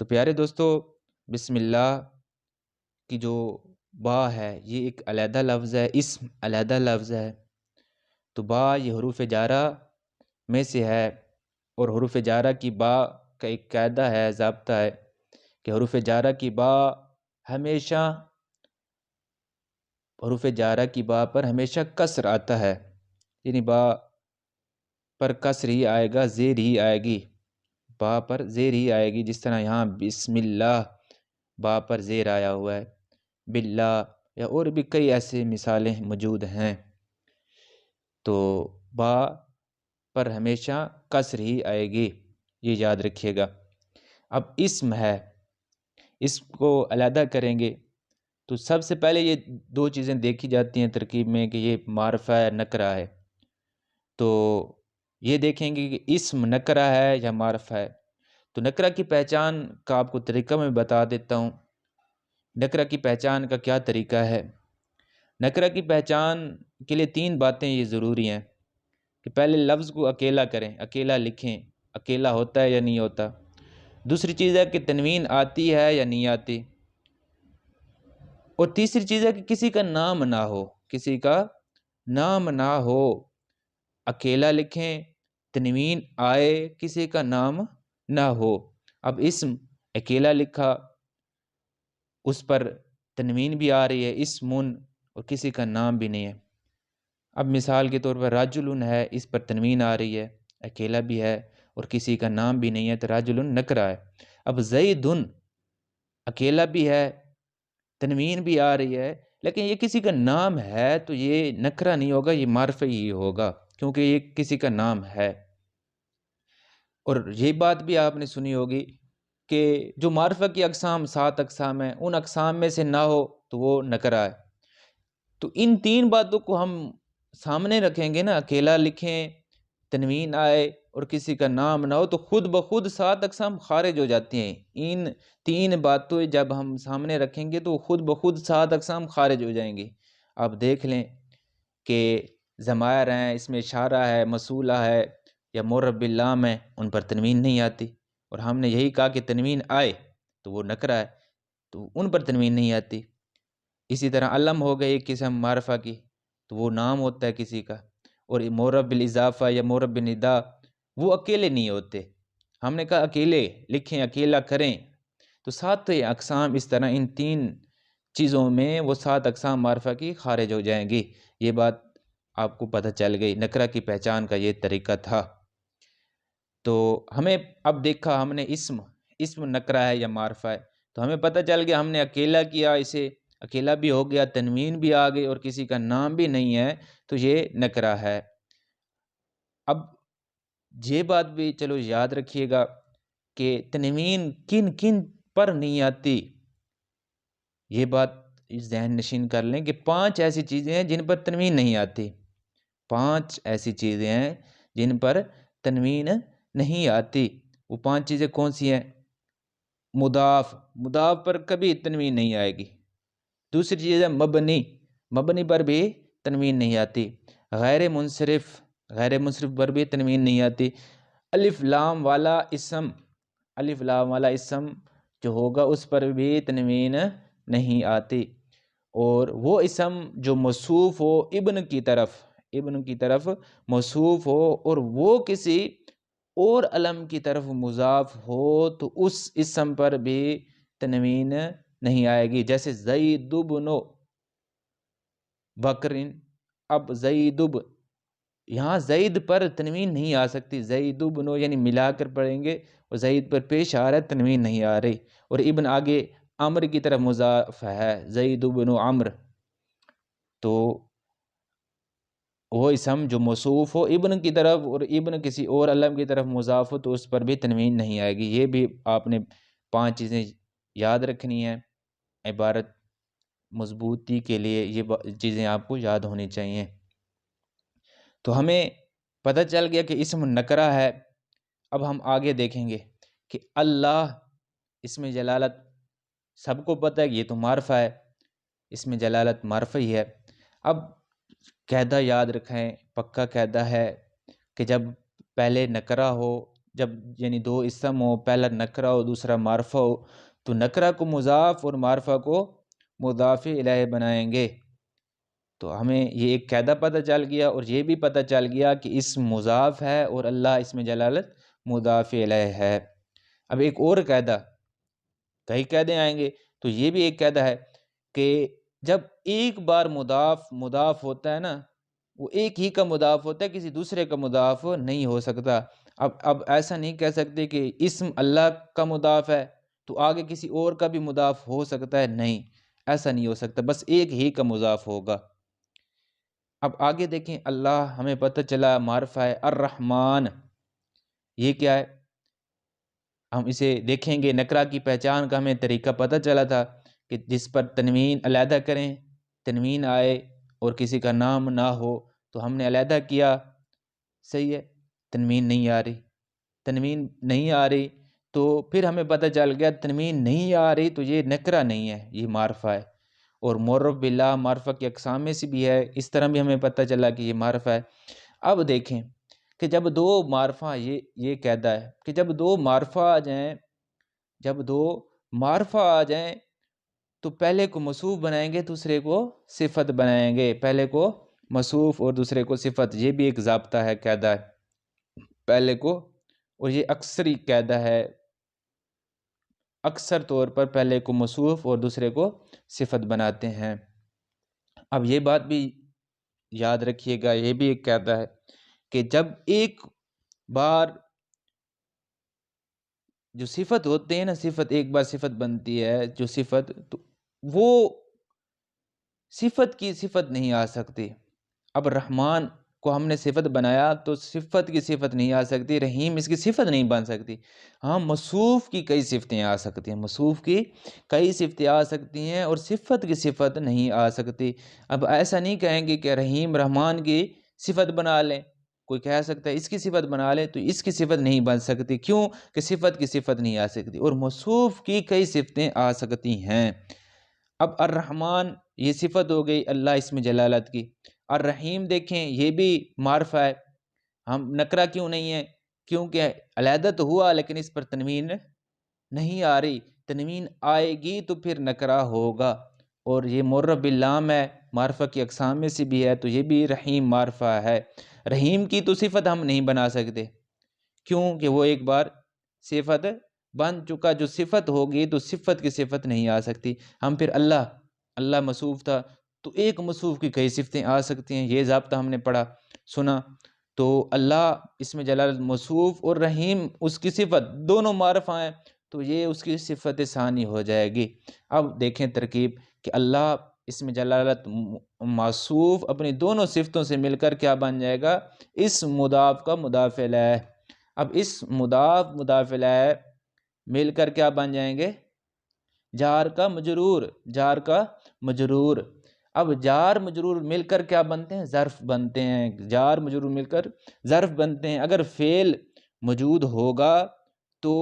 تو پیارے دوستو، بسم اللہ کی جو با ہے یہ ایک علیحدہ لفظ ہے، اسم علیحدہ لفظ ہے۔ تو با یہ حروف جارہ میں سے ہے، اور حروف جارہ کی با کا ایک قاعدہ ہے، ضابطہ ہے کہ حروف جارہ کی با ہمیشہ حروف جارہ کی با پر ہمیشہ کسر آتا ہے، یعنی با پر کسر ہی آئے گا، زیر ہی آئے گی، با پر زیر ہی آئے گی۔ جس طرح یہاں بسم اللہ با پر زیر آیا ہوا ہے، باللہ، یا اور بھی کئی ایسے مثالیں موجود ہیں۔ تو با پر ہمیشہ کسر ہی آئے گی، یہ یاد رکھیے گا۔ اب اسم ہے، اس کو علیحدہ کریں گے تو سب سے پہلے یہ دو چیزیں دیکھی جاتی ہیں ترکیب میں کہ یہ معرفہ ہے، نکرہ ہے۔ تو یہ دیکھیں گے کہ اسم نکرہ ہے یا معرفہ ہے۔ تو نکرہ کی پہچان کا آپ کو طریقہ میں بتا دیتا ہوں۔ نکرہ کی پہچان کا کیا طریقہ ہے؟ نکرہ کی پہچان کے لیے تین باتیں یہ ضروری ہیں کہ پہلے لفظ کو اکیلا کریں، اکیلا لکھیں، اکیلا ہوتا ہے یا نہیں ہوتا۔ دوسری چیز ہے کہ تنوین آتی ہے یا نہیں آتی، اور تیسری چیز ہے کہ کسی کا نام نہ ہو، کسی کا نام نہ ہو۔ اکیلا لکھیں، تنوین آئے، کسی کا نام نہ ہو۔ اب اسم اکیلا لکھا، اس پر تنوین بھی آ رہی ہے، اسمن، اور کسی کا نام بھی نہیں ہے۔ اب مثال کے طور پر رجل ہے، اس پر تنوین آ رہی ہے، اکیلا بھی ہے اور کسی کا نام بھی نہیں ہے، تو رجل نکرہ ہے۔ اب زید اکیلا بھی ہے، تنوین بھی آ رہی ہے، لیکن یہ کسی کا نام ہے تو یہ نکرہ نہیں ہوگا، یہ معرفہ ہی ہوگا، کیونکہ یہ کسی کا نام ہے۔ اور یہ بات بھی آپ نے سنی ہوگی کہ جو معرفہ کی اقسام 7 اقسام ہیں، ان اقسام میں سے نہ ہو تو وہ نکرہ ہے۔ تو ان تین باتوں کو ہم سامنے رکھیں گے نا، اکیلا لکھیں، تنوین آئے اور کسی کا نام نہ ہو، تو خود بخود 7 اقسام خارج ہو جاتی ہیں۔ ان تین باتوں جب ہم سامنے رکھیں گے تو خود بخود 7 اقسام خارج ہو جائیں گے۔ آپ دیکھ لیں کہ ضمائر ہیں، اس میں اشارہ ہے، موصولہ ہے یا معرب باللام ہے، ان پر تنوین نہیں آتی، اور ہم نے یہی کہا کہ تنوین آئے تو وہ نکرہ ہے، تو ان پر تنوین نہیں آتی۔ اسی طرح علم ہو گئی ایک قسم معرفہ کی، تو وہ نام ہوتا ہے کسی کا، اور معرب بالاضافہ یا معرب بالندا وہ اکیلے نہیں ہوتے۔ ہم نے کہا اکیلے لکھیں، اکیلا کریں، تو 7 اقسام اس طرح ان تین چیزوں میں وہ 7 اقسام معرفہ کی خارج ہو جائیں گی۔ یہ بات آپ کو پتہ چل گئی، نکرہ کی پہچان کا یہ طریقہ تھا۔ تو ہمیں اب دیکھا ہم نے اسم نکرہ ہے یا معرفہ ہے، تو ہمیں پتہ چل گیا، ہم نے اکیلا کیا، اسے اکیلا بھی ہو گیا، تنوین بھی آ گئی اور کسی کا نام بھی نہیں ہے، تو یہ نکرہ ہے۔ اب یہ بات بھی چلو یاد رکھیے گا کہ تنوین کن کن پر نہیں آتی، یہ بات ذہن نشین کر لیں کہ 5 ایسی چیزیں ہیں جن پر تنوین نہیں آتی۔ 5 ایسی چیزیں ہیں جن پر تنوین نہیں آتی۔ وہ 5 چیزیں کون سی ہیں؟ مضاف پر کبھی تنوین نہیں آئے گی۔ دوسری چیز ہے مبنی پر بھی تنوین نہیں آتی۔ غیر منصرف پر بھی تنوین نہیں آتی۔ الف لام والا اسم جو ہوگا اس پر بھی تنوین نہیں آتی۔ اور وہ اسم جو موصوف ہو ابن کی طرف موصوف ہو اور وہ کسی اور علم کی طرف مضاف ہو، تو اس اسم پر بھی تنوین نہیں آئے گی۔ جیسے زید بن بکر، اب یہاں زید پر تنوین نہیں آ سکتی، زید بن یعنی ملا کر پڑھیں گے، اور زید پر پیش آ رہا ہے، تنوین نہیں آ رہی، اور ابن آگے عمر کی طرف مضاف ہے، زید بن عمر، تو وہ اسم جو موصوف ہو ابن کی طرف اور ابن کسی اور علم کی طرف مضاف ہو تو اس پر بھی تنوین نہیں آئے گی۔ یہ بھی آپ نے 5 چیزیں یاد رکھنی ہیں، عبارت مضبوطی کے لیے یہ چیزیں آپ کو یاد ہونی چاہیے۔ تو ہمیں پتہ چل گیا کہ اسم نکرہ ہے۔ اب ہم آگے دیکھیں گے کہ اللہ، اسم جلالت سب کو پتہ ہے کہ یہ تو معرفہ ہے، اسم جلالت معرفہ ہی ہے۔ اب قاعدہ یاد رکھیں، پکا قاعدہ ہے کہ جب پہلے نکرہ ہو جب یعنی دو اسم ہو، پہلا نکرہ ہو دوسرا معرفہ ہو، تو نکرہ کو مضاف اور معرفہ کو مضاف الیہ بنائیں گے۔ تو ہمیں یہ ایک قاعدہ پتہ چل گیا، اور یہ بھی پتہ چل گیا کہ اسم مضاف ہے اور اللہ اسم جلالت مضاف الیہ ہے۔ اب ایک اور قاعدہ، کئی قاعدے آئیں گے، تو یہ بھی ایک قاعدہ ہے کہ جب ایک بار مضاف ہوتا ہے نا، وہ ایک ہی کا مضاف ہوتا ہے، کسی دوسرے کا مضاف نہیں ہو سکتا۔ اب ایسا نہیں کہہ سکتے کہ اسم اللہ کا مضاف ہے تو آگے کسی اور کا بھی مضاف ہو سکتا ہے، نہیں، ایسا نہیں ہو سکتا، بس ایک ہی کا مضاف ہوگا۔ اب آگے دیکھیں، اللہ ہمیں پتہ چلا معرفہ ہے الرحمن، یہ کیا ہے؟ ہم اسے دیکھیں گے، نکرہ کی پہچان کا ہمیں طریقہ پتہ چلا تھا کہ جس پر تنوین علیحدہ کریں، تنوین آئے اور کسی کا نام نہ ہو تو ہم نے علیحدہ کیا، صحیح ہے، تنوین نہیں آ رہی، تنوین نہیں آ رہی تو پھر ہمیں پتہ چل گیا تنوین نہیں آ رہی تو یہ نکرہ نہیں ہے، یہ معرفہ ہے، اور معرف باللہ معرفہ کی اقسام میں سے بھی ہے، اس طرح بھی ہمیں پتہ چلا کہ یہ معرفہ ہے۔ اب دیکھیں کہ جب دو معرفہ، یہ قاعدہ ہے کہ جب دو معرفہ آ جائیں، جب دو معرفہ آ جائیں تو پہلے کو موصوف بنائیں گے، دوسرے کو صفت بنائیں گے، پہلے کو موصوف اور دوسرے کو صفت، یہ بھی ایک ضابطہ ہے، قاعدہ ہے پہلے کو، اور یہ اکثری قاعدہ ہے، اکثر طور پر پہلے کو موصوف اور دوسرے کو صفت بناتے ہیں۔ اب یہ بات بھی یاد رکھیے گا، یہ بھی ایک قاعدہ ہے کہ جب ایک بار جو صفت ہوتے ہیں نا، صفت ایک بار صفت بنتی ہے، جو صفت، تو وہ صفت کی صفت نہیں آ سکتی۔ اب رحمان کو ہم نے صفت بنایا تو صفت کی صفت نہیں آ سکتی، رحیم اس کی صفت نہیں بن سکتی۔ ہاں، موصوف کی کئی صفتیں آ سکتی ہیں، موصوف کی کئی صفتیں آ سکتی ہیں اور صفت کی صفت نہیں آ سکتی۔ اب ایسا نہیں کہیں گے کہ رحیم رحمان کی صفت بنا لیں، کوئی کہہ سکتا ہے اس کی صفت بنا لیں تو اس کی صفت نہیں بن سکتی، کیوں کہ صفت کی صفت نہیں آ سکتی، اور موصوف کی کئی صفتیں آ سکتی ہیں۔ اب الرحمن یہ صفت ہو گئی اللہ اسم جلالت کی، الرحیم دیکھیں یہ بھی معرفہ ہے، ہم نکرہ کیوں نہیں ہے؟ کیونکہ علیحدہ تو ہوا لیکن اس پر تنوین نہیں آ رہی، تنوین آئے گی تو پھر نکرہ ہوگا، اور یہ معرف باللام ہے، معرفہ کی اقسام میں سے بھی ہے، تو یہ بھی رحیم معرفہ ہے۔ رحیم کی تو صفت ہم نہیں بنا سکتے، کیوں کہ وہ ایک بار صفت بن چکا، جو صفت ہوگی تو صفت کی صفت نہیں آ سکتی۔ ہم پھر اللہ موصوف تھا تو ایک موصوف کی کئی صفتیں آ سکتی ہیں، یہ ضابطہ ہم نے پڑھا سنا۔ تو اللہ اسم جلالت موصوف اور رحیم اس کی صفت، دونوں معرفہ ہیں، تو یہ اس کی صفت ثانی ہو جائے گی۔ اب دیکھیں ترکیب کہ اللہ اسم جلالت موصوف اپنی دونوں صفتوں سے مل کر کیا بن جائے گا؟ اس مضاف کا مضاف الیہ۔ اب اس مضاف الیہ مل کر کیا بن جائیں گے؟ جار کا مجرور، جار کا مجرور۔ اب جار مجرور مل کر کیا بنتے ہیں؟ ظرف بنتے ہیں، جار مجرور مل کر ظرف بنتے ہیں۔ اگر فعل موجود ہوگا تو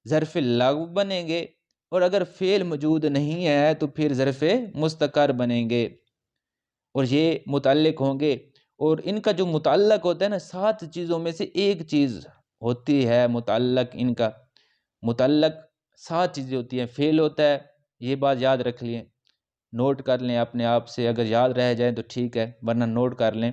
ظرف لغو بنیں گے، اور اگر فعل موجود نہیں ہے تو پھر ظرف مستقر بنیں گے، اور یہ متعلق ہوں گے۔ اور ان کا جو متعلق ہوتا ہے نا، 7 چیزوں میں سے ایک چیز ہوتی ہے متعلق، ان کا متعلق 7 چیزیں ہوتی ہیں، فعل ہوتا ہے، یہ بات یاد رکھ لیں، نوٹ کر لیں اپنے آپ سے، اگر یاد رہ جائیں تو ٹھیک ہے ورنہ نوٹ کر لیں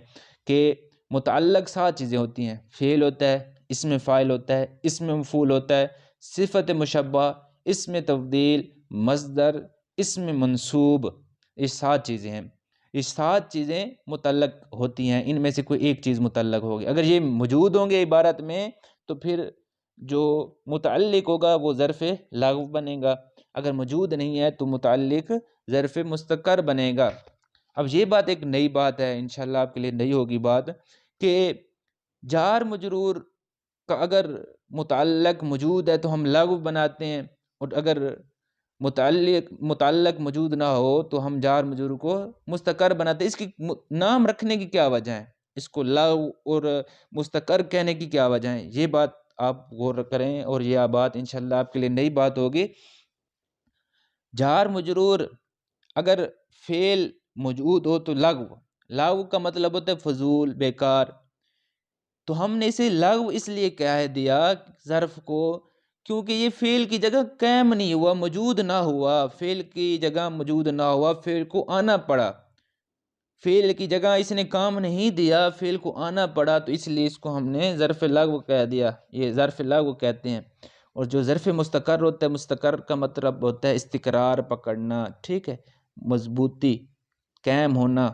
کہ متعلق 7 چیزیں ہوتی ہیں، فعل ہوتا ہے، اسم فاعل ہوتا ہے، اسم مفعول ہوتا ہے، صفت مشبہ، اسم تفضیل، مصدر، اسم منصوب، یہ 7 چیزیں ہیں، یہ 7 چیزیں متعلق ہوتی ہیں، ان میں سے کوئی ایک چیز متعلق ہوگی، اگر یہ موجود ہوں گے عبارت میں تو پھر جو متعلق ہوگا وہ ظرف لغو بنے گا، اگر موجود نہیں ہے تو متعلق ظرف مستقر بنے گا۔ اب یہ بات ایک نئی بات ہے، انشاءاللہ آپ کے لیے نئی ہوگی بات، کہ جار مجرور کا اگر متعلق موجود ہے تو ہم لغو بناتے ہیں، اور اگر متعلق موجود نہ ہو تو ہم جار مجرور کو مستقر بناتے ہیں۔ اس کی نام رکھنے کی کیا وجہ ہے، اس کو لغو اور مستقر کہنے کی کیا وجہ ہے، یہ بات آپ غور کریں، اور یہ بات انشاءاللہ آپ کے لیے نئی بات ہوگی۔ جار مجرور اگر فعل موجود ہو تو لغو کا مطلب ہوتا ہے فضول، بیکار، تو ہم نے اسے لغو اس لیے کہہ دیا ظرف کو کیونکہ یہ فعل کی جگہ قائم نہیں ہوا، موجود نہ ہوا، فعل کی جگہ موجود نہ ہوا، فعل کو آنا پڑا، فعل کی جگہ اس نے کام نہیں دیا، فعل کو آنا پڑا، تو اس لیے اس کو ہم نے ظرف لغو کہہ دیا، یہ ظرف لغو کہتے ہیں۔ اور جو ظرف مستقر ہوتا ہے، مستقر کا مطلب ہوتا ہے استقرار پکڑنا، ٹھیک ہے، مضبوطی، قائم ہونا،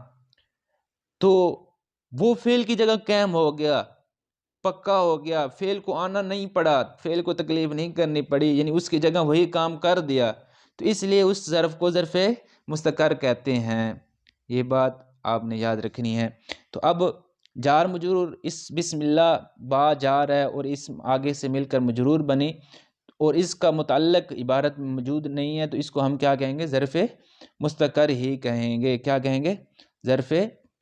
تو وہ فعل کی جگہ قائم ہو گیا، پکا ہو گیا، فعل کو آنا نہیں پڑا، فعل کو تکلیف نہیں کرنی پڑی، یعنی اس کی جگہ وہی کام کر دیا، تو اس لیے اس ظرف کو ظرف مستقر کہتے ہیں۔ یہ بات آپ نے یاد رکھنی ہے۔ تو اب جار مجرور، اس بسم اللہ با جار ہے اور اسم آگے سے مل کر مجرور بنی اور اس کا متعلق عبارت میں موجود نہیں ہے، تو اس کو ہم کیا کہیں گے؟ ظرف مستقر ہی کہیں گے۔ کیا کہیں گے؟ ظرف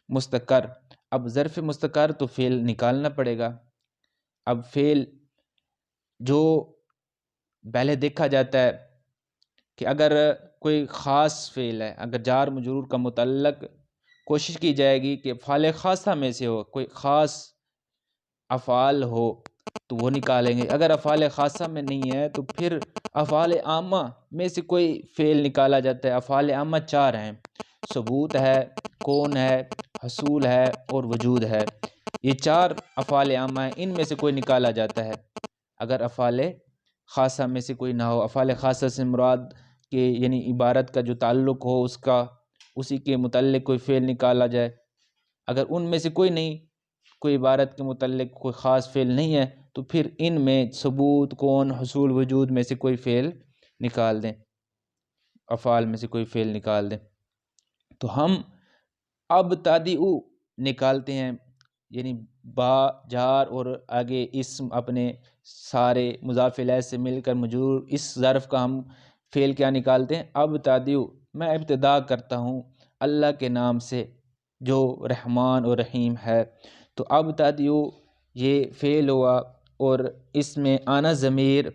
مستقر۔ اب ظرف مستقر تو فعل نکالنا پڑے گا۔ اب فعل جو پہلے دیکھا جاتا ہے کہ اگر کوئی خاص فعل ہے، اگر جار مجرور کا متعلق کوشش کی جائے گی کہ افعال خاصہ میں سے ہو، کوئی خاص افعال ہو تو وہ نکالیں گے۔ اگر افعال خاصہ میں نہیں ہے تو پھر افعال عامہ میں سے کوئی فعل نکالا جاتا ہے۔ افعال عامہ 4 ہیں، ثبوت ہے، کون ہے، حصول ہے اور وجود ہے۔ یہ 4 افعال عامہ ہیں، ان میں سے کوئی نکالا جاتا ہے اگر افعال خاصہ میں سے کوئی نہ ہو۔ افعال خاصہ سے مراد کہ یعنی عبارت کا جو تعلق ہو اس کا اسی کے متعلق کوئی فعل نکالا جائے۔ اگر ان میں سے کوئی نہیں، کوئی عبارت کے متعلق کوئی خاص فعل نہیں ہے تو پھر ان میں ثبوت، کون، حصول، وجود میں سے کوئی فعل نکال دیں، افعال میں سے کوئی فعل نکال دیں۔ تو ہم اب تادیو نکالتے ہیں، یعنی با جار اور آگے اسم اپنے سارے مضاف الیہ سے مل کر مجرور، اس ظرف کا ہم فعل کیا نکالتے ہیں؟ اب تادیو، میں ابتدا کرتا ہوں اللہ کے نام سے جو رحمان اور رحیم ہے۔ تو اب تادیو یہ فعل ہوا اور اس میں آنا ضمیر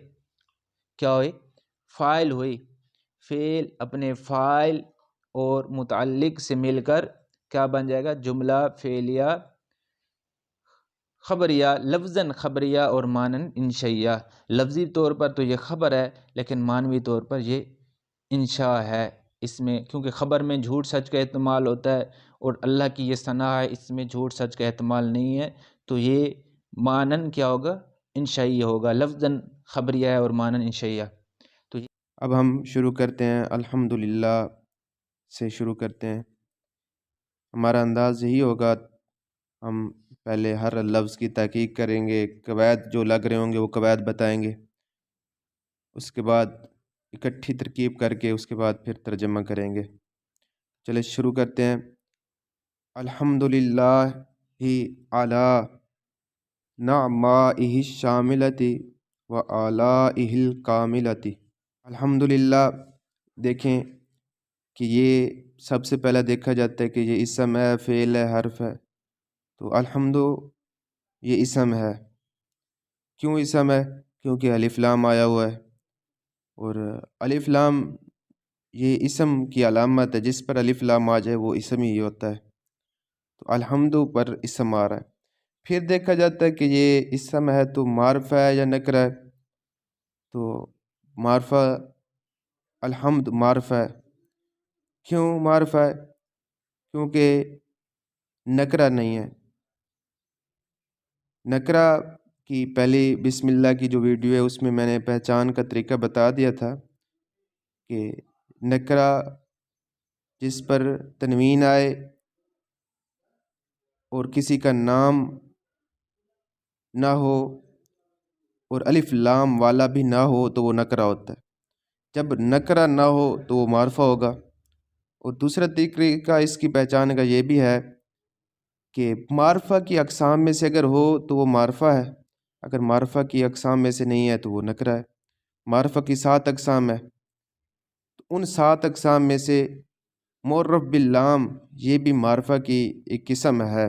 کیا ہوئی؟ فاعل ہوئی۔ فعل اپنے فاعل اور متعلق سے مل کر کیا بن جائے گا؟ جملہ فعلیہ خبریہ، لفظاً خبریہ اور معنن انشائیہ۔ لفظی طور پر تو یہ خبر ہے لیکن معنوی طور پر یہ انشاء ہے، اس میں کیونکہ خبر میں جھوٹ سچ کا احتمال ہوتا ہے اور اللہ کی یہ ثنا ہے، اس میں جھوٹ سچ کا احتمال نہیں ہے، تو یہ معنن کیا ہوگا؟ انشائیہ ہوگا۔ لفظاً خبریہ ہے اور معنن انشائیہ۔ تو اب ہم شروع کرتے ہیں، الحمدللہ سے شروع کرتے ہیں۔ ہمارا انداز یہی ہوگا، ہم پہلے ہر لفظ کی تحقیق کریں گے، قواعد جو لگ رہے ہوں گے وہ قواعد بتائیں گے، اس کے بعد اکٹھی ترکیب کر کے اس کے بعد پھر ترجمہ کریں گے۔ چلے شروع کرتے ہیں۔ الحمدللہ علی نعمائہ الشاملۃ و آلائہ الکاملۃ۔ الحمدللہ، دیکھیں کہ یہ سب سے پہلا دیکھا جاتا ہے کہ یہ اسم ہے، فعل ہے، حرف ہے۔ تو الحمد یہ اسم ہے۔ کیوں اسم ہے؟ کیونکہ الف لام آیا ہوا ہے، اور الف لام یہ اسم کی علامت ہے، جس پر الف لام آ جائے وہ اسم ہی ہوتا ہے۔ تو الحمد پر اسم آ رہا ہے۔ پھر دیکھا جاتا ہے کہ یہ اسم ہے تو معرفہ ہے یا نکرہ ہے۔ تو معرفہ، الحمد معرفہ ہے۔ کیوں معرفہ ہے؟ کیونکہ نکرہ نہیں ہے۔ نکرہ کی پہلی بسم اللہ کی جو ویڈیو ہے اس میں میں نے پہچان کا طریقہ بتا دیا تھا کہ نکرہ جس پر تنوین آئے اور کسی کا نام نہ ہو اور الف لام والا بھی نہ ہو تو وہ نکرہ ہوتا ہے۔ جب نکرہ نہ ہو تو وہ معرفہ ہوگا۔ اور دوسرا طریقہ اس کی پہچان کا یہ بھی ہے کہ معرفہ کی اقسام میں سے اگر ہو تو وہ معرفہ ہے، اگر معرفہ کی اقسام میں سے نہیں ہے تو وہ نکرہ ہے۔ معرفہ کی 7 اقسام ہے، تو ان 7 اقسام میں سے معرف باللام یہ بھی معرفہ کی ایک قسم ہے۔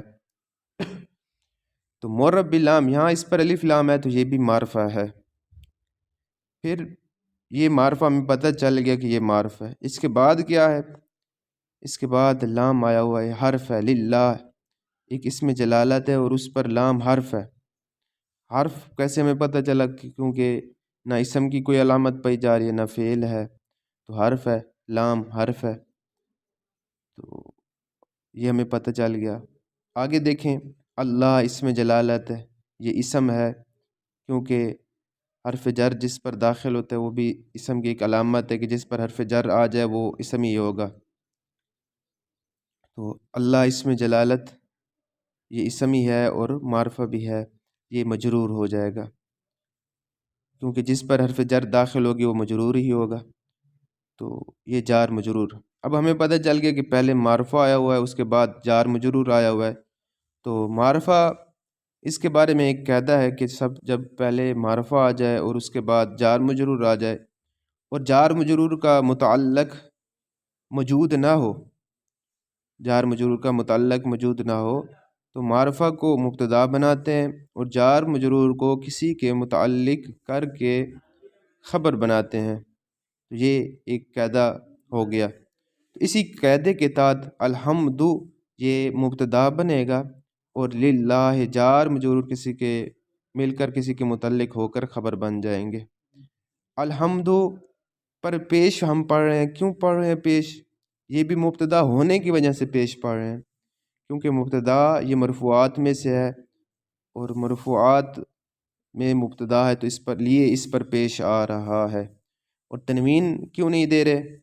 تو معرف باللام، یہاں اس پر الف لام ہے تو یہ بھی معرفہ ہے۔ پھر یہ معرفہ ہمیں پتہ چل گیا کہ یہ معرفہ ہے۔ اس کے بعد کیا ہے؟ اس کے بعد لام آیا ہوا ہے، حرف ہے، للہ ایک اسم جلالت ہے اور اس پر لام حرف ہے۔ حرف کیسے ہمیں پتہ چلا؟ کیونکہ نہ اسم کی کوئی علامت پائی جا رہی ہے، نہ فعل ہے، تو حرف ہے، لام حرف ہے، تو یہ ہمیں پتہ چل گیا۔ آگے دیکھیں، اللہ اسم جلالت ہے، یہ اسم ہے کیونکہ حرف جر جس پر داخل ہوتا ہے وہ بھی اسم کی ایک علامت ہے کہ جس پر حرف جر آ جائے وہ اسم ہی ہوگا۔ تو اللہ اسم جلالت یہ اسم ہی ہے اور معرفہ بھی ہے، یہ مجرور ہو جائے گا کیونکہ جس پر حرف جر داخل ہوگی وہ مجرور ہی ہوگا، تو یہ جار مجرور۔ اب ہمیں پتہ چل گیا کہ پہلے معرفہ آیا ہوا ہے، اس کے بعد جار مجرور آیا ہوا ہے۔ تو معرفہ، اس کے بارے میں ایک قاعدہ ہے کہ جب پہلے معرفہ آ جائے اور اس کے بعد جار مجرور آ جائے اور جار مجرور کا متعلق موجود نہ ہو، جار مجرور کا متعلق موجود نہ ہو تو معرفہ کو مبتدا بناتے ہیں اور جار مجرور کو کسی کے متعلق کر کے خبر بناتے ہیں۔ تو یہ ایک قاعدہ ہو گیا۔ تو اسی قاعدے کے تحت الحمد یہ مبتدا بنے گا اور للہ جار مجرور کسی کے مل کر کسی کے متعلق ہو کر خبر بن جائیں گے۔ الحمد پر پیش ہم پڑھ رہے ہیں، کیوں پڑھ رہے ہیں پیش؟ یہ بھی مبتدا ہونے کی وجہ سے پیش پڑھ رہے ہیں، کیونکہ مبتدا یہ مرفوعات میں سے ہے اور مرفوعات میں مبتدا ہے، تو اس پر پیش آ رہا ہے۔ اور تنوین کیوں نہیں دے رہے؟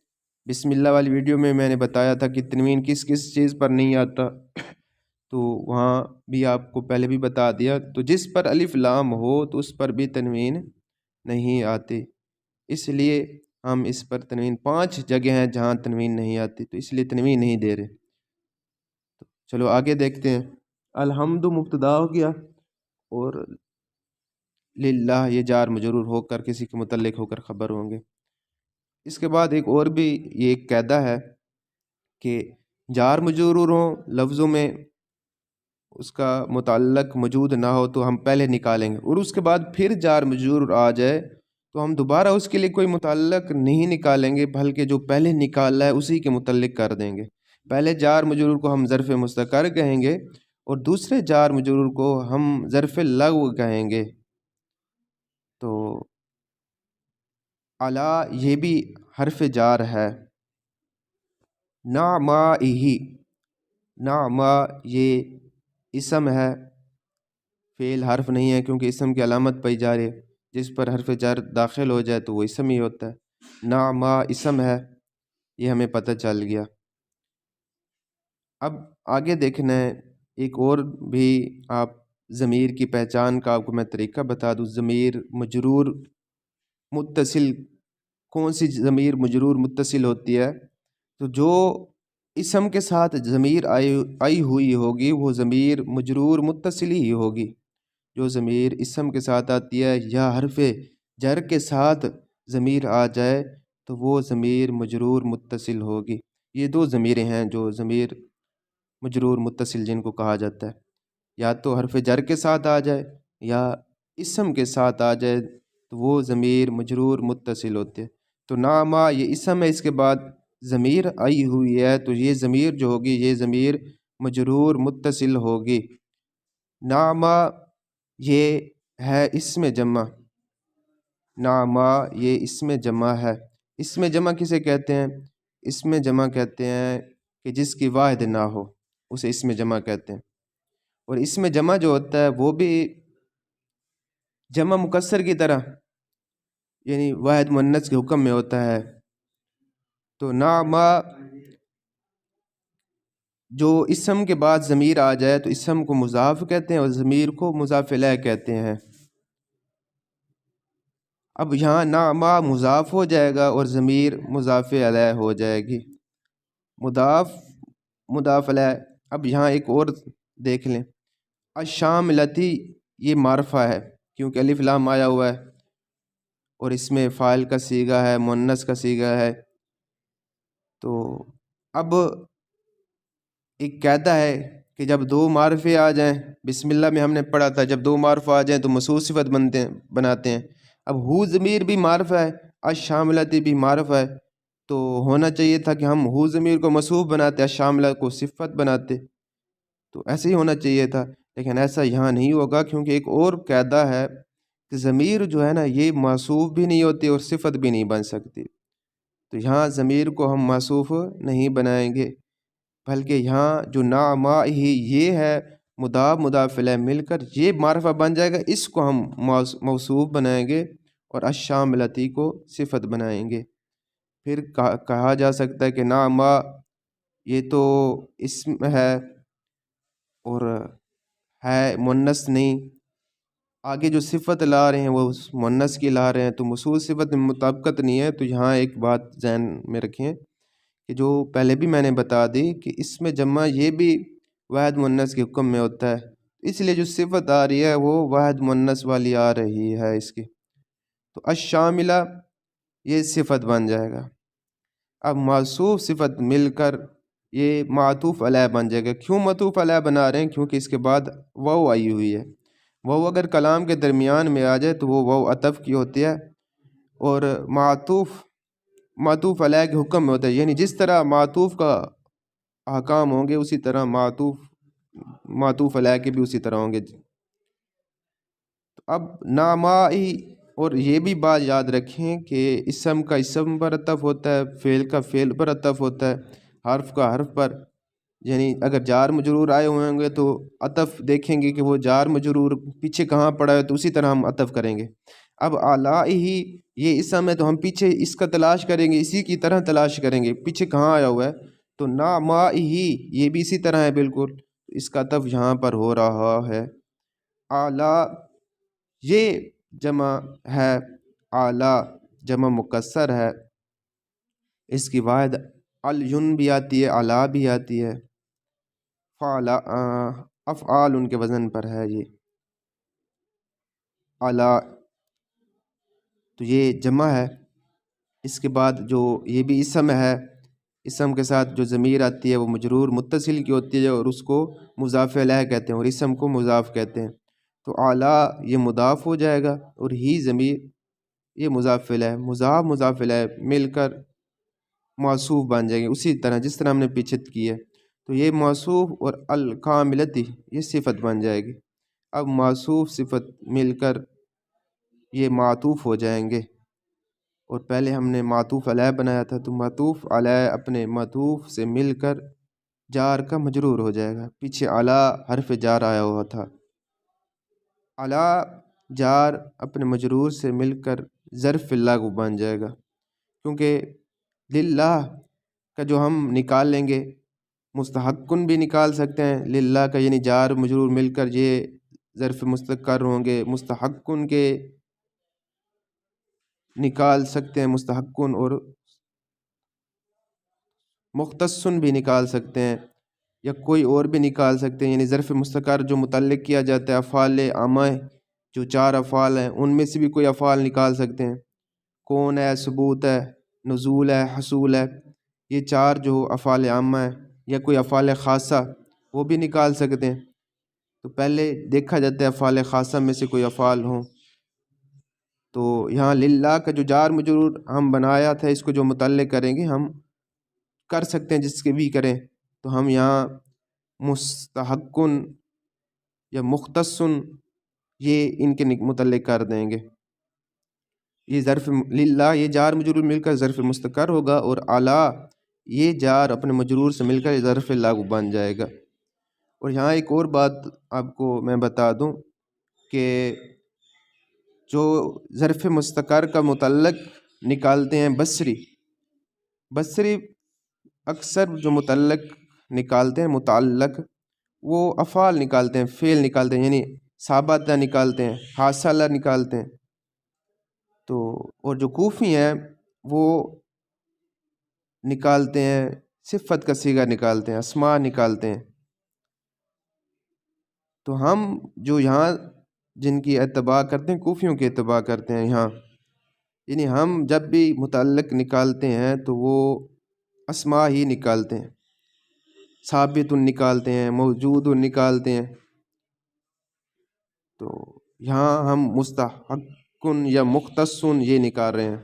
بسم اللہ والی ویڈیو میں میں نے بتایا تھا کہ تنوین کس کس چیز پر نہیں آتا، تو وہاں بھی آپ کو پہلے بھی بتا دیا۔ تو جس پر الف لام ہو تو اس پر بھی تنوین نہیں آتی، اس لیے ہم اس پر تنوین 5 جگہ ہیں جہاں تنوین نہیں آتی، تو اس لیے تنوین نہیں دے رہے۔ چلو آگے دیکھتے ہیں۔ الحمد مبتدا ہو گیا اور للہ یہ جار مجرور ہو کر کسی کے متعلق ہو کر خبر ہوں گے۔ اس کے بعد ایک اور بھی یہ ایک قاعدہ ہے کہ جار مجرور ہوں لفظوں میں اس کا متعلق موجود نہ ہو تو ہم پہلے نکالیں گے، اور اس کے بعد پھر جار مجرور آ جائے تو ہم دوبارہ اس کے لیے کوئی متعلق نہیں نکالیں گے، بلکہ جو پہلے نکالا ہے اسی کے متعلق کر دیں گے۔ پہلے جار مجرور کو ہم ظرف مستقر کہیں گے اور دوسرے جار مجرور کو ہم ظرف لغو کہیں گے۔ تو علی یہ بھی حرف جار ہے۔ نعمائہ، نعما یہ اسم ہے، فعل حرف نہیں ہے کیونکہ اسم کی علامت پائی جا رہی ہے، جس پر حرف جر داخل ہو جائے تو وہ اسم ہی ہوتا ہے۔ نعما اسم ہے، یہ ہمیں پتہ چل گیا۔ اب آگے دیکھنا ہے ایک اور بھی، آپ ضمیر کی پہچان کا آپ کو میں طریقہ بتا دوں۔ ضمیر مجرور متصل، کون سی ضمیر مجرور متصل ہوتی ہے؟ تو جو اسم کے ساتھ ضمیر آئی ہوئی ہوگی وہ ضمیر مجرور متصل ہی ہوگی۔ جو ضمیر اسم کے ساتھ آتی ہے یا حرف جر کے ساتھ ضمیر آ جائے تو وہ ضمیر مجرور متصل ہوگی۔ یہ دو ضمیریں ہیں جو ضمیر مجرور متصل جن کو کہا جاتا ہے، یا تو حرف جر کے ساتھ آ جائے یا اسم کے ساتھ آ جائے تو وہ ضمیر مجرور متصل ہوتے ہیں۔ تو نعما یہ اسم ہے، اس کے بعد ضمیر آئی ہوئی ہے تو یہ ضمیر جو ہوگی یہ ضمیر مجرور متصل ہوگی۔ نعما یہ ہے اسم جمع، نعما یہ اسم جمع ہے۔ اسم جمع کسے کہتے ہیں؟ اسم جمع کہتے ہیں کہ جس کی واحد نہ ہو اسے اسم جمع کہتے ہیں، اور اسم جمع جو ہوتا ہے وہ بھی جمع مکسر کی طرح یعنی واحد مؤنث کے حکم میں ہوتا ہے۔ تو نعما جو اسم کے بعد ضمیر آ جائے تو اسم کو مضاف کہتے ہیں اور ضمیر کو مضاف الیہ کہتے ہیں۔ اب یہاں نعما مضاف ہو جائے گا اور ضمیر مضاف الیہ ہو جائے گی، مضاف الیہ۔ اب یہاں ایک اور دیکھ لیں، الشاملتی یہ معرفہ ہے کیونکہ الف لام آیا ہوا ہے اور اس میں فاعل کا صیغہ ہے، مؤنث کا صیغہ ہے۔ تو اب ایک قاعدہ ہے کہ جب دو معرفے آ جائیں، بسم اللہ میں ہم نے پڑھا تھا جب دو معرفہ آ جائیں تو موصوف صفت بناتے ہیں۔ اب ہو ضمیر بھی معرفہ ہے، الشاملتی بھی معرفہ ہے، تو ہونا چاہیے تھا کہ ہم ہو ضمیر کو موصوف بناتے، الشاملہ کو صفت بناتے، تو ایسے ہی ہونا چاہیے تھا، لیکن ایسا یہاں نہیں ہوگا، کیونکہ ایک اور قاعدہ ہے کہ ضمیر جو ہے نا یہ موصوف بھی نہیں ہوتی اور صفت بھی نہیں بن سکتی۔ تو یہاں ضمیر کو ہم موصوف نہیں بنائیں گے، بلکہ یہاں جو نعما ہی یہ ہے مضاف مضاف الیہ مل کر یہ معرفہ بن جائے گا، اس کو ہم موصوف بنائیں گے اور الشاملتی کو صفت بنائیں گے۔ پھر کہا جا سکتا ہے کہ نعما یہ تو اسم ہے اور ہے مؤنث نہیں، آگے جو صفت لا رہے ہیں وہ مؤنث کی لا رہے ہیں، تو موصول صفت میں مطابقت نہیں ہے۔ تو یہاں ایک بات ذہن میں رکھیں کہ جو پہلے بھی میں نے بتا دی کہ اس میں جمع یہ بھی واحد مؤنث کے حکم میں ہوتا ہے، اس لیے جو صفت آ رہی ہے وہ واحد مؤنث والی آ رہی ہے اس کی، تو الشاملہ یہ صفت بن جائے گا۔ اب موصوف صفت مل کر یہ معطوف علیہ بن جائے گا۔ کیوں معطوف علیہ بنا رہے ہیں؟ کیونکہ اس کے بعد واو آئی ہوئی ہے، واو اگر کلام کے درمیان میں آ جائے تو وہ واو عطف کی ہوتی ہے، اور معطوف علیہ کے حکم میں ہوتا ہے، یعنی جس طرح معطوف کا احکام ہوں گے اسی طرح معطوف علیہ کے بھی اسی طرح ہوں گے۔ اب نامائی، اور یہ بھی بات یاد رکھیں کہ اسم کا اسم پر عطف ہوتا ہے، فعل کا فعل پر عطف ہوتا ہے، حرف کا حرف پر، یعنی اگر جار مجرور آئے ہوئے ہوں گے تو عطف دیکھیں گے کہ وہ جار مجرور پیچھے کہاں پڑا ہے، تو اسی طرح ہم عطف کریں گے۔ اب آلائی یہ اسم ہے تو ہم پیچھے اس کا تلاش کریں گے، اسی کی طرح تلاش کریں گے پیچھے کہاں آیا ہوا ہے، تو نامائی یہ بھی اسی طرح ہے بالکل، اس کا عطف یہاں پر ہو رہا ہے۔ اعلیٰ یہ جمع ہے، اعلیٰ جمع مکسر ہے، اس کی واحد الیون بھی آتی ہے، اعلیٰ بھی آتی ہے، افعال ان کے وزن پر ہے یہ اعلیٰ، تو یہ جمع ہے۔ اس کے بعد جو یہ بھی اسم ہے، اسم کے ساتھ جو ضمیر آتی ہے وہ مجرور متصل کی ہوتی ہے اور اس کو مضاف الیہ کہتے ہیں اور اسم کو مضاف کہتے ہیں، تو اعلیٰ یہ مضاف ہو جائے گا اور ہی ضمیر یہ مضاف الیہ، مضاف الیہ مل کر موصوف بن جائیں گے اسی طرح جس طرح ہم نے پیچھے کی ہے، تو یہ موصوف اور الکاملتی یہ صفت بن جائے گی۔ اب موصوف صفت مل کر یہ معطوف ہو جائیں گے، اور پہلے ہم نے معطوف علیہ بنایا تھا، تو معطوف علیہ اپنے معطوف سے مل کر جار کا مجرور ہو جائے گا، پیچھے علی حرف جار آیا ہوا تھا، علی جار اپنے مجرور سے مل کر ظرف اللہ کو بن جائے گا، کیونکہ للہ کا جو ہم نکال لیں گے مستحقن بھی نکال سکتے ہیں للہ کا، یعنی جار مجرور مل کر یہ ظرف مستقر ہوں گے، مستحقن کے نکال سکتے ہیں مستحقن، اور مختصن بھی نکال سکتے ہیں یا کوئی اور بھی نکال سکتے ہیں، یعنی ظرف مستقر جو متعلق کیا جاتا ہے افعال عامہ جو 4 افعال ہیں ان میں سے بھی کوئی افعال نکال سکتے ہیں، کون ہے، ثبوت ہے، نزول ہے، حصول ہے، یہ 4 جو افعال عامہ ہیں، یا کوئی افعال خاصہ وہ بھی نکال سکتے ہیں۔ تو پہلے دیکھا جاتا ہے افعال خاصہ میں سے کوئی افعال ہوں، تو یہاں للہ کا جو جار مجرور ہم بنایا تھا اس کو جو متعلق کریں گے ہم کر سکتے ہیں جس کے بھی کریں، تو ہم یہاں مستحقن یا مختصن یہ ان کے متعلق کر دیں گے، یہ ظرف للہ یہ جار مجرور مل کر ظرف مستقر ہوگا، اور اعلیٰ یہ جار اپنے مجرور سے مل کر ظرف لاغو بن جائے گا۔ اور یہاں ایک اور بات آپ کو میں بتا دوں کہ جو ظرف مستقر کا متعلق نکالتے ہیں بصری اکثر جو متعلق نکالتے ہیں متعلق وہ افعال نکالتے ہیں، فعل نکالتے ہیں، یعنی ثابتہ نکالتے ہیں، حاصلہ نکالتے ہیں، تو اور جو کوفی ہیں وہ نکالتے ہیں صفت کا صیغہ نکالتے ہیں، اسماء نکالتے ہیں۔ تو ہم جو یہاں جن کی اتباع کرتے ہیں کوفیوں کی اتباع کرتے ہیں یہاں، یعنی ہم جب بھی متعلق نکالتے ہیں تو وہ اسماء ہی نکالتے ہیں، ثابت نکالتے ہیں، موجود نکالتے ہیں، تو یہاں ہم مستحقن یا مختصن یہ نکال رہے ہیں،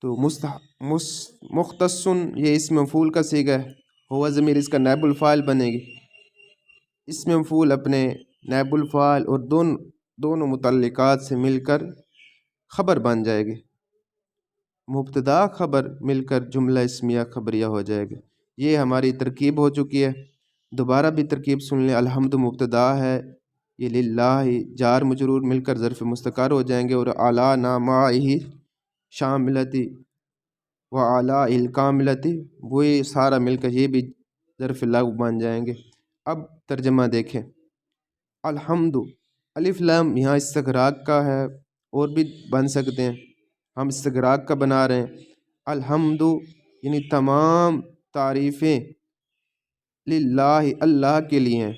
تو مختصن یہ اسم مفعول کا صیغہ ہے، ہوا ضمیر اس کا نائب الفاعل بنے گی، اسم مفعول اپنے نائب الفاعل اور دونوں متعلقات سے مل کر خبر بن جائے گی، مبتدا خبر مل کر جملہ اسمیہ خبریہ ہو جائے گا۔ یہ ہماری ترکیب ہو چکی ہے، دوبارہ بھی ترکیب سن لیں۔ الحمد مبتدا ہے، یہ للہ جار مجرور مل کر ظرف مستقر ہو جائیں گے، اور اعلیٰ نامہ شاملتی و اعلیٰ الکاملتی وہی سارا مل کر یہ بھی ظرف لغو بن جائیں گے۔ اب ترجمہ دیکھیں، الحمد الف لام یہاں استغراق کا ہے، اور بھی بن سکتے ہیں، ہم استغراق کا بنا رہے ہیں۔ الحمد یعنی تمام تعریفیں للہ اللہ کے لیے ہیں،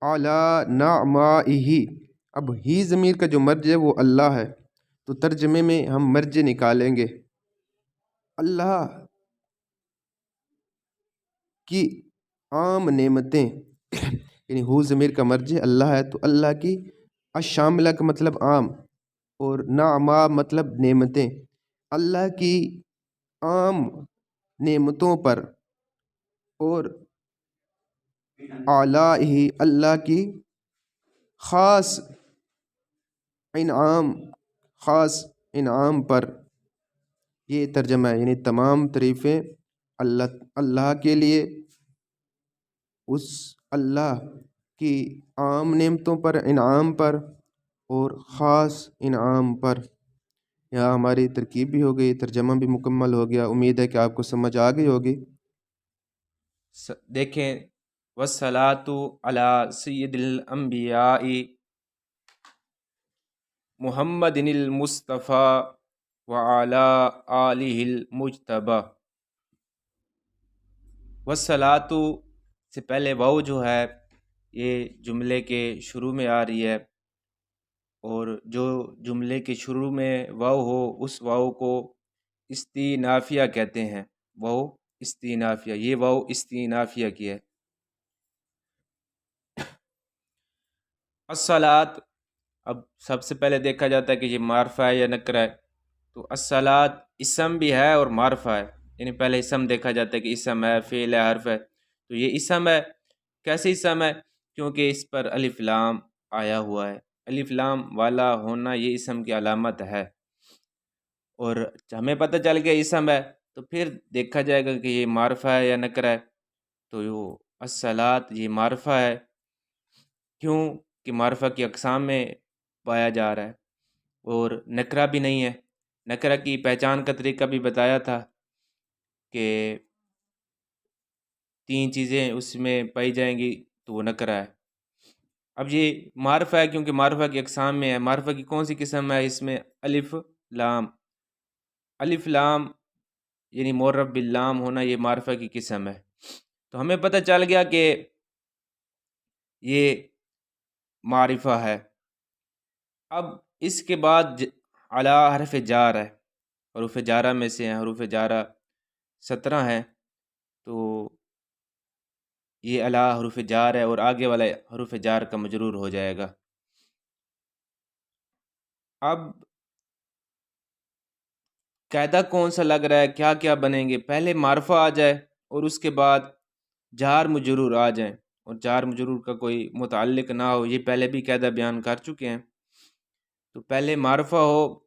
علی نعمائہ، اب ہی ضمیر کا جو مرجع ہے وہ اللہ ہے، تو ترجمے میں ہم مرجع نکالیں گے، اللہ کی عام نعمتیں یعنی ہو ضمیر کا مرجع اللہ ہے، تو اللہ کی الشاملہ کا مطلب عام، اور نعما مطلب نعمتیں، اللہ کی عام نعمتوں پر، اور اعلیٰ اللہ کی خاص انعام پر، یہ ترجمہ ہے، یعنی تمام تعریفیں اللہ کے لیے، اس اللہ کی عام نعمتوں پر، انعام پر، اور خاص انعام پر۔ یہاں ہماری ترکیب بھی ہو گئی، ترجمہ بھی مکمل ہو گیا، امید ہے کہ آپ کو سمجھ آ گئی ہوگی۔ دیکھیں، والصلاۃ علی سید الانبیاء محمد المصطفیٰ وعلی آلہ المجتبیٰ۔ والصلاۃ سے پہلے واو جو ہے یہ جملے کے شروع میں آ رہی ہے، اور جو جملے کے شروع میں واو ہو اس واو کو استینافیہ کہتے ہیں، واو استینافیہ، یہ واو استینافیہ کی ہے۔ الصلاۃ، اب سب سے پہلے دیکھا جاتا ہے کہ یہ معرفہ ہے یا نکرہ ہے، تو الصلاۃ اسم بھی ہے اور معرفہ ہے، یعنی پہلے اسم دیکھا جاتا ہے کہ اسم ہے، فعل ہے، حرف ہے، تو یہ اسم ہے۔ کیسے اسم ہے؟ کیونکہ اس پر الف لام آیا ہوا ہے، الف لام والا ہونا یہ اسم کی علامت ہے، اور ہمیں پتہ چل گیا اسم ہے، تو پھر دیکھا جائے گا کہ یہ معرفہ ہے یا نکرہ ہے، تو یہ الصلاۃ یہ معرفہ ہے، کیوں کہ معرفہ کی اقسام میں پایا جا رہا ہے، اور نکرہ بھی نہیں ہے۔ نکرہ کی پہچان کا طریقہ بھی بتایا تھا کہ 3 چیزیں اس میں پائی جائیں گی تو وہ نکرہ ہے۔ اب یہ معرفہ ہے کیونکہ معرفہ کی اقسام میں ہے۔ معرفہ کی کون سی قسم ہے؟ اس میں الف لام، الف لام یعنی معرف باللام ہونا، یہ معرفہ کی قسم ہے۔ تو ہمیں پتہ چل گیا کہ یہ معرفہ ہے۔ اب اس کے بعد علی حرف جار ہے، حروف جارہ میں سے ہیں، حروف جارہ 17 ہیں، تو یہ علی حروف جار ہے، اور آگے والا حروف جار کا مجرور ہو جائے گا۔ اب قاعدہ کون سا لگ رہا ہے، کیا کیا بنیں گے؟ پہلے معرفہ آ جائے اور اس کے بعد جار مجرور آ جائیں، اور جار مجرور کا کوئی متعلق نہ ہو، یہ پہلے بھی قاعدہ بیان کر چکے ہیں۔ تو پہلے معرفہ ہو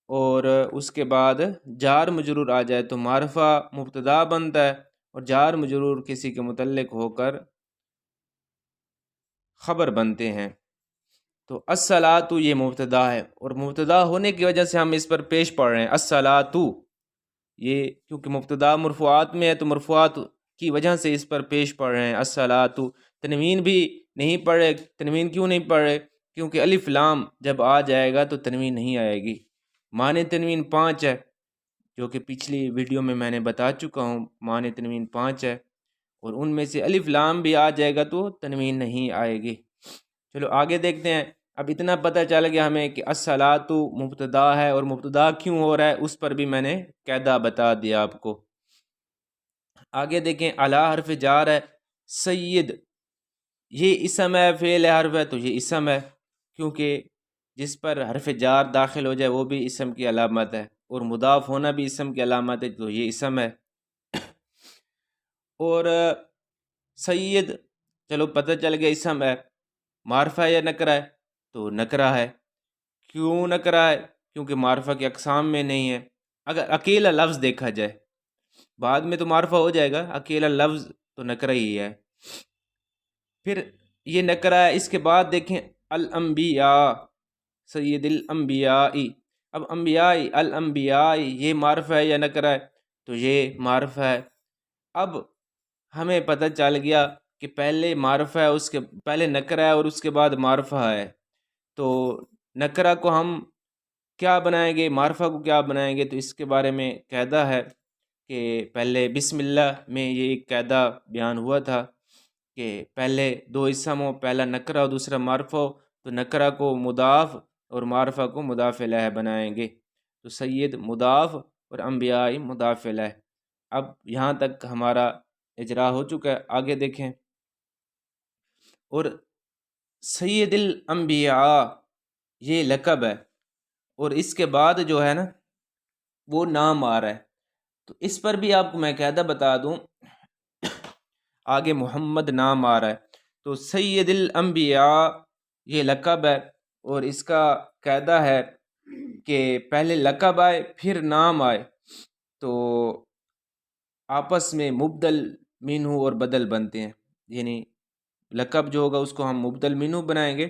اور اس کے بعد جار مجرور آ جائے تو معرفہ مبتدا بنتا ہے، اور جار مجرور کسی کے متعلق ہو کر خبر بنتے ہیں۔ تو الصلاۃ یہ مبتدا ہے، اور مبتدا ہونے کی وجہ سے ہم اس پر پیش پڑھ رہے ہیں الصلاۃ، یہ کیونکہ مبتدا مرفوعات میں ہے تو مرفوعات کی وجہ سے اس پر پیش پڑھ رہے ہیں الصلاۃ۔ تنوین بھی نہیں پڑھ رہے، تنوین کیوں نہیں پڑھ رہے؟ کیونکہ الف لام جب آ جائے گا تو تنوین نہیں آئے گی۔ معنی تنوین 5 ہے، جو کہ پچھلی ویڈیو میں نے بتا چکا ہوں، معنی تنوین 5 ہے، اور ان میں سے الف لام بھی آ جائے گا تو تنوین نہیں آئے گی۔ چلو آگے دیکھتے ہیں۔ اب اتنا پتہ چل گیا ہمیں کہ الصلاۃ مبتدا ہے، اور مبتدا کیوں ہو رہا ہے اس پر بھی میں نے قاعدہ بتا دیا آپ کو۔ آگے دیکھیں، اعلی حرف جار ہے، سید یہ اسم ہے، فعل ہے، حرف ہے، تو یہ اسم ہے، کیونکہ جس پر حرف جار داخل ہو جائے وہ بھی اسم کی علامت ہے، اور مضاف ہونا بھی اسم کی علامت ہے، تو یہ اسم ہے۔ اور سید چلو پتہ چل گیا اسم ہے، معرفہ ہے یا نکرہ ہے؟ تو نکرہ ہے۔ کیوں نکرہ ہے؟ کیونکہ معرفہ کی اقسام میں نہیں ہے۔ اگر اکیلا لفظ دیکھا جائے، بعد میں تو معرفہ ہو جائے گا، اکیلا لفظ تو نکرہ ہی ہے۔ پھر یہ نکرہ ہے۔ اس کے بعد دیکھیں الانبیاء، سید الانبیاء، اب انبیاء الانبیاء یہ معرفہ ہے یا نکرہ ہے؟ تو یہ معرفہ ہے۔ اب ہمیں پتہ چل گیا کہ پہلے معرفہ ہے، اس کے پہلے نکرہ ہے اور اس کے بعد معرفہ ہے۔ تو نکرہ کو ہم کیا بنائیں گے، معرفہ کو کیا بنائیں گے؟ تو اس کے بارے میں قاعدہ ہے کہ پہلے بسم اللہ میں یہ ایک قاعدہ بیان ہوا تھا کہ پہلے دو اسم ہو، پہلا نکرہ اور دوسرا معرفہ ہو، تو نکرہ کو مضاف اور معرفہ کو مضاف الیہ بنائیں گے۔ تو سید مضاف اور انبیاء مضاف الیہ۔ اب یہاں تک ہمارا اجرا ہو چکا ہے، آگے دیکھیں۔ اور سید الانبیاء یہ لقب ہے، اور اس کے بعد جو ہے نا وہ نام آ رہا ہے۔ تو اس پر بھی آپ کو میں قاعدہ بتا دوں، آگے محمد نام آ رہا ہے، تو سید الانبیاء یہ لقب ہے، اور اس کا قاعدہ ہے کہ پہلے لقب آئے پھر نام آئے تو آپس میں مبدل منہ اور بدل بنتے ہیں، یعنی لقب جو ہوگا اس کو ہم مبدل منہ بنائیں گے،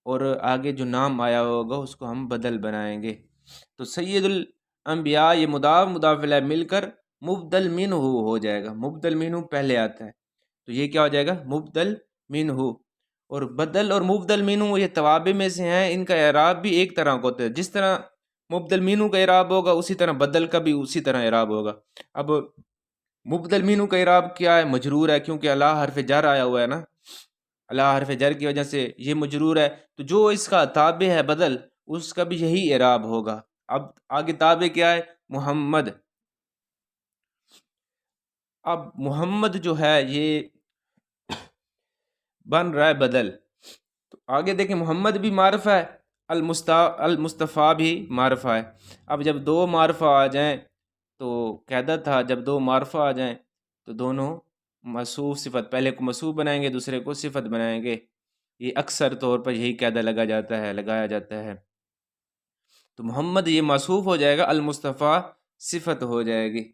اور آگے جو نام آیا ہوگا اس کو ہم بدل بنائیں گے۔ تو سید الانبیاء یہ مضاف مضاف الیہ مل کر مبدل منہ ہو جائے گا۔ مبدل منہ پہلے آتا ہے تو یہ کیا ہو جائے گا؟ مبدل منہ۔ اور بدل اور مبدل منہ یہ توابع میں سے ہیں، ان کا اعراب بھی ایک طرح کا ہوتا ہے۔ جس طرح مبدل منہ کا اعراب ہوگا اسی طرح بدل کا بھی اسی طرح اعراب ہوگا۔ اب مبدل منہ کا اعراب کیا ہے؟ مجرور ہے، کیونکہ اللہ حرف جر آیا ہوا ہے نا، اللہ حرف جر کی وجہ سے یہ مجرور ہے۔ تو جو اس کا تابع ہے بدل، اس کا بھی یہی اعراب ہوگا۔ اب آگے تابع کیا ہے؟ محمد۔ اب محمد جو ہے یہ بن رہا ہے بدل، تو آگے دیکھیں محمد بھی معرفہ ہے، المصطفیٰ بھی معرفہ ہے۔ اب جب دو معرفہ آ جائیں تو قاعدہ تھا جب دو معرفہ آ جائیں تو دونوں موصوف صفت، پہلے کو موصوف بنائیں گے دوسرے کو صفت بنائیں گے، یہ اکثر طور پر یہی قاعدہ لگایا جاتا ہے۔ تو محمد یہ موصوف ہو جائے گا، المصطفیٰ صفت ہو جائے گی۔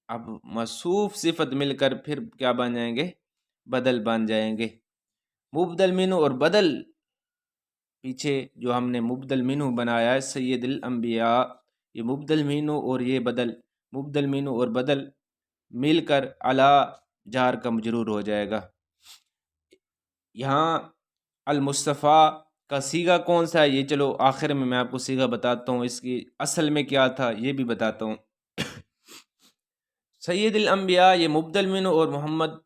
اب موصوف صفت مل کر پھر کیا بن جائیں گے؟ بدل بن جائیں گے۔ مبدل منہ اور بدل، پیچھے جو ہم نے مبدل منہ بنایا ہے سید الانبیاء، یہ مبدل منہ اور یہ بدل، مبدل منہ اور بدل مل کر علی جار کا مجرور ہو جائے گا۔ یہاں المصطفیٰ کا صیغہ کون سا ہے؟ یہ چلو آخر میں آپ کو صیغہ بتاتا ہوں، اس کی اصل میں کیا تھا یہ بھی بتاتا ہوں۔ سید الانبیاء یہ مبدل منہ اور محمد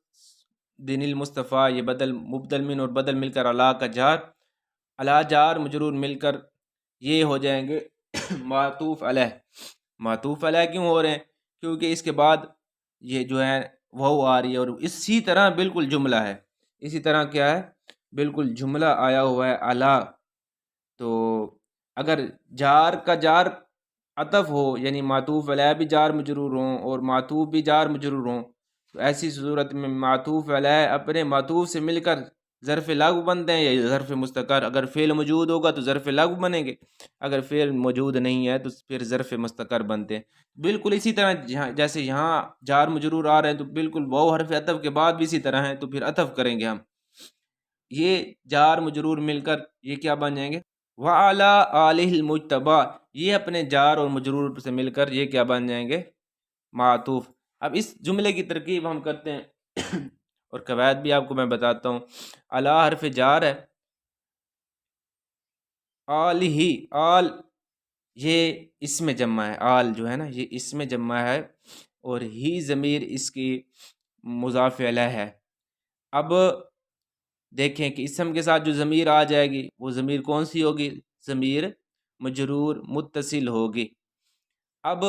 دین المصطفیٰ یہ بدل، مبدل منہ اور بدل مل کر علی کا جار، علی جار مجرور مل کر یہ ہو جائیں گے معطوف علیہ۔ معطوف علیہ کیوں ہو رہے ہیں؟ کیونکہ اس کے بعد یہ جو ہے وہ آ رہی ہے، اور اسی طرح بالکل جملہ ہے، اسی طرح کیا ہے؟ بالکل جملہ آیا ہوا ہے علی۔ تو اگر جار کا جار عطف ہو، یعنی معطوف علیہ بھی جار مجرور ہوں اور معطوف بھی جار مجرور ہوں، تو ایسی صورت میں معطوف علیہ اپنے معطوف سے مل کر ظرف لغو بنتے ہیں یا ظرف مستقر۔ اگر فعل موجود ہوگا تو ظرف لغو بنیں گے، اگر فعل موجود نہیں ہے تو پھر ظرف مستقر بنتے ہیں۔ بالکل اسی طرح جیسے یہاں جار مجرور آ رہے ہیں تو بالکل واو حرف عطف کے بعد بھی اسی طرح ہیں، تو پھر عطف کریں گے ہم، یہ جار مجرور مل کر یہ کیا بن جائیں گے؟ وَعَلَىٰ آلِهِ الْمُجْتَبَىٰ، یہ اپنے جار اور مجرور سے مل کر یہ کیا بن جائیں گے؟ معطوف۔ اب اس جملے کی ترکیب ہم کرتے ہیں اور قواعد بھی آپ کو میں بتاتا ہوں۔ علی حرف جار ہے، آلہ، آل یہ اسم جمع ہے، آل جو ہے نا یہ اسم جمع ہے، اور ہی ضمیر اس کی مضاف الیہ ہے۔ اب دیکھیں کہ اسم کے ساتھ جو ضمیر آ جائے گی وہ ضمیر کون سی ہوگی؟ ضمیر مجرور متصل ہوگی۔ اب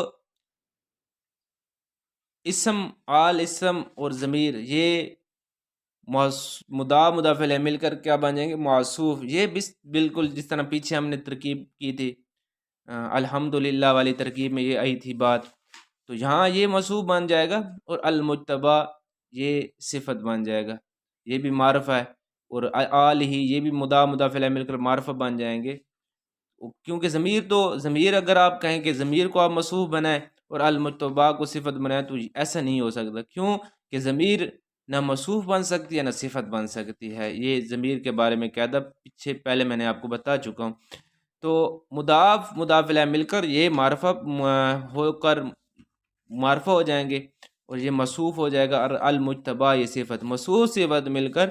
اسم، آل اسم اور ضمیر یہ مضاف مضاف الیہ مل کر کیا بن جائیں گے؟ موصوف۔ یہ بالکل جس طرح پیچھے ہم نے ترکیب کی تھی الحمدللہ والی ترکیب میں یہ آئی تھی بات، تو یہاں یہ موصوف بن جائے گا، اور المجتبیٰ یہ صفت بن جائے گا، یہ بھی معرفہ ہے، اور آل ہی یہ بھی مضاف الیہ مل کر معرفہ بن جائیں گے، کیونکہ ضمیر اگر آپ کہیں کہ ضمیر کو آپ موصوف بنائیں اور المجتبی کو صفت بنائیں تو ایسا نہیں ہو سکتا، کیوں کہ ضمیر نہ موصوف بن سکتی ہے نہ صفت بن سکتی ہے، یہ ضمیر کے بارے میں قاعدہ پیچھے پہلے میں نے آپ کو بتا چکا ہوں۔ تو مضاف الیہ مل کر یہ معرفہ ہو کر معرفہ ہو جائیں گے، اور یہ موصوف ہو جائے گا، اور المجتبی یہ صفت، موصوف صفت مل کر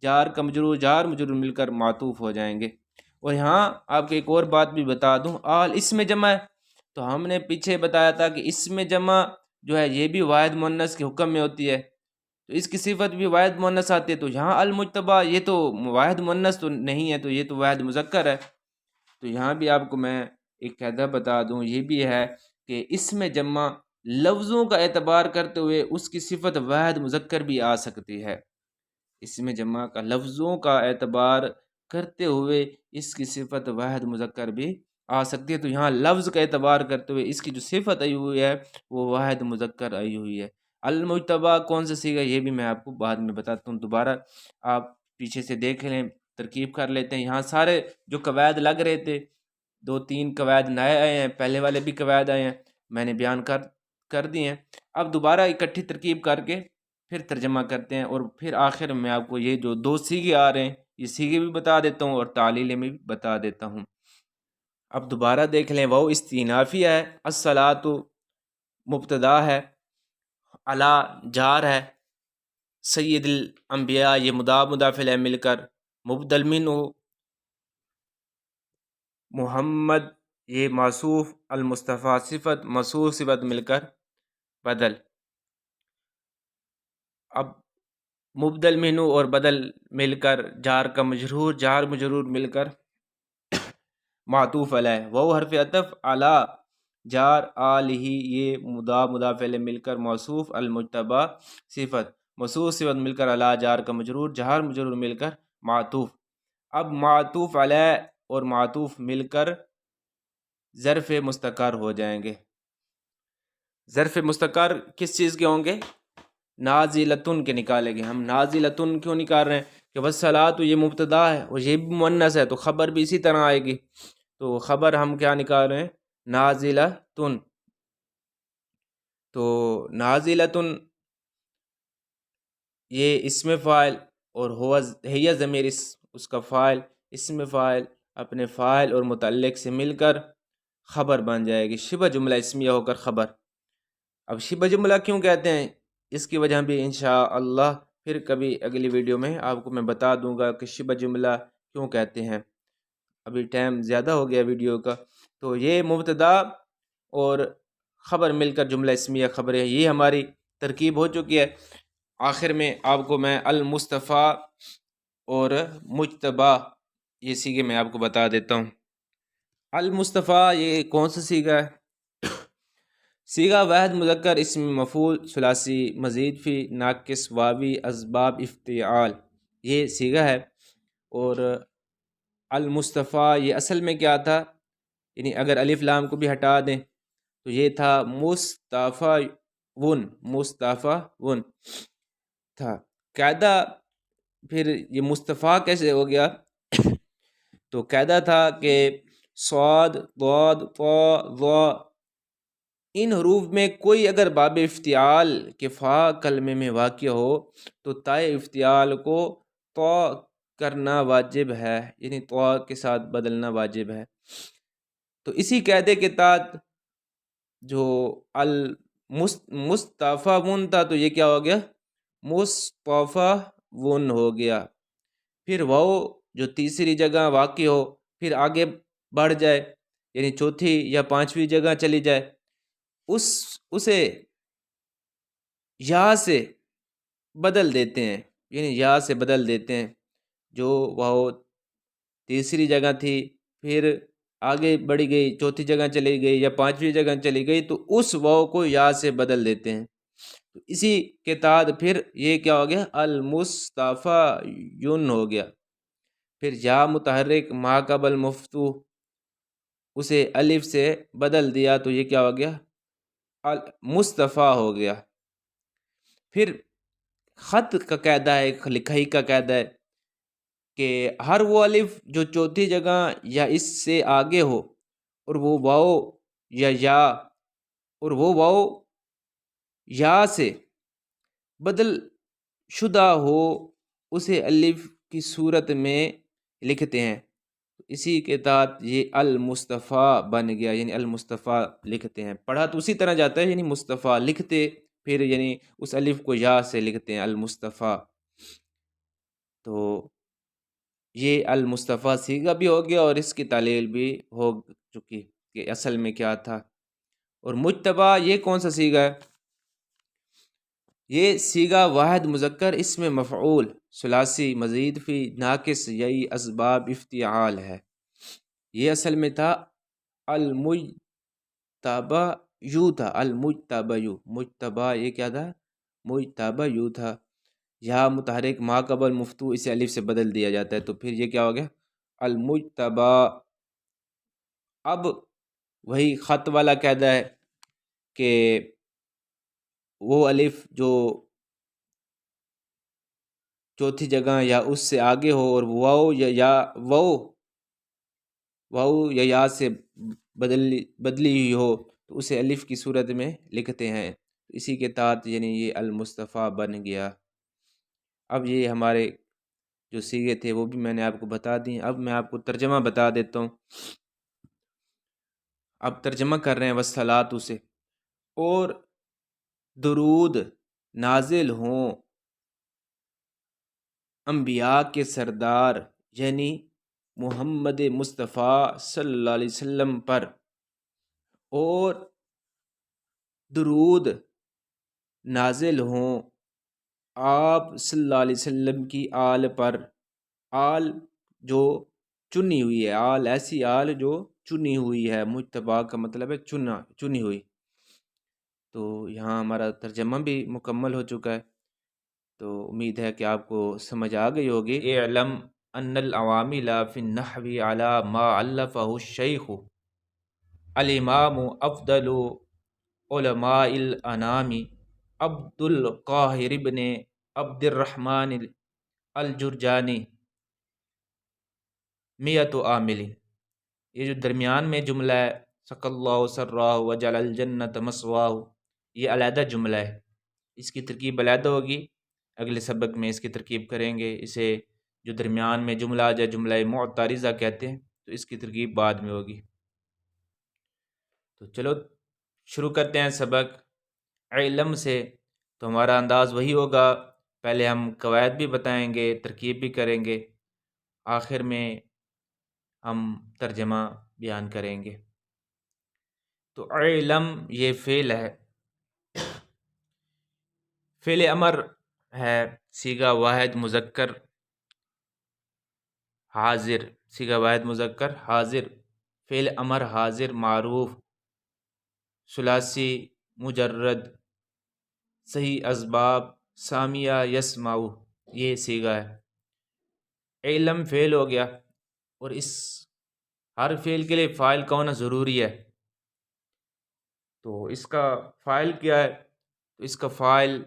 جار کا مجرور جار مجرور مل کر معطوف ہو جائیں گے۔ اور یہاں آپ کو ایک اور بات بھی بتا دوں، آل اس میں جمع ہے، تو ہم نے پیچھے بتایا تھا کہ اس میں جمع جو ہے یہ بھی واحد مؤنث کے حکم میں ہوتی ہے، تو اس کی صفت بھی واحد مؤنث آتی ہے، تو یہاں المجتبی یہ تو واحد مؤنث تو نہیں ہے، تو یہ تو واحد مذکر ہے، تو یہاں بھی آپ کو میں ایک قاعدہ بتا دوں، یہ بھی ہے کہ اس میں جمع لفظوں کا اعتبار کرتے ہوئے اس کی صفت واحد مذکر بھی آ سکتی ہے، اس میں جمع کا لفظوں کا اعتبار کرتے ہوئے اس کی صفت واحد مذکر بھی آ سکتی ہے، تو یہاں لفظ کا اعتبار کرتے ہوئے اس کی جو صفت آئی ہوئی ہے وہ واحد مذکر آئی ہوئی ہے۔ المجتبی کون سا صیغہ یہ بھی میں آپ کو بعد میں بتاتا ہوں، دوبارہ آپ پیچھے سے دیکھ لیں، ترکیب کر لیتے ہیں، یہاں سارے جو قواعد لگ رہے تھے 2-3 قواعد نئے آئے ہیں، پہلے والے بھی قواعد آئے ہیں، میں نے بیان کر دی ہیں، اب دوبارہ اکٹھی ترکیب کر کے پھر ترجمہ کرتے ہیں، اور پھر آخر میں آپ کو یہ جو 2 صیغے آ رہے ہیں یہ صیغے بھی بتا دیتا ہوں اور تعلیل میں بھی بتا دیتا ہوں۔ اب دوبارہ دیکھ لیں، وہ استئنافی ہے، الصلاۃ مبتدا ہے، علی جار ہے، سید الانبیاء یہ مضاف الیہ مل کر مبدل منہ، محمد یہ موصوف، المصطفیٰ صفت، موصوف صفت مل کر بدل۔ اب مبدل منہ اور بدل مل کر جار کا مجرور جار مجرور مل کر معطوف علیہ، وہ حرف عطف علی جار آلہ یہ مضاف الیہ مل کر موصوف، المجتبی صفت، موصوف صفت مل کر علی جار کا مجرور جار مجرور مل کر معطوف۔ اب معطوف علیہ اور معطوف مل کر ظرف مستقر ہو جائیں گے۔ ظرف مستقر کس چیز کے ہوں گے؟ نازلتن کے نکالیں گے ہم۔ نازلتن کیوں نکال رہے ہیں کہ والصلاۃ یہ مبتدا ہے اور یہ بھی مؤنث ہے، تو خبر بھی اسی طرح آئے گی، تو خبر ہم کیا نکال رہے ہیں؟ نازلتن، تو نازلتن یہ اسم فاعل، اور ہی ضمیر اس کا فاعل، اسم فاعل اپنے فاعل اور متعلق سے مل کر خبر بن جائے گی، شبہ جملہ اسمیہ ہو کر خبر۔ اب شبہ جملہ کیوں کہتے ہیں اس کی وجہ بھی انشاءاللہ پھر کبھی اگلی ویڈیو میں آپ کو میں بتا دوں گا کہ شبہ جملہ کیوں کہتے ہیں، ابھی ٹائم زیادہ ہو گیا ویڈیو کا۔ تو یہ مبتدا اور خبر مل کر جملہ اسمیہ خبر ہے، یہ ہماری ترکیب ہو چکی ہے۔ آخر میں آپ کو میں المصطفیٰ اور مجتبی یہ صیغے میں آپ کو بتا دیتا ہوں۔ المصطفیٰ یہ کون سا صیغہ ہے؟ صیغہ واحد مذکر اسم مفعول ثلاثی مزید فی ناقص واوی اسباب افتعال یہ صیغہ ہے، اور المصطفیٰ یہ اصل میں کیا تھا، یعنی اگر الف لام کو بھی ہٹا دیں تو یہ تھا مصطفیٰ ون تھا۔ قاعدہ پھر یہ مصطفیٰ کیسے ہو گیا؟ تو قاعدہ تھا کہ صاد ضاد طا ظا ان حروف میں کوئی اگر باب افتعال کے فا کلمے میں واقع ہو تو تائے افتعال کو طا کرنا واجب ہے، یعنی طا کے ساتھ بدلنا واجب ہے۔ تو اسی قاعدے کے تحت جو مصطفیٰ ون تھا تو یہ کیا ہو گیا؟ مصطفیٰ ون ہو گیا۔ پھر وہ جو تیسری جگہ واقع ہو پھر آگے بڑھ جائے، یعنی چوتھی یا پانچویں جگہ چلی جائے، اسے یا سے بدل دیتے ہیں، یعنی یا سے بدل دیتے ہیں، جو وہ تیسری جگہ تھی پھر آگے بڑھی گئی، چوتھی جگہ چلی گئی یا پانچویں جگہ چلی گئی، تو اس واو کو یا سے بدل دیتے ہیں۔ تو اسی کے تحت پھر یہ کیا ہو گیا؟ المصطفیٰ یون ہو گیا۔ پھر یا متحرک ما قبل مفتوح اسے الف سے بدل دیا تو یہ کیا ہو گیا؟ مصطفیٰ ہو گیا۔ پھر خط کا قاعدہ ہے، لکھائی کا قاعدہ ہے کہ ہر وہ الف جو چوتھی جگہ یا اس سے آگے ہو اور وہ واو یا اور وہ واو یا سے بدل شدہ ہو اسے الف کی صورت میں لکھتے ہیں. اسی کے تحت یہ المصطفیٰ بن گیا، یعنی المصطفیٰ لکھتے ہیں. پڑھا تو اسی طرح جاتا ہے، یعنی مصطفیٰ لکھتے پھر یعنی اس الف کو یا سے لکھتے ہیں المصطفیٰ. تو یہ المصطفیٰ صیغہ بھی ہو گیا اور اس کی تعلیل بھی ہو چکی کہ اصل میں کیا تھا. اور مجتبیٰ یہ کون سا صیغہ ہے؟ یہ صیغہ واحد مذکر اسم مفعول ثلاثی مزید فی ناقص یہی اسباب افتعال ہے. یہ اصل میں تھا المجتبی یو تھا، المجتبی مجتبی یہ کیا تھا؟ مجتبی یو تھا. یہاں متحرک ما قبل مفتو اسے الف سے بدل دیا جاتا ہے، تو پھر یہ کیا ہو گیا؟ المجتبی. اب وہی خط والا قاعدہ ہے کہ وہ الف جو چوتھی جگہ یا اس سے آگے ہو اور واو یا سے بدلی ہوئی ہو تو اسے الف کی صورت میں لکھتے ہیں. اسی کے تحت یعنی یہ المصطفیٰ بن گیا. اب یہ ہمارے جو صیغے تھے وہ بھی میں نے آپ کو بتا دی. اب میں آپ کو ترجمہ بتا دیتا ہوں. اب ترجمہ کر رہے ہیں والصلاۃ سے، اور درود نازل ہوں انبیاء کے سردار یعنی محمد مصطفیٰ صلی اللہ علیہ وسلم پر، اور درود نازل ہوں آپ صلی اللہ علیہ وسلم کی آل پر. آل جو چنی ہوئی ہے، آل ایسی آل جو چنی ہوئی ہے. مجتبیٰ کا مطلب ہے چنی ہوئی. تو یہاں ہمارا ترجمہ بھی مکمل ہو چکا ہے، تو امید ہے کہ آپ کو سمجھ آ گئی ہوگی. اعلم ان العوامل فی النحو علی ما علفہ الشیخ الامام افضل علماء الانام عبد القاہر ابن عبد الرحمن الجرجانی میت عامل. یہ جو درمیان میں جملہ ہے سق اللہ سراہ وجعل الجنت مثواہ، یہ علیحدہ جملہ ہے، اس کی ترکیب علیحدہ ہوگی. اگلے سبق میں اس کی ترکیب کریں گے. اسے جو درمیان میں جملہ آ جائے جملہ معترضہ کہتے ہیں، تو اس کی ترکیب بعد میں ہوگی. تو چلو شروع کرتے ہیں سبق علم سے. تو ہمارا انداز وہی ہوگا، پہلے ہم قواعد بھی بتائیں گے، ترکیب بھی کریں گے، آخر میں ہم ترجمہ بیان کریں گے. تو علم یہ فعل ہے، فعل امر ہے، صیغہ واحد مذکر حاضر، صیغہ واحد مذکر حاضر، فعل امر حاضر معروف ثلاثی مجرد صحیح اسباب سامیہ یسمعو، یہ صیغہ ہے. علم فعل ہو گیا، اور اس ہر فعل کے لیے فاعل کا ہونا ضروری ہے. تو اس کا فاعل کیا ہے؟ تو اس کا فاعل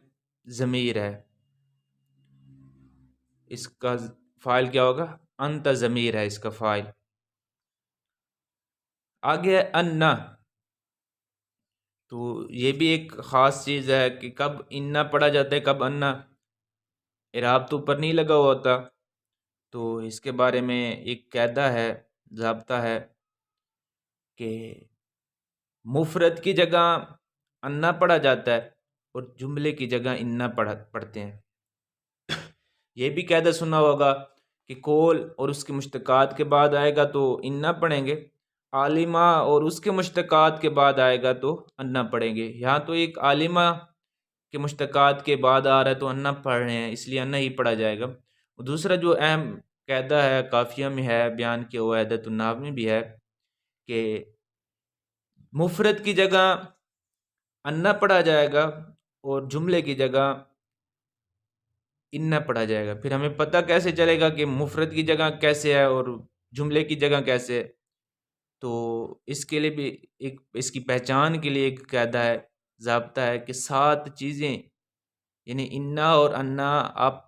ضمیر ہے. اس کا فاعل کیا ہوگا؟ انت ضمیر ہے اس کا فاعل. آگے انا، تو یہ بھی ایک خاص چیز ہے کہ کب انا پڑھا جاتا ہے کب انا. اعراب تو اوپر نہیں لگا ہوا ہوتا، تو اس کے بارے میں ایک قاعدہ ہے، ضابطہ ہے کہ مفرد کی جگہ انا پڑھا جاتا ہے اور جملے کی جگہ انا پڑھتے ہیں. یہ بھی قاعدہ سنا ہوگا کہ کول اور اس کے مشتقات کے بعد آئے گا تو انا پڑھیں گے، عالمہ اور اس کے مشتقات کے بعد آئے گا تو انا پڑھیں گے. یہاں تو ایک عالمہ کے مشتقات کے بعد آ رہا ہے تو انا پڑھ رہے ہیں، اس لیے انا ہی پڑھا جائے گا. دوسرا جو اہم قاعدہ ہے قافیہ میں ہے، بیان کے وحدت النحو میں بھی ہے کہ مفرد کی جگہ انا پڑھا جائے گا اور جملے کی جگہ انا پڑھا جائے گا. پھر ہمیں پتہ کیسے چلے گا کہ مفرد کی جگہ کیسے ہے اور جملے کی جگہ کیسے ہے؟ تو اس کے لیے بھی اس کی پہچان کے لیے ایک قاعدہ ہے، ضابطہ ہے کہ 7 چیزیں یعنی انا اور انا آپ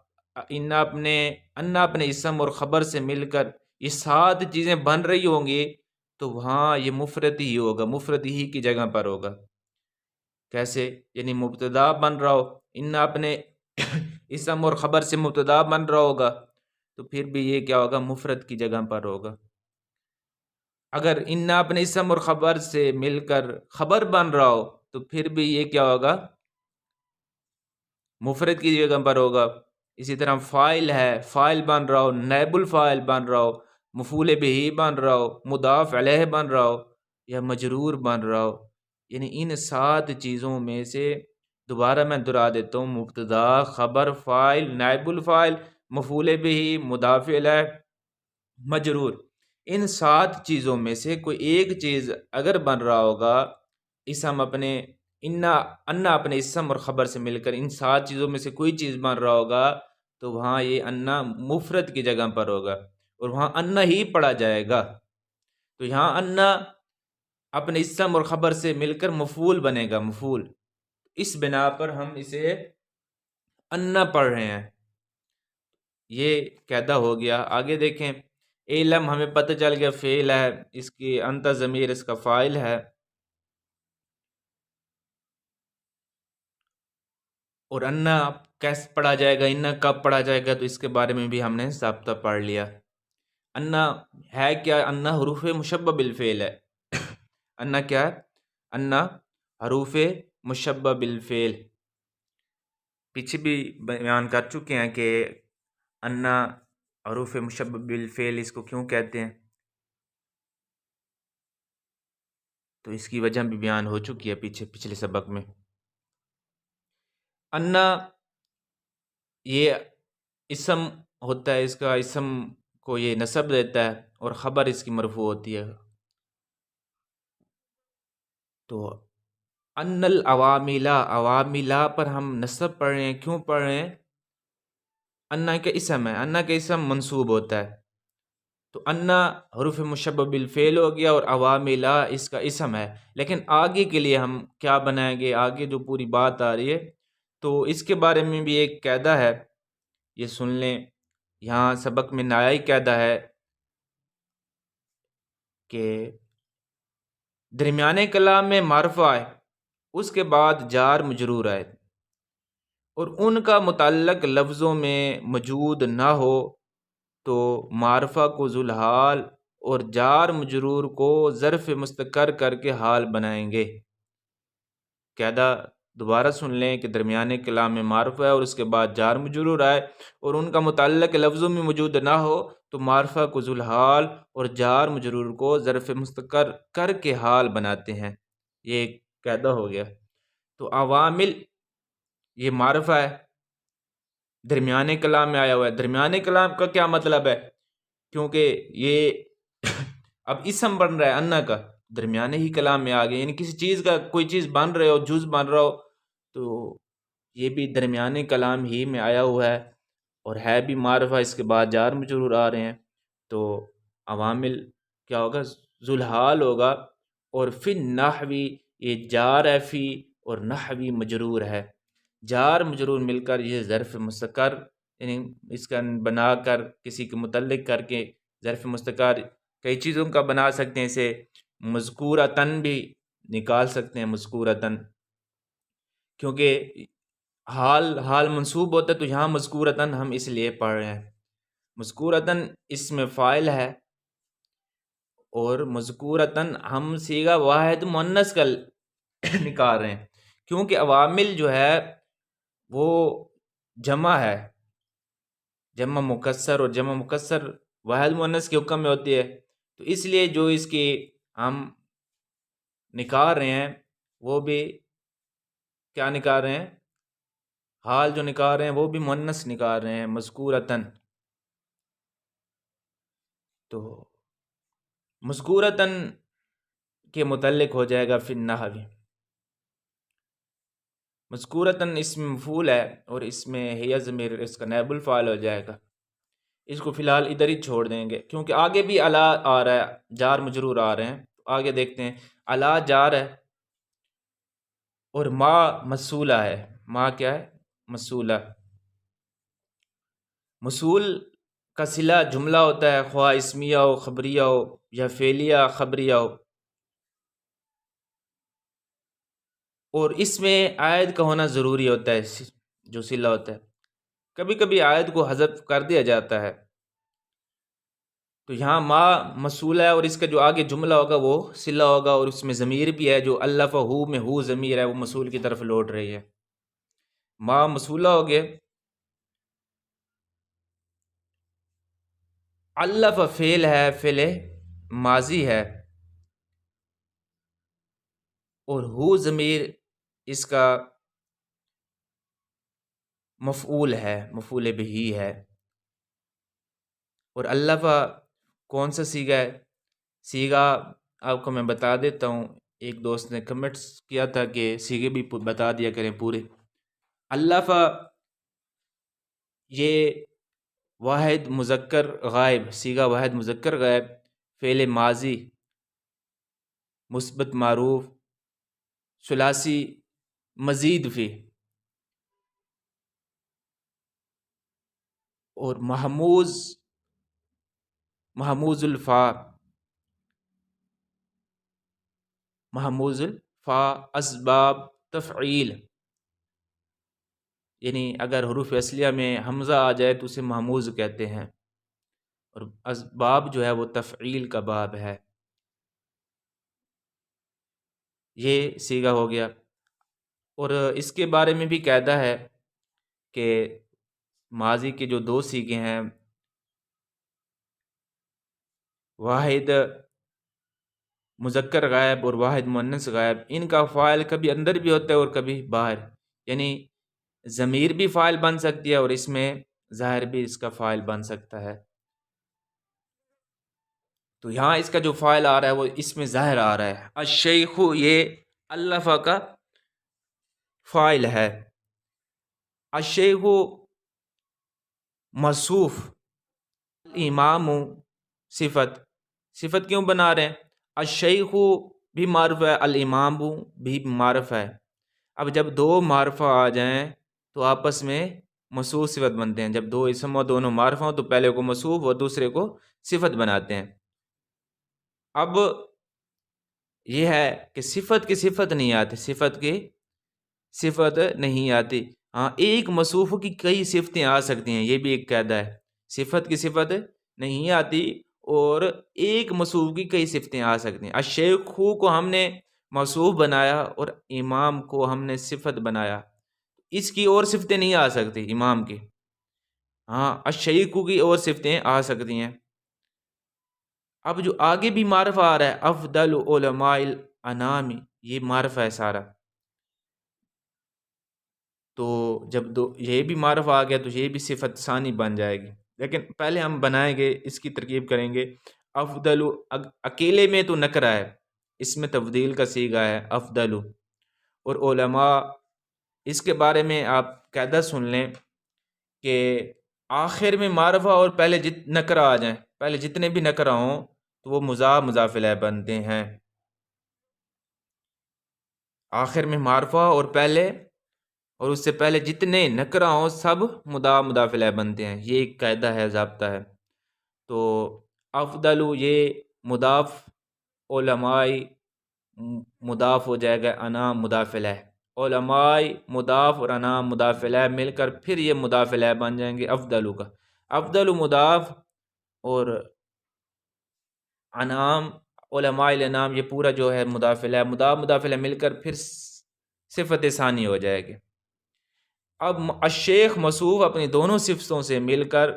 انا اپنے اسم اور خبر سے مل کر یہ 7 چیزیں بن رہی ہوں گی تو وہاں یہ مفرد ہی ہوگا، مفرد ہی کی جگہ پر ہوگا۔ کیسے؟ یعنی مبتدا بن رہا ہو، انا اپنے اسم اور خبر سے مبتدا بن رہا ہوگا تو پھر بھی یہ کیا ہوگا؟ مفرد کی جگہ پر ہوگا۔ اگر انا اپنے اسم اور خبر سے مل کر خبر بن رہا ہو تو پھر بھی یہ کیا ہوگا؟ مفرد کی جگہ پر ہوگا۔ اسی طرح فاعل ہے، فاعل بن رہا ہو، نائب الفاعل بن رہا ہو، مفعول بہ بن رہا ہو، مضاف الیہ بن رہا ہو یا مجرور بن رہا ہو، یعنی ان 7 چیزوں میں سے دوبارہ میں دہرا دیتا ہوں، مبتدا، خبر، فاعل، نائب الفاعل، مفعول بہ، مضاف الیہ، مجرور، ان 7 چیزوں میں سے کوئی ایک چیز اگر بن رہا ہوگا، اسم اپنے انا اپنے اسم اور خبر سے مل کر ان 7 چیزوں میں سے کوئی چیز بن رہا ہوگا تو وہاں یہ انا مفرد کی جگہ پر ہوگا اور وہاں انا ہی پڑھا جائے گا۔ تو یہاں انا اپنے اسم اور خبر سے مل کر مفعول بنے گا، مفعول، اس بنا پر ہم اسے انا پڑھ رہے ہیں۔ یہ قاعدہ ہو گیا۔ آگے دیکھیں، علم ہمیں پتہ چل گیا فعل ہے، اس کی انت ضمیر اس کا فاعل ہے، اور انا کیسے پڑھا جائے گا، انا کب پڑھا جائے گا، تو اس کے بارے میں بھی ہم نے ضابطہ پڑھ لیا۔ انا ہے کیا؟ انا حروف مشبہ بالفعل ہے۔ انا کیا ہے؟ انا حروف مشبہ بالفعل، پیچھے بھی بیان کر چکے ہیں کہ انا حروف مشبہ بالفعل اس کو کیوں کہتے ہیں، تو اس کی وجہ بھی بیان ہو چکی ہے پچھلے سبق میں۔ انا یہ اسم ہوتا ہے، اس کا اسم کو یہ نصب دیتا ہے اور خبر اس کی مرفوع ہوتی ہے۔ تو ان العواملہ، عواملہ پر ہم نصب پڑھ رہے ہیں، کیوں پڑھ رہے ہیں؟ انا کا اسم ہے، انا کا اسم منصوب ہوتا ہے، تو انا حروف مشبہ بالفعل ہو گیا اور عواملہ اس کا اسم ہے۔ لیکن آگے کے لیے ہم کیا بنائیں گے؟ آگے جو پوری بات آ رہی ہے تو اس کے بارے میں بھی ایک قاعدہ ہے، یہ سن لیں۔ یہاں سبق میں نیا قاعدہ ہے کہ درمیانے کلام میں معرفہ آئے، اس کے بعد جار مجرور آئے اور ان کا متعلق لفظوں میں موجود نہ ہو تو معرفہ کو ذوالحال اور جار مجرور کو ظرف مستقر کر کے حال بنائیں گے۔ قاعدہ دوبارہ سن لیں کہ درمیانے کلام میں معرفہ ہے اور اس کے بعد جار مجرور آئے اور ان کا متعلق لفظوں میں موجود نہ ہو تو معرفہ کو ذوالحال اور جار مجرور کو ظرف مستقر کر کے حال بناتے ہیں۔ یہ ایک قاعدہ ہو گیا۔ تو عوامل یہ معرفہ ہے، درمیانے کلام میں آیا ہوا ہے۔ درمیانے کلام کا کیا مطلب ہے؟ کیونکہ یہ اب اسم بن رہا ہے انا کا، درمیانے ہی کلام میں آ گئے، یعنی کسی چیز کا کوئی چیز بن رہے ہو، جز بن رہا ہو تو یہ بھی درمیانے کلام ہی میں آیا ہوا ہے اور ہے بھی معرفہ، اس کے بعد جار مجرور آ رہے ہیں، تو عوامل کیا ہوگا؟ ذوالحال ہوگا۔ اور فی النحوی یہ جار ہے، فی اور نحوی مجرور ہے، جار مجرور مل کر یہ ظرف مستقر، یعنی اس کا بنا کر کسی کے متعلق کر کے ظرف مستقر کئی چیزوں کا بنا سکتے ہیں، اسے مذکورتن بھی نکال سکتے ہیں، مذکورتن، کیونکہ حال منصوب ہوتا ہے تو یہاں مذکورتن ہم اس لیے پڑھ رہے ہیں۔ مذکورتن اسم فاعل ہے اور مذکورتن ہم صیغہ واحد مؤنث کا نکال رہے ہیں، کیونکہ عوامل جو ہے وہ جمع ہے، جمع مکسر، اور جمع مکسر واحد مؤنث کے حکم میں ہوتی ہے، تو اس لیے جو اس کی ہم نکال رہے ہیں وہ بھی کیا نکال رہے ہیں؟ حال جو نکال رہے ہیں وہ بھی مؤنث نکال رہے ہیں، مذکورتن۔ تو مذکورتن کے متعلق ہو جائے گا فی النحو، مذکورتن اسم مفعول ہے اور اس میں ہی ضمیر اس کا نائب الفاعل ہو جائے گا۔ اس کو فی الحال ادھر ہی چھوڑ دیں گے کیونکہ آگے بھی الا آ رہا ہے، جار مجرور آ رہے ہیں، آگے دیکھتے ہیں۔ الا جار ہے اور ما موصولہ ہے، ما کیا ہے؟ مسولہ۔ مسول کا صلہ جملہ ہوتا ہے، خواہ اسمیہ ہو، خبریہ ہو، یا فعلیہ خبریہ ہو، اور اس میں عائد کا ہونا ضروری ہوتا ہے۔ جو صلہ ہوتا ہے، کبھی کبھی عائد کو حذف کر دیا جاتا ہے، تو یہاں ما مسولہ ہے، اور اس کا جو آگے جملہ ہوگا وہ صلہ ہوگا، اور اس میں ضمیر بھی ہے، جو الف ہو میں ہو ضمیر ہے، وہ مسول کی طرف لوٹ رہی ہے۔ ما مسولہ ہو گئے۔ الف فعل ہے، فعل ماضی ہے، اور ہو ضمیر اس کا مفعول ہے، مفعول بہی ہے۔ اور الف کون سا صیغہ ہے؟ صیغہ آپ کو میں بتا دیتا ہوں، ایک دوست نے کمنٹس کیا تھا کہ صیغے بھی بتا دیا کریں پورے۔ الف یہ واحد مذکر غائب، صیغہ واحد مذکر غائب، فعل ماضی مثبت معروف، ثلاثی مزید فی، اور محموز الفا، محموز الفا، اسباب تفعیل، یعنی اگر حروف اصلیہ میں حمزہ آ جائے تو اسے محموز کہتے ہیں، اور اسباب جو ہے وہ تفعیل کا باب ہے۔ یہ صیغہ ہو گیا۔ اور اس کے بارے میں بھی قاعدہ ہے کہ ماضی کے جو دو صیغے ہیں، واحد مذکر غائب اور واحد مؤنث غائب، ان کا فاعل کبھی اندر بھی ہوتا ہے اور کبھی باہر، یعنی ضمیر بھی فاعل بن سکتی ہے، اور اس میں ظاہر بھی اس کا فاعل بن سکتا ہے۔ تو یہاں اس کا جو فاعل آ رہا ہے وہ اس میں ظاہر آ رہا ہے۔ الشیخ یہ الف کا فاعل ہے۔ الشیخ موصوف، امام صفت کیوں بنا رہے ہیں؟ الشیخ بھی معرف ہے، الامام بھی معرف ہے۔ اب جب دو معرفہ آ جائیں تو آپس میں موصوف صفت بنتے ہیں۔ جب دو اسم ہو، دونوں معرفہ ہوں، تو پہلے کو موصوف اور دوسرے کو صفت بناتے ہیں۔ اب یہ ہے کہ صفت کی صفت نہیں آتی، صفت کی صفت نہیں آتی۔ ہاں، ایک موصوف کی کئی صفتیں آ سکتی ہیں، یہ بھی ایک قاعدہ ہے۔ صفت کی صفت نہیں آتی اور ایک موصوف کی کئی صفتیں آ سکتی ہیں۔ الشیخ کو ہم نے موصوف بنایا اور امام کو ہم نے صفت بنایا، اس کی اور صفتیں نہیں آ سکتی امام کی۔ ہاں، الشیخ کی اور صفتیں آ سکتی ہیں۔ اب جو آگے بھی معرفہ آ رہا ہے، افضل علماء الانام، یہ معرفہ ہے سارا۔ تو جب یہ بھی معرفہ آ گیا تو یہ بھی صفت ثانی بن جائے گی، لیکن پہلے ہم بنائیں گے، اس کی ترکیب کریں گے۔ افضل اکیلے میں تو نکرہ ہے، اس میں تفضیل کا صیغہ ہے افضل، اور علماء اس کے بارے میں آپ قاعدہ سن لیں کہ آخر میں معرفہ اور پہلے نکرہ آ جائیں، پہلے جتنے بھی نکرہ ہوں تو وہ مضاف مضاف الیہ بنتے ہیں۔ آخر میں معرفہ اور پہلے اور اس سے پہلے جتنے نکرہ ہوں سب مضاف الیہ بنتے ہیں، یہ ایک قاعدہ ہے، ضابطہ ہے۔ تو افضل یہ مضاف، علماء مضاف ہو جائے گا، انام مضاف الیہ، علماء مضاف اور انام مضاف الیہ مل کر پھر یہ مضاف الیہ بن جائیں گے افضل کا۔ افضل مضاف اور انام، علماء الانام، یہ پورا جو ہے مضاف الیہ، مضاف الیہ مل کر پھر صفت ثانی ہو جائے گی۔ اب الشیخ موصوف اپنی دونوں صفتوں سے مل کر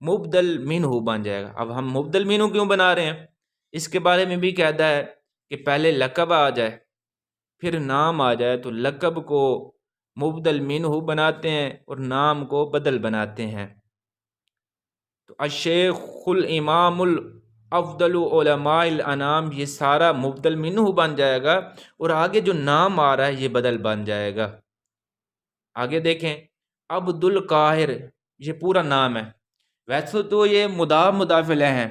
مبدل منہ بن جائے گا۔ اب ہم مبدل منہ کیوں بنا رہے ہیں؟ اس کے بارے میں بھی قاعدہ ہے کہ پہلے لقب آ جائے پھر نام آ جائے تو لقب کو مبدل منہ بناتے ہیں اور نام کو بدل بناتے ہیں۔ تو الشیخ الامام الافضل علماء الانام، یہ سارا مبدل منہ بن جائے گا، اور آگے جو نام آ رہا ہے یہ بدل بن جائے گا۔ آگے دیکھیں، عبد القاہر یہ پورا نام ہے، ویسے تو یہ مضاف الیہ ہیں،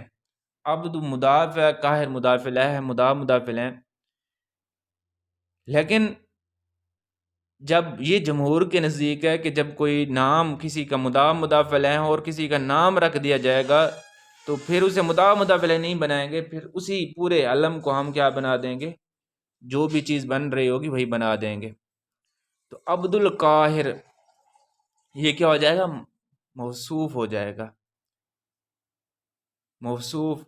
عبد مضاف ہے، قاہر مضاف الیہ ہے، مضاف الیہ، لیکن جب یہ جمہور کے نزدیک ہے کہ جب کوئی نام کسی کا مضاف مضاف الیہ اور کسی کا نام رکھ دیا جائے گا تو پھر اسے مضاف مضاف الیہ نہیں بنائیں گے، پھر اسی پورے علم کو ہم کیا بنا دیں گے، جو بھی چیز بن رہی ہوگی وہی بنا دیں گے۔ تو عبد القاہر یہ کیا ہو جائے گا، موصوف ہو جائے گا، موصوف۔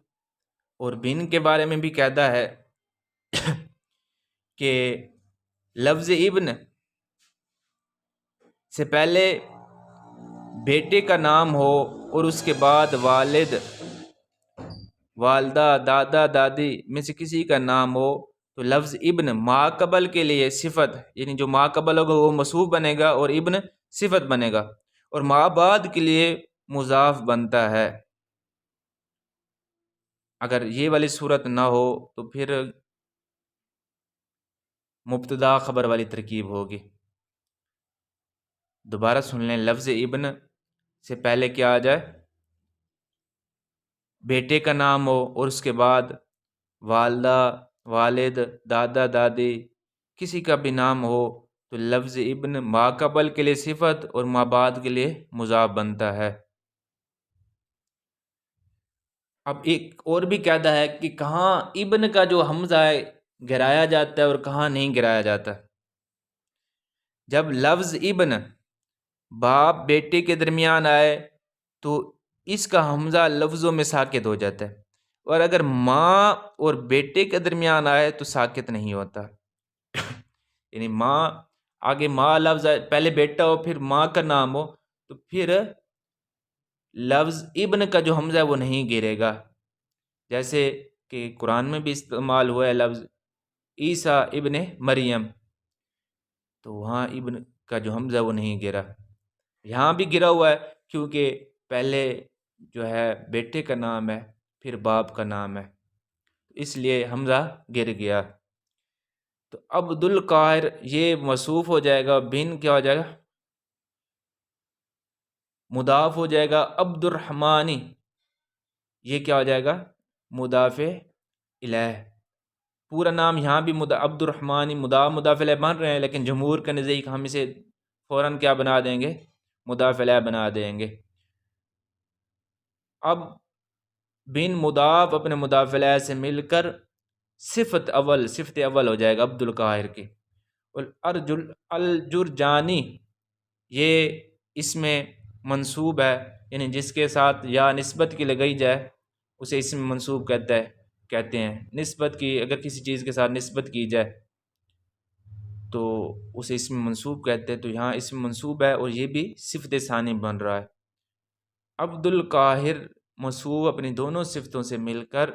اور بن کے بارے میں بھی کہتا ہے کہ لفظ ابن سے پہلے بیٹے کا نام ہو اور اس کے بعد والد، والدہ، دادا، دادی میں سے کسی کا نام ہو تو لفظ ابن ماقبل کے لیے صفت، یعنی جو ماقبل ہوگا وہ موصوف بنے گا اور ابن صفت بنے گا، اور ما بعد کے لیے مضاف بنتا ہے۔ اگر یہ والی صورت نہ ہو تو پھر مبتدا خبر والی ترکیب ہوگی۔ دوبارہ سن لیں، لفظ ابن سے پہلے کیا آ جائے، بیٹے کا نام ہو اور اس کے بعد والدہ، والد، دادا، دادی، کسی کا بھی نام ہو تو لفظ ابن ماقبل کے لیے صفت اور ما بعد کے لیے مضاف بنتا ہے۔ اب ایک اور بھی کہتا ہے کہ کہاں ابن کا جو حمزہ ہے گرایا جاتا ہے اور کہاں نہیں گرایا جاتا۔ جب لفظ ابن باپ بیٹے کے درمیان آئے تو اس کا حمزہ لفظوں میں ساکت ہو جاتا ہے، اور اگر ماں اور بیٹے کے درمیان آئے تو ساکت نہیں ہوتا۔ یعنی ماں، آگے ماں لفظ آئے، پہلے بیٹا ہو پھر ماں کا نام ہو تو پھر لفظ ابن کا جو حمزہ ہے وہ نہیں گرے گا، جیسے کہ قرآن میں بھی استعمال ہوا ہے لفظ عیسیٰ ابن مریم، تو وہاں ابن کا جو حمزہ وہ نہیں گرا، یہاں بھی گرا ہوا ہے کیونکہ پہلے جو ہے بیٹے کا نام ہے پھر باپ کا نام ہے، اس لیے حمزہ گر گیا۔ تو عبد القاہر یہ موصوف ہو جائے گا، بن کیا ہو جائے گا، مضاف ہو جائے گا۔ عبد الرحمانی یہ کیا ہو جائے گا، مضاف الیہ۔ پورا نام یہاں بھی عبد الرحمانی مضاف مضاف الیہ بن رہے ہیں، لیکن جمہور کے نزدیک ہم اسے فوراً کیا بنا دیں گے، مضاف الیہ بنا دیں گے۔ اب بن مضاف اپنے مضاف الیہ سے مل کر صفت اول ہو جائے گا عبد القاہر کی۔ الجرجانی یہ اس میں منصوب ہے، یعنی جس کے ساتھ یا نسبت کی لگائی جائے اسے اسم منصوب کہتے ہیں۔ نسبت کی، اگر کسی چیز کے ساتھ نسبت کی جائے تو اسے اسم منصوب کہتے ہیں، تو یہاں اسم منصوب ہے اور یہ بھی صفت ثانی بن رہا ہے۔ عبد القاہر موصوف اپنی دونوں صفتوں سے مل کر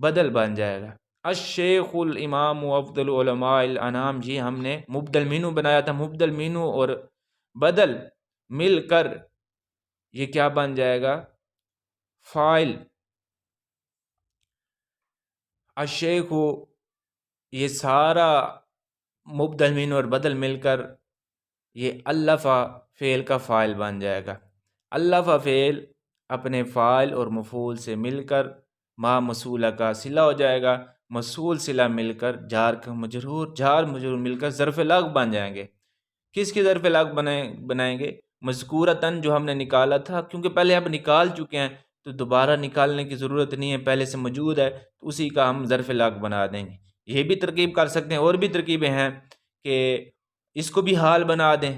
بدل بن جائے گا۔ الشیخ الامام افضل علماء الانام، یہ ہم نے مبدل مینو بنایا تھا، مبدل مینو اور بدل مل کر یہ کیا بن جائے گا، فاعل۔ الشیخ، یہ سارا مبدل مینو اور بدل مل کر یہ الفا فعل کا فاعل بن جائے گا۔ الفا فعل اپنے فاعل اور مفعول سے مل کر ما موصولہ کا صلہ ہو جائے گا، موصول صلہ مل کر جار کا مجرور، جار مجرور مل کر ظرف لغو بن جائیں گے۔ کس کی ظرف لغو بنائیں گے، مذکورتاً جو ہم نے نکالا تھا، کیونکہ پہلے اب نکال چکے ہیں تو دوبارہ نکالنے کی ضرورت نہیں ہے، پہلے سے موجود ہے تو اسی کا ہم ظرف لغو بنا دیں گے۔ یہ بھی ترکیب کر سکتے ہیں، اور بھی ترکیبیں ہیں کہ اس کو بھی حال بنا دیں،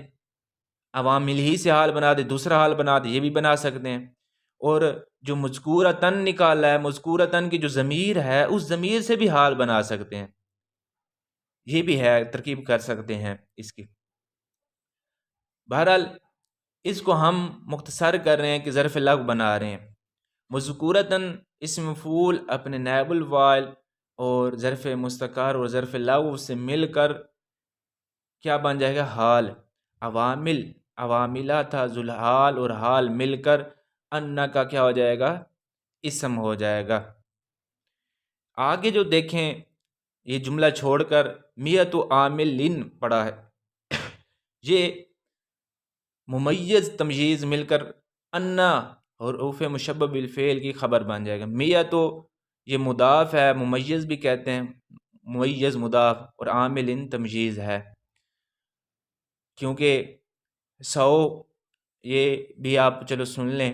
عوامل ہی سے حال بنا دیں، دوسرا حال بنا دیں، یہ بھی بنا سکتے ہیں۔ اور جو مذکورتاً نکالا ہے، مذکورتاً کی جو ضمیر ہے اس ضمیر سے بھی حال بنا سکتے ہیں، یہ بھی ہے، ترکیب کر سکتے ہیں اس کی۔ بہرحال اس کو ہم مختصر کر رہے ہیں کہ ظرف لغو بنا رہے ہیں۔ مذکورتاً اسم مفعول اپنے نائب الفاعل اور ظرف مستقر اور ظرف لغو سے مل کر کیا بن جائے گا، حال۔ عواملہ تھا، ذوالحال اور حال مل کر انا کا کیا ہو جائے گا، اسم ہو جائے گا۔ آگے جو دیکھیں، یہ جملہ چھوڑ کر میت و عامل پڑا ہے، یہ ممیز تمییز مل کر انا اور حروف مشبہ بالفعل کی خبر بن جائے گا۔ میت و یہ مضاف ہے، ممیز بھی کہتے ہیں، ممیز مضاف، اور عامل تمییز ہے۔ کیونکہ 100 یہ بھی آپ چلو سن لیں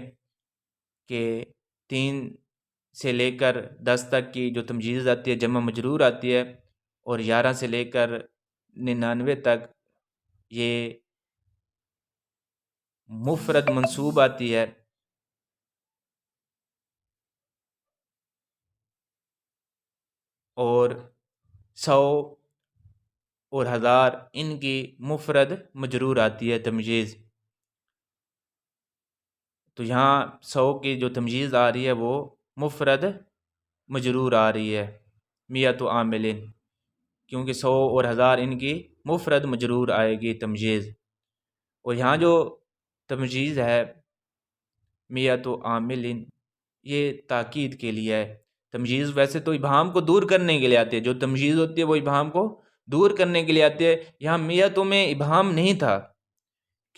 کہ 3 سے لے کر 10 تک کی جو تمجیز آتی ہے جمع مجرور آتی ہے، اور 11 سے لے کر 99 تک یہ مفرد منصوب آتی ہے، اور 100 اور 1000 ان کی مفرد مجرور آتی ہے تمجیز۔ تو یہاں 100 کی جو تمجیز آ رہی ہے وہ مفرد مجرور آ رہی ہے، میت و عاملین، کیونکہ 100 اور 1000 ان کی مفرد مجرور آئے گی تمجیز۔ اور یہاں جو تمجیز ہے میت و عاملین، یہ تاکید کے لیے ہے۔ تمجیز ویسے تو ابہام کو دور کرنے کے لیے آتی ہے، جو تمجیز ہوتی ہے وہ ابہام کو دور کرنے کے لیے آتی ہے۔ یہاں میتوں میں ابہام نہیں تھا،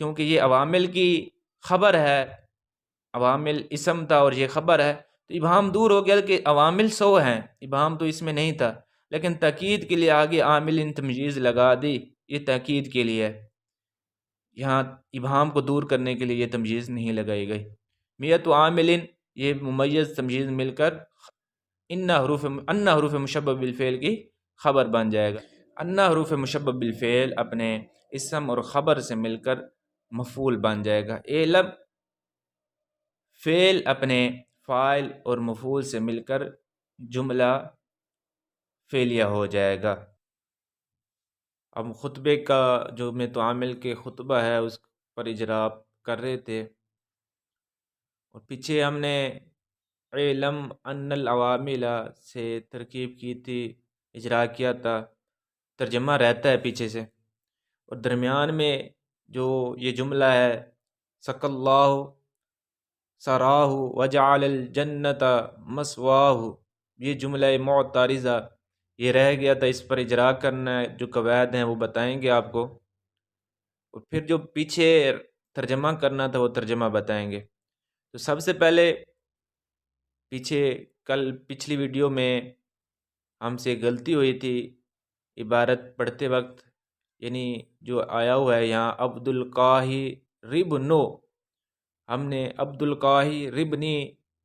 کیونکہ یہ عوامل کی خبر ہے، عوامل اسم تھا اور یہ خبر ہے، تو ابہام دور ہو گیا کہ عوامل 100 ہیں، ابہام تو اس میں نہیں تھا، لیکن تاکید کے لیے آگے عامل تمجیز لگا دی، یہ تاکید کے لیے ہے۔ یہاں ابہام کو دور کرنے کے لیے یہ تمجیز نہیں لگائی گئی۔ میت و عاملین یہ ممیز تمجیز مل کر ان حروف مشبہ بالفعل کی خبر بن جائے گا۔ ان حروف مشبہ بالفعل اپنے اسم اور خبر سے مل کر مفعول بن جائے گا۔ اعلم فعل اپنے فاعل اور مفعول سے مل کر جملہ فعلیہ ہو جائے گا۔ اب خطبے کا جو میت و عامل کے خطبہ ہے اس پر اجرا کر رہے تھے، اور پیچھے ہم نے علم ان العوامل سے ترکیب کی تھی، اجرا کیا تھا، ترجمہ رہتا ہے پیچھے سے، اور درمیان میں جو یہ جملہ ہے سق اللہ سراہ وجعل الجنت مسواہ، یہ جملہ معترضہ یہ رہ گیا تھا، اس پر اجرا کرنا ہے، جو قواعد ہیں وہ بتائیں گے آپ کو، اور پھر جو پیچھے ترجمہ کرنا تھا وہ ترجمہ بتائیں گے۔ تو سب سے پہلے پچھلی ویڈیو میں ہم سے غلطی ہوئی تھی عبارت پڑھتے وقت، یعنی جو آیا ہوا ہے یہاں عبد القاہی ربنو، ہم نے عبد القاہی ربنی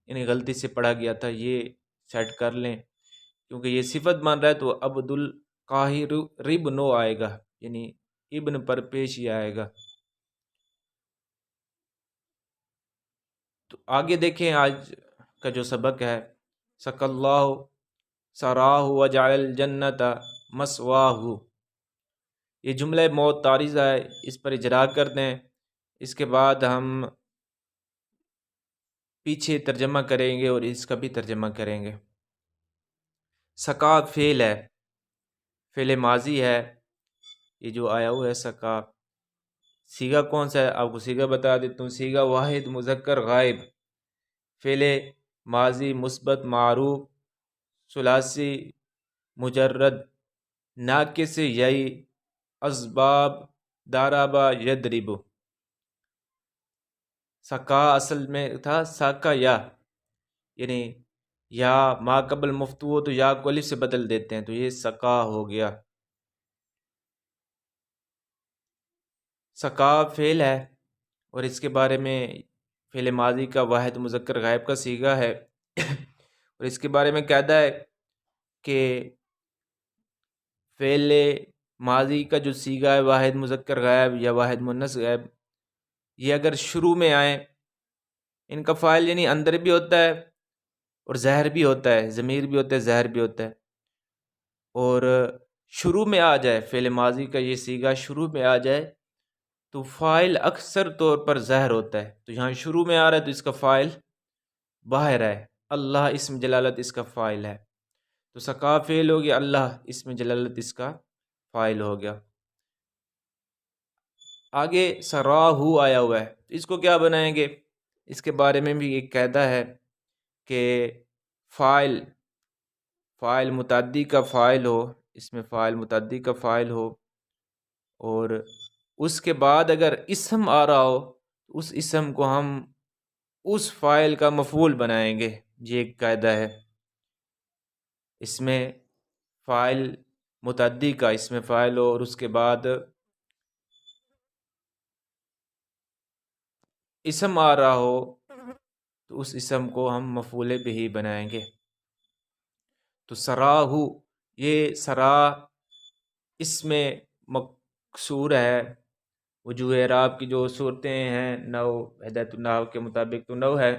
یعنی غلطی سے پڑھا گیا تھا، یہ سیٹ کر لیں، کیونکہ یہ صفت مان رہا ہے تو عبد القاہی ربنو آئے گا، یعنی ابن پر پیش ہی آئے گا۔ تو آگے دیکھیں آج کا جو سبق ہے، سق اللہ سراہ وجعل الجنت مسواہ، یہ جملہ معترضہ ہے، اس پر اجرا کر دیں، اس کے بعد ہم پیچھے ترجمہ کریں گے اور اس کا بھی ترجمہ کریں گے۔ سقا فعل ہے، فعل ماضی ہے، یہ جو آیا ہوا ہے سقا، صیغہ کون سا ہے آپ کو صیغہ بتا دیتا ہوں، صیغہ واحد مذکر غائب، فعل ماضی مثبت معروف ثلاثی مجرد ناقص یئی اسباب دارابا یدرب۔ سقا اصل میں تھا ساکا یا، یعنی یا ما قبل مفتو ہو تو یا کو الف سے بدل دیتے ہیں، تو یہ سقا ہو گیا۔ سقا فعل ہے، اور اس کے بارے میں فعل ماضی کا واحد مذکر غائب کا صیغہ ہے، اور اس کے بارے میں قاعدہ ہے کہ فعل ماضی کا جو صیغہ ہے واحد مذکر غائب یا واحد مؤنث غائب، یہ اگر شروع میں آئے، ان کا فاعل یعنی اندر بھی ہوتا ہے اور ظاہر بھی ہوتا ہے، ضمیر بھی ہوتا ہے ظاہر بھی ہوتا ہے، اور شروع میں آ جائے فعل ماضی کا یہ صیغہ شروع میں آ جائے تو فاعل اکثر طور پر ظاہر ہوتا ہے، تو یہاں شروع میں آ رہا ہے تو اس کا فاعل باہر ہے، اللہ اسم جلالت اس کا فاعل ہے، تو سقا فعل ہو گیا، اللہ اسم جلالت اس کا فاعل ہو گیا۔ آگے سراہو آیا ہوا ہے، تو اس کو کیا بنائیں گے، اس کے بارے میں بھی ایک قاعدہ ہے کہ فاعل متعدی کا فاعل ہو، اس میں فاعل متعدی کا فاعل ہو، اور اس کے بعد اگر اسم آ رہا ہو تو اس اسم کو ہم اس فاعل کا مفعول بنائیں گے، یہ ایک قاعدہ ہے۔ اس میں فاعل متعدی کا اس میں فاعل ہو اور اس کے بعد اسم آ رہا ہو تو اس اسم کو ہم مفعول بہ بنائیں گے۔ تو سراہ، یہ سرا اس میں مکسور ہے۔ وجوہ اعراب کی جو صورتیں ہیں 9 ہدایت النحو کے مطابق تو 9 ہے،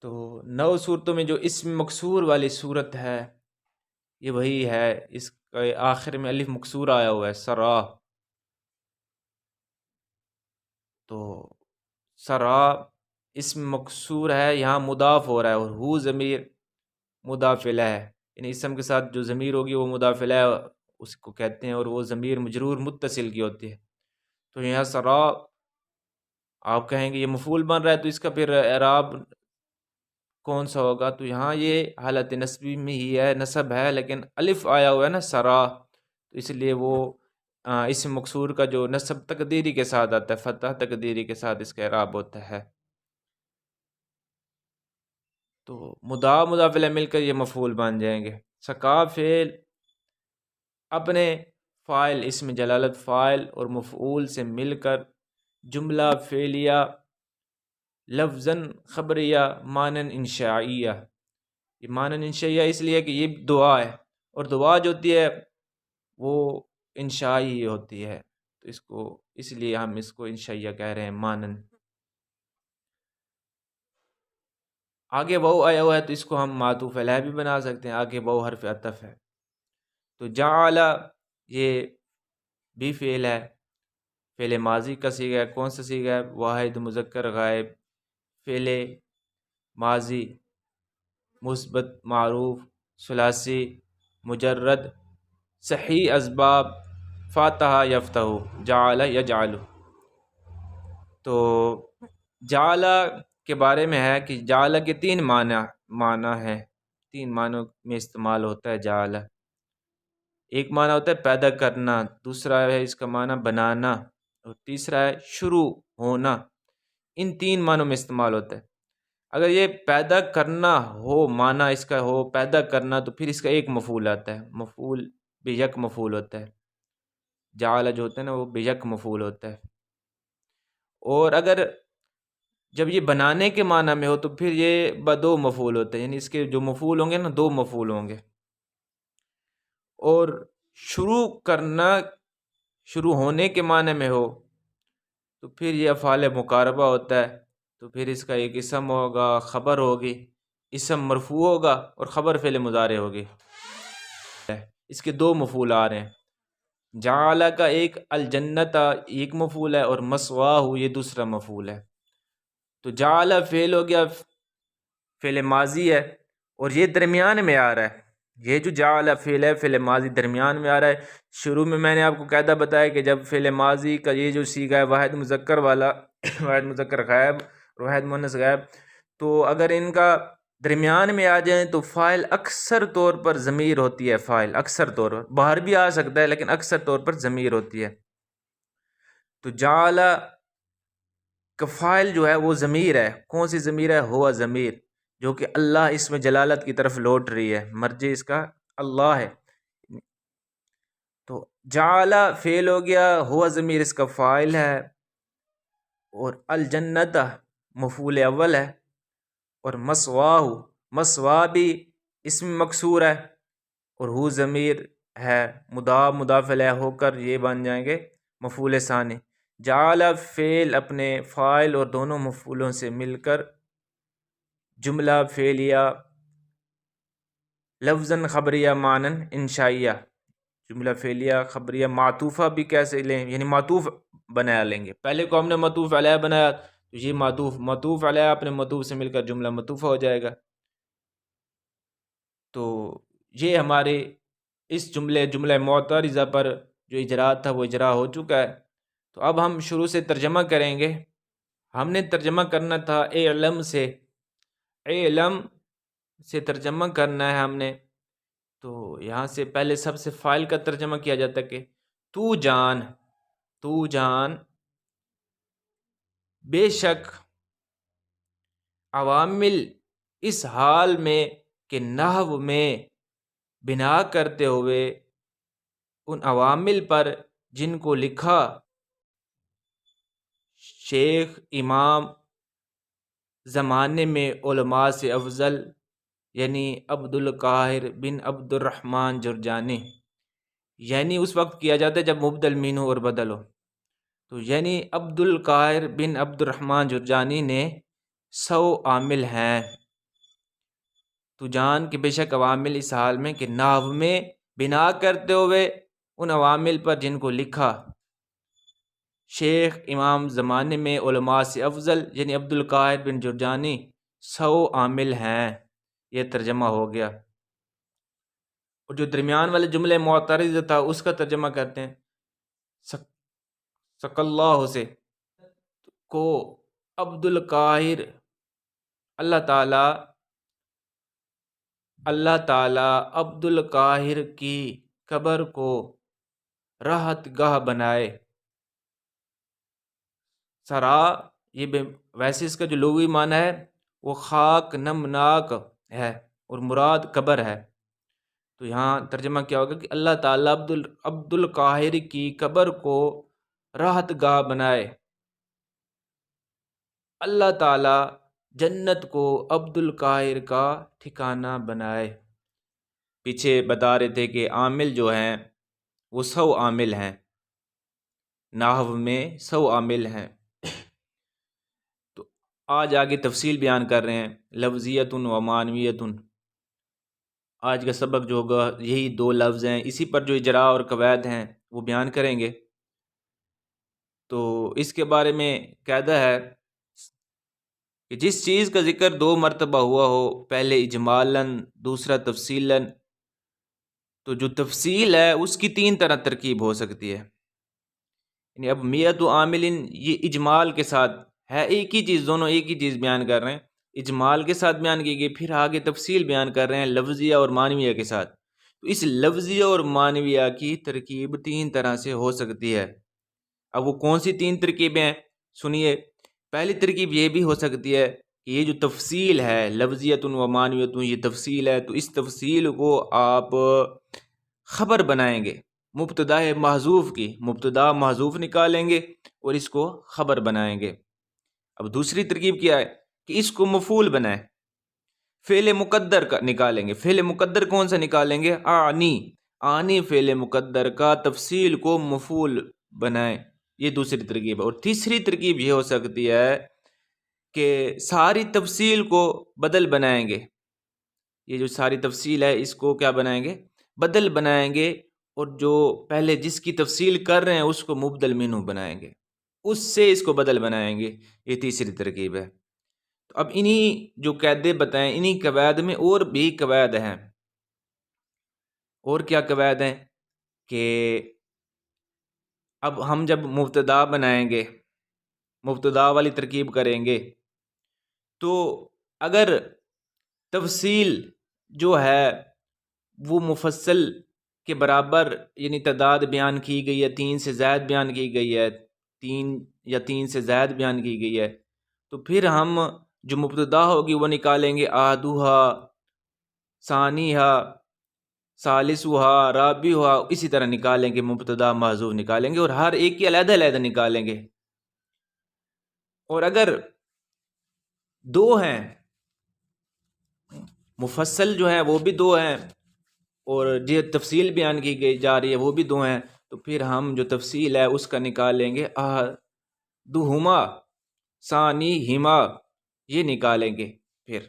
تو 9 صورتوں میں جو اسم مکسور والی صورت ہے یہ وہی ہے، اس کے آخر میں الف مکسور آیا ہوا ہے سرا۔ تو سرا اسم مکسور ہے، یہاں مضاف ہو رہا ہے، اور ہو ضمیر مضاف الیہ ہے، یعنی اسم کے ساتھ جو ضمیر ہوگی وہ مضاف الیہ اس کو کہتے ہیں، اور وہ ضمیر مجرور متصل کی ہوتی ہے۔ تو یہاں سرا آپ کہیں گے یہ مفعول بن رہا ہے تو اس کا پھر اعراب کون سا ہوگا؟ تو یہاں یہ حالت نصبی میں ہی ہے، نصب ہے، لیکن الف آیا ہوا ہے نا سرا، تو اس لیے وہ اسم مکسور کا جو نصب تقدیری کے ساتھ آتا ہے، فتح تقدیری کے ساتھ اس کا اعراب ہوتا ہے۔ تو مضاف الیہ مل کر یہ مفعول بن جائیں گے۔ سکا فعل اپنے فاعل اسم جلالت فاعل اور مفعول سے مل کر جملہ فعلیہ لفظاً خبریہ مانن انشائیہ، یہ مانن انشائیہ اس لیے کہ یہ دعا ہے، اور دعا جو ہوتی ہے وہ انشائی ہوتی ہے، تو اس لیے ہم اس کو انشائیہ کہہ رہے ہیں، مانن۔ آگے واو آیا ہوا ہے تو اس کو ہم معطوف علیہ بھی بنا سکتے ہیں، آگے واو حرف عطف ہے۔ تو جعل یہ بھی فعل ہے، فعل ماضی کا صیغہ ہے، کون سا صیغہ ہے؟ واحد مذکر غائب، فعل ماضی مثبت معروف ثلاثی مجرد صحیح اسباب فاتحہ یفتح جعل یجعل۔ تو جعل کے بارے میں ہے کہ جعل کے 3 معنی ہیں، 3 معنوں میں استعمال ہوتا ہے جعل۔ ایک معنی ہوتا ہے پیدا کرنا، دوسرا ہے اس کا معنی بنانا، اور تیسرا ہے شروع ہونا۔ ان 3 معنوں میں استعمال ہوتا ہے۔ اگر یہ پیدا کرنا ہو، معنی اس کا ہو پیدا کرنا، تو پھر اس کا ایک مفعول آتا ہے، مفعول بیک مفعول ہوتا ہے، جعل جو ہوتا ہے نا وہ بیک مفعول ہوتا ہے۔ اور اگر جب یہ بنانے کے معنی میں ہو تو پھر یہ بدو مفعول ہوتا ہے، یعنی اس کے جو مفعول ہوں گے نا 2 مفعول ہوں گے۔ اور شروع کرنا، شروع ہونے کے معنی میں ہو تو پھر یہ افعال مقاربہ ہوتا ہے، تو پھر اس کا ایک اسم ہوگا، خبر ہوگی، اسم مرفوع ہوگا اور خبر فعل مضارع ہوگی۔ اس کے 2 مفعول آ رہے ہیں، جعل کا ایک الجنت ایک مفعول ہے، اور مسواہ یہ دوسرا مفعول ہے۔ تو جعل فعل ہو گیا، فعل ماضی ہے، اور یہ درمیان میں آ رہا ہے، یہ جو جعل فعل ہے فعل ماضی درمیان میں آ رہا ہے۔ شروع میں نے آپ کو قاعدہ بتایا کہ جب فعل ماضی کا یہ جو صیغہ ہے واحد مذکر والا، واحد مذکر غائب اور واحد مؤنث غائب، تو اگر ان کا درمیان میں آ جائیں تو فاعل اکثر طور پر ضمیر ہوتی ہے، فاعل اکثر طور پر باہر بھی آ سکتا ہے لیکن اکثر طور پر ضمیر ہوتی ہے۔ تو جعل کا فاعل جو ہے وہ ضمیر ہے، کون سی ضمیر ہے؟ ہوا ضمیر، جو کہ اللہ اسم جلالت کی طرف لوٹ رہی ہے، مرجع اس کا اللہ ہے۔ تو جعل فعل ہو گیا، ہوا ضمیر اس کا فاعل ہے، اور الجنت مفعول اول ہے، اور مسواہ مسوا بھی اسم مکسور ہے، اور ہو ضمیر ہے، مضاف الیہ ہو کر یہ بن جائیں گے مفعول ثانی۔ جعل فعل اپنے فاعل اور دونوں مفعولوں سے مل کر جملہ فعلیہ لفظاً خبریہ مانن انشائیہ، جملہ فعلیہ خبریہ معطوفہ بھی کیسے لیں، یعنی معطوف بنا لیں گے، پہلے کو ہم نے معطوف علیہ بنایا تو یہ معطوف علیہ اپنے معطوف سے مل کر جملہ معطوفہ ہو جائے گا۔ تو یہ ہمارے اس جملہ معترضہ پر جو اجرا تھا وہ اجرا ہو چکا ہے۔ تو اب ہم شروع سے ترجمہ کریں گے۔ ہم نے ترجمہ کرنا تھا علم سے، علم سے ترجمہ کرنا ہے ہم نے، تو یہاں سے پہلے سب سے فاعل کا ترجمہ کیا جاتا ہے کہ تو جان، تو جان، بے شک عوامل اس حال میں کہ نحو میں بنا کرتے ہوئے ان عوامل پر جن کو لکھا شیخ امام زمانے میں علماء سے افضل یعنی عبد القاہر بن عبد الرحمن جرجانی، یعنی اس وقت کیا جاتا ہے جب مبدل مین ہو اور بدل ہو، تو یعنی عبد القاہر بن عبد الرحمن جرجانی نے 100 عامل ہیں۔ تو جان کہ بے شک عوامل اس حال میں کہ نحو میں بنا کرتے ہوئے ان عوامل پر جن کو لکھا، شیخ امام زمانے میں علماء سے افضل یعنی عبد القاہر بن جرجانی 100 عامل ہیں۔ یہ ترجمہ ہو گیا۔ اور جو درمیان والے جملے معترض تھا اس کا ترجمہ کرتے ہیں، سق اللہ سے کو عبد القاہر، اللہ تعالی عبد القاہر کی قبر کو راحت گاہ بنائے۔ سرا یہ ویسے اس کا جو لغوی معنی ہے وہ خاک نمناک ہے اور مراد قبر ہے، تو یہاں ترجمہ کیا ہوگا کہ اللہ تعالیٰ عبد القاہر کی قبر کو راحت گاہ بنائے، اللہ تعالیٰ جنت کو عبد القاہر کا ٹھکانہ بنائے۔ پیچھے بتا رہے تھے کہ عامل جو ہیں وہ 100 عامل ہیں، نحو میں 100 عامل ہیں۔ تو آج آگے تفصیل بیان کر رہے ہیں، لفظیت و معنویت۔ آج کا سبق جو ہوگا یہی 2 لفظ ہیں، اسی پر جو اجراء اور قواعد ہیں وہ بیان کریں گے۔ تو اس کے بارے میں قاعدہ ہے کہ جس چیز کا ذکر 2 مرتبہ ہوا ہو، پہلے اجمالاً دوسرا تفصیلاً، تو جو تفصیل ہے اس کی 3 طرح ترکیب ہو سکتی ہے۔ یعنی اب میت و عامل یہ اجمال کے ساتھ ہے، ایک ہی چیز، دونوں ایک ہی چیز بیان کر رہے ہیں، اجمال کے ساتھ بیان کی گئی، پھر آگے تفصیل بیان کر رہے ہیں لفظیہ اور معنویہ کے ساتھ۔ تو اس لفظیہ اور معنویہ کی ترکیب 3 طرح سے ہو سکتی ہے۔ اب وہ کون سی 3 ترکیبیں ہیں سنیے۔ پہلی ترکیب یہ بھی ہو سکتی ہے کہ یہ جو تفصیل ہے لفظیت و معنویت، یہ تفصیل ہے، تو اس تفصیل کو آپ خبر بنائیں گے، مبتدا محذوف کی مبتدا محذوف نکالیں گے اور اس کو خبر بنائیں گے۔ اب دوسری ترکیب کیا ہے کہ اس کو مفعول بنائیں، فعل مقدر کا نکالیں گے۔ فعل مقدر کون سا نکالیں گے؟ آنی فعل مقدر کا تفصیل کو مفعول بنائیں، یہ دوسری ترکیب ہے۔ اور تیسری ترکیب یہ ہو سکتی ہے کہ ساری تفصیل کو بدل بنائیں گے، یہ جو ساری تفصیل ہے اس کو کیا بنائیں گے؟ بدل بنائیں گے، اور جو پہلے جس کی تفصیل کر رہے ہیں اس کو مبدل منہ بنائیں گے، اس سے اس کو بدل بنائیں گے، یہ تیسری ترکیب ہے۔ تو اب انہی جو قاعدے بتائیں، انہی قواعد میں اور بھی قواعد ہیں۔ اور کیا قواعد ہیں کہ اب ہم جب مبتدا بنائیں گے، مبتدا والی ترکیب کریں گے، تو اگر تفصیل جو ہے وہ مفصل کے برابر یعنی تعداد بیان کی گئی ہے، 3 سے زائد بیان کی گئی ہے، 3 یا 3 سے زائد بیان کی گئی ہے، تو پھر ہم جو مبتدا ہوگی وہ نکالیں گے آدھوہا، ثانیہا، ثالثوہا، رابعوہا، اسی طرح نکالیں گے، مبتدا محذوف نکالیں گے، اور ہر ایک کی علیحدہ علیحدہ نکالیں گے۔ اور اگر 2 ہیں، مفصل جو ہے وہ بھی 2 ہیں، اور جو تفصیل بیان کی گئی جا رہی ہے وہ بھی 2 ہیں، تو پھر ہم جو تفصیل ہے اس کا نکالیں گے احدہما ثانیہما، یہ نکالیں گے پھر۔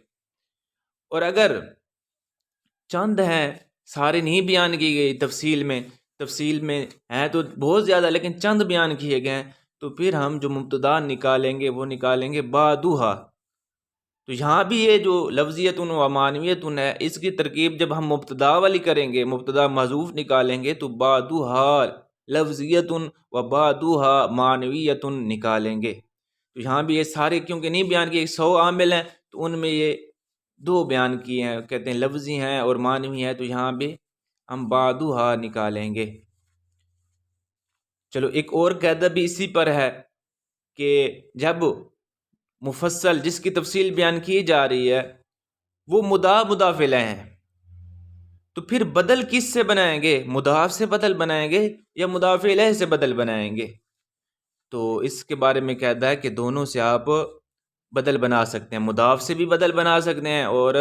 اور اگر چند ہیں، سارے نہیں بیان کی گئی تفصیل میں ہیں تو بہت زیادہ لیکن چند بیان کیے گئے ہیں، تو پھر ہم جو مبتدا نکالیں گے وہ نکالیں گے بعدوہا۔ تو یہاں بھی یہ جو لفظیت و معنویت ہے، اس کی ترکیب جب ہم مبتدا والی کریں گے، مبتدا محذوف نکالیں گے، تو بعدوہا لفظیت و بعدوہا معنویت نکالیں گے۔ تو یہاں بھی یہ سارے کیونکہ نہیں بیان کیے، 100 عامل ہیں تو ان میں یہ 2 بیان کیے ہیں، کہتے ہیں لفظی ہیں اور معنوی ہیں، تو یہاں بھی ہم بعدوہا نکالیں گے۔ چلو ایک اور قاعدہ بھی اسی پر ہے کہ جب مفصل جس کی تفصیل بیان کی جا رہی ہے وہ مضاف الیہ ہیں، تو پھر بدل کس سے بنائیں گے؟ مضاف سے بدل بنائیں گے یا مضاف الیہ سے بدل بنائیں گے؟ تو اس کے بارے میں کہتا ہے کہ دونوں سے آپ بدل بنا سکتے ہیں، مضاف سے بھی بدل بنا سکتے ہیں اور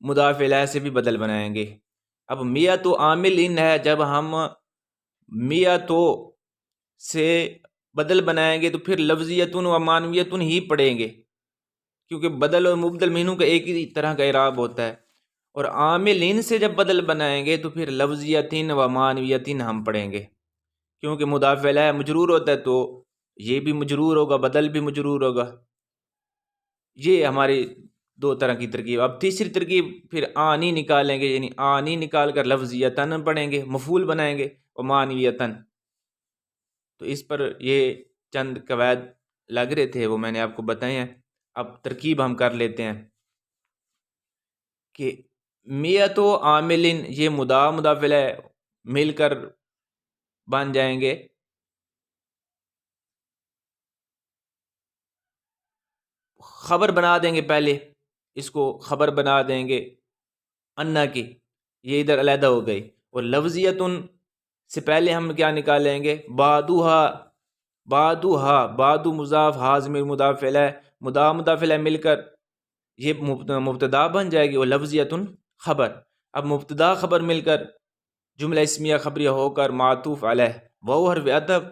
مضاف الیہ سے بھی بدل بنائیں گے۔ اب میت و عامل ان ہے، جب ہم میتو سے بدل بنائیں گے تو پھر لفظیتن و معنویتن ہی پڑھیں گے، کیونکہ بدل اور مبدل مینو کا ایک ہی طرح کا اعراب ہوتا ہے۔ اور عاملین سے جب بدل بنائیں گے تو پھر لفظیتن و معنویتن ہم پڑھیں گے، کیونکہ مضاف الیہ مجرور ہوتا ہے تو یہ بھی مجرور ہوگا، بدل بھی مجرور ہوگا۔ یہ ہماری دو طرح کی ترکیب۔ اب تیسری ترکیب پھر آنی نکالیں گے، یعنی آنی نکال کر لفظیتن پڑھیں گے، مفعول بنائیں گے، اور معنویتن۔ تو اس پر یہ چند قواعد لگ رہے تھے، وہ میں نے آپ کو بتائے ہیں۔ اب ترکیب ہم کر لیتے ہیں کہ میت و عاملن یہ مضاف الیہ مل کر بن جائیں گے خبر بنا دیں گے، پہلے اس کو خبر بنا دیں گے انا کی، یہ ادھر علیحدہ ہو گئی۔ اور لفظیتن سے پہلے ہم کیا نکالیں گے؟ بعدوہا، بعدو مضاف حاضمیر مضاف الیہ مل کر یہ مبتدا بن جائے گی، اور لفظیتن خبر۔ اب مبتدا خبر مل کر جملہ اسمیہ خبریہ ہو کر معطوف علیہ، وہ حرف عطف۔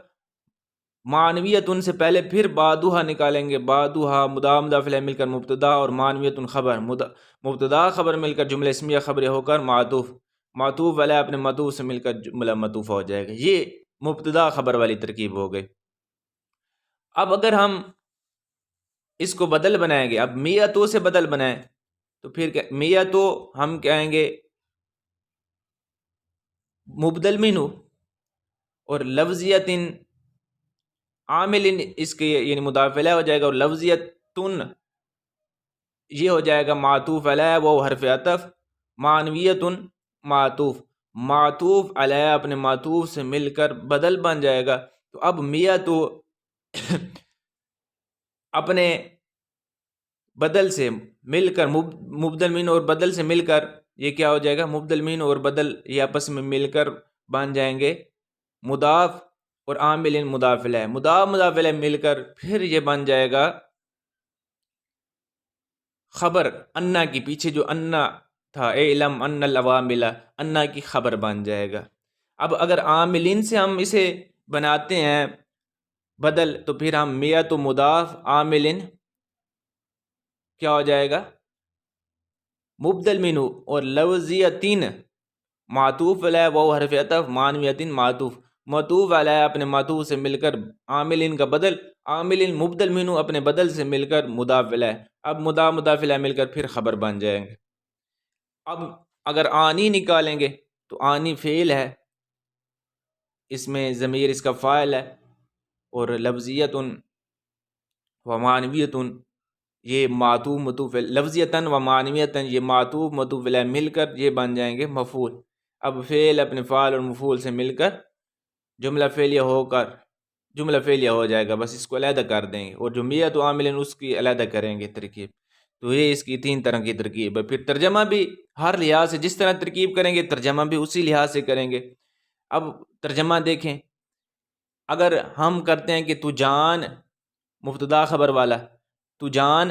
معنویتن سے پہلے پھر بعدوہا نکالیں گے، بعدوہا مضاف الیہ مل کر مبتدا، اور معنویتن خبر، مبتدا خبر مل کر جملہ اسمیہ خبریہ ہو کر معطوف علیہ اپنے معطوف سے مل کر جملہ معطوف ہو جائے گا۔ یہ مبتدا خبر والی ترکیب ہو گئی۔ اب اگر ہم اس کو بدل بنائیں گے، اب میتو سے بدل بنائیں تو پھر میتو ہم کہیں گے مبدل منو، اور لفظیتن عامل اس کے یعنی مضاف الیہ ہو جائے گا، اور لفظیتن یہ ہو جائے گا معطوف علیہ وہ حرف عطف، معنویتن معطوف علیہ اپنے معطوف سے مل کر بدل بن جائے گا۔ تو اب میتو اپنے بدل سے مل کر مبدل مین اور بدل سے مل کر یہ کیا ہو جائے گا؟ مبدل مین اور بدل یہ آپس میں مل کر بن جائیں گے مضاف اور عامل مضاف الیہ مل کر پھر یہ بن جائے گا خبر انا کی، پیچھے جو انا تھا اے علم ان العوامل، انا کی خبر بن جائے گا۔ اب اگر عاملین سے ہم اسے بناتے ہیں بدل تو پھر ہم میت و مضاف عاملین کیا ہو جائے گا؟ مبدل منو، اور لفظیتین معطوف علیہ وہ حرف عطف، معنویتین معطوف علیہ اپنے معطوف سے مل کر عاملین کا بدل، عاملین مبدل منو اپنے بدل سے مل کر مضاف علیہ، اب مضاف علیہ مل کر پھر خبر بن جائیں گے۔ اب اگر آنی نکالیں گے تو آنی فعل ہے، اس میں ضمیر اس کا فاعل ہے، اور لفظیتن و معنویتن یہ معطوف مطوف، لفظیتن و معنویتن یہ معطوف مطوف علیہ مل کر یہ بن جائیں گے مفعول۔ اب فعل اپنے فاعل اور مفعول سے مل کر جملہ فعلیہ ہو جائے گا، بس اس کو علیحدہ کر دیں گے، اور جو میت و عامل اس کی علیحدہ کریں گے ترکیب۔ تو یہ اس کی تین طرح کی ترکیب ہے۔ پھر ترجمہ بھی ہر لحاظ سے جس طرح ترکیب کریں گے ترجمہ بھی اسی لحاظ سے کریں گے۔ اب ترجمہ دیکھیں، اگر ہم کرتے ہیں کہ تو جان مبتدا خبر والا، تو جان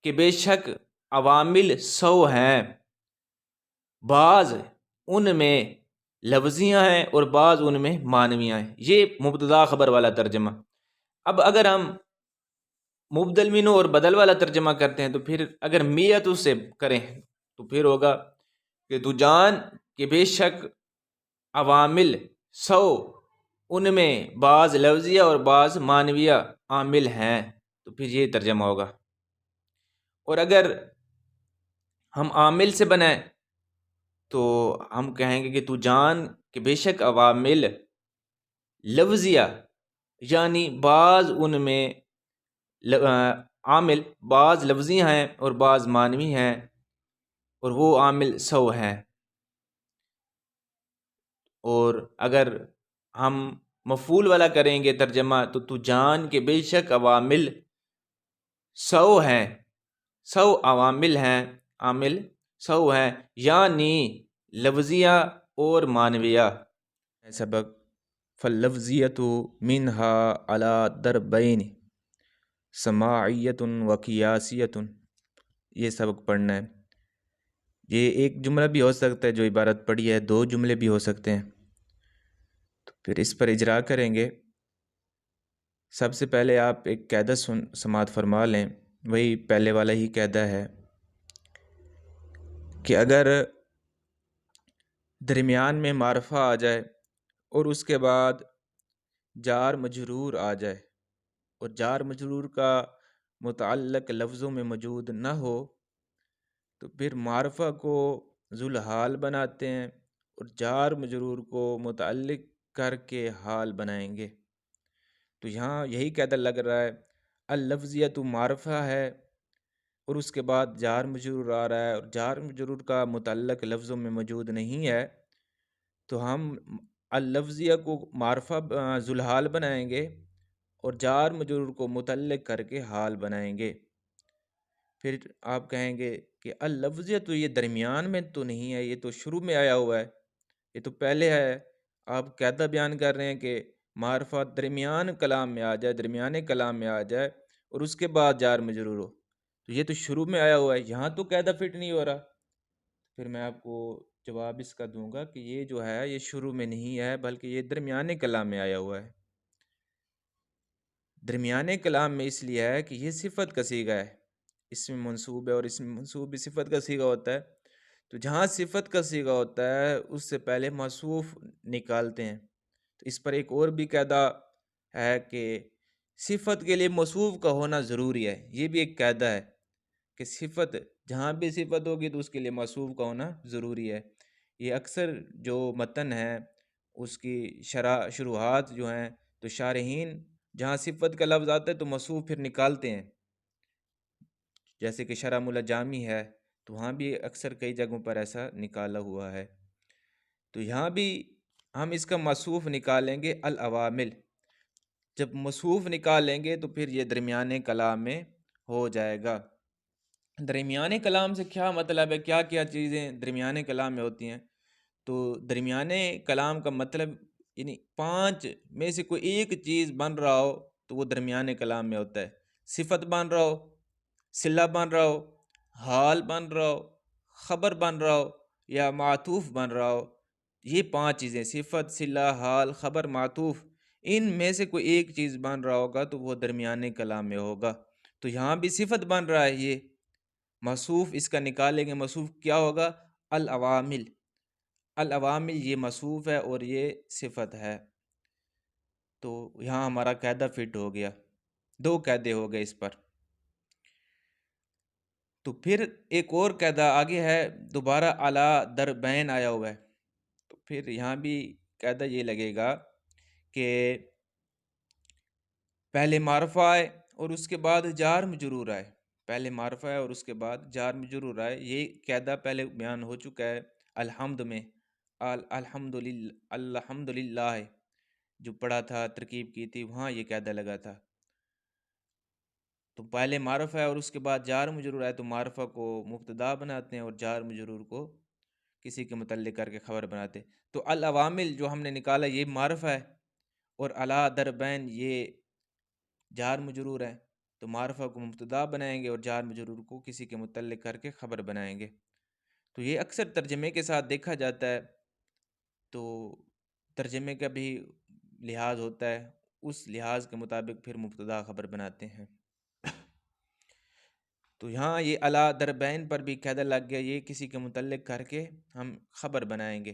کہ بے شک عوامل 100 ہیں، بعض ان میں لفظیاں ہیں اور بعض ان میں معنویاں ہیں، یہ مبتدا خبر والا ترجمہ۔ اب اگر ہم مبدل منو اور بدل والا ترجمہ کرتے ہیں تو پھر اگر میت اس سے کریں تو پھر ہوگا کہ تو جان کہ بے شک عوامل 100 ان میں بعض لفظیہ اور بعض معنویہ عامل ہیں، تو پھر یہ ترجمہ ہوگا۔ اور اگر ہم عامل سے بنائیں تو ہم کہیں گے کہ تو جان کہ بے شک عوامل لفظیہ یعنی بعض ان میں عامل بعض لفظی ہیں اور بعض معنوی ہیں، اور وہ عامل 100 ہیں۔ اور اگر ہم مفعول والا کریں گے ترجمہ تو جان کہ بے شک عوامل 100 ہیں، 100 عوامل ہیں، عامل 100 ہیں، یعنی لفظیہ اور معنویہ۔ سبق فاللفظیت منها علی دربین سماعیت و قیاسیت، یہ سبق پڑھنا ہے۔ یہ ایک جملہ بھی ہو سکتا ہے جو عبارت پڑھی ہے، دو جملے بھی ہو سکتے ہیں، تو پھر اس پر اجرا کریں گے۔ سب سے پہلے آپ ایک قاعدہ سماعت فرما لیں، وہی پہلے والا ہی قاعدہ ہے کہ اگر درمیان میں معرفہ آ جائے اور اس کے بعد جار مجرور آ جائے اور جار مجرور کا متعلق لفظوں میں موجود نہ ہو تو پھر معرفہ کو ذوالحال بناتے ہیں اور جار مجرور کو متعلق کر کے حال بنائیں گے۔ تو یہاں یہی قاعدہ لگ رہا ہے، اللفظیت معرفہ ہے اور اس کے بعد جار مجرور آ رہا ہے اور جار مجرور کا متعلق لفظوں میں موجود نہیں ہے، تو ہم اللفظیہ کو معرفہ ذوالحال بنائیں گے اور جار مجرور کو متعلق کر کے حال بنائیں گے۔ پھر آپ کہیں گے کہ اللفظیہ تو یہ درمیان میں تو نہیں ہے، یہ تو شروع میں آیا ہوا ہے، یہ تو پہلے ہے۔ آپ قاعدہ بیان کر رہے ہیں کہ معرفہ درمیان کلام میں آ جائے، درمیانے کلام میں آ جائے اور اس کے بعد جار مجرور ہو، تو یہ تو شروع میں آیا ہوا ہے، یہاں تو قاعدہ فٹ نہیں ہو رہا۔ پھر میں آپ کو جواب اس کا دوں گا کہ یہ جو ہے یہ شروع میں نہیں ہے بلکہ یہ درمیانے کلام میں آیا ہوا ہے۔ درمیانے کلام میں اس لیے ہے کہ یہ صفت کا صیغہ ہے، اسم منصوب ہے اور اسم منصوب بھی صفت کا صیغہ ہوتا ہے، تو جہاں صفت کا صیغہ ہوتا ہے اس سے پہلے موصوف نکالتے ہیں۔ تو اس پر ایک اور بھی قاعدہ ہے کہ صفت کے لیے موصوف کا ہونا ضروری ہے، یہ بھی ایک قاعدہ ہے کہ صفت جہاں بھی صفت ہوگی تو اس کے لیے موصوف کا ہونا ضروری ہے۔ یہ اکثر جو متن ہے اس کی شروحات جو ہیں تو شارحین جہاں صفت کا لفظ آتا ہے تو موصوف پھر نکالتے ہیں، جیسے کہ شرح مولا جامی ہے تو وہاں بھی اکثر کئی جگہوں پر ایسا نکالا ہوا ہے۔ تو یہاں بھی ہم اس کا موصوف نکالیں گے العوامل، جب موصوف نکالیں گے تو پھر یہ درمیانے کلام میں ہو جائے گا۔ درمیانے کلام سے کیا مطلب ہے، کیا کیا چیزیں درمیانے کلام میں ہوتی ہیں؟ تو درمیانے کلام کا مطلب یعنی 5 میں سے کوئی ایک چیز بن رہا ہو تو وہ درمیانے کلام میں ہوتا ہے۔ صفت بن رہا ہو، صلہ بن رہا ہو، حال بن رہا ہو، خبر بن رہا ہو یا معطوف بن رہا ہو، یہ 5 چیزیں صفت، صلہ، حال، خبر، معطوف، ان میں سے کوئی ایک چیز بن رہا ہوگا تو وہ درمیانے کلام میں ہوگا۔ تو یہاں بھی صفت بن رہا ہے، یہ موصوف اس کا نکالیں گے، موصوف کیا ہوگا؟ العوامل۔ العوامل یہ موصوف ہے اور یہ صفت ہے، تو یہاں ہمارا قاعدہ فٹ ہو گیا، 2 قاعدے ہو گئے اس پر۔ تو پھر ایک اور قاعدہ آگے ہے، دوبارہ اعلیٰ دربین آیا ہوا ہے، تو پھر یہاں بھی قاعدہ یہ لگے گا کہ پہلے معرفہ آئے اور اس کے بعد جار مجرور آئے، پہلے معرفہ ہے اور اس کے بعد جار مجرور آئے۔ یہ قاعدہ پہلے بیان ہو چکا ہے الحمد میں، الحمدللہ جو پڑھا تھا، ترکیب کی تھی، وہاں یہ قاعدہ لگا تھا۔ تو پہلے معرفہ ہے اور اس کے بعد جار مجرور آئے تو معرفہ کو مبتدا بناتے ہیں اور جار مجرور کو کسی کے متعلق کر کے خبر بناتے ہیں۔ تو العوامل جو ہم نے نکالا یہ معرفہ ہے اور اعلیٰ دربین یہ جار مجرور ہے، تو معرفہ کو مبتدا بنائیں گے اور جار مجرور کو کسی کے متعلق کر کے خبر بنائیں گے۔ تو یہ اکثر ترجمے کے ساتھ دیکھا جاتا ہے، تو ترجمے کا بھی لحاظ ہوتا ہے، اس لحاظ کے مطابق پھر مبتدا خبر بناتے ہیں۔ تو یہاں یہ اعلیٰ دربین پر بھی قاعدہ لگ گیا، یہ کسی کے متعلق کر کے ہم خبر بنائیں گے۔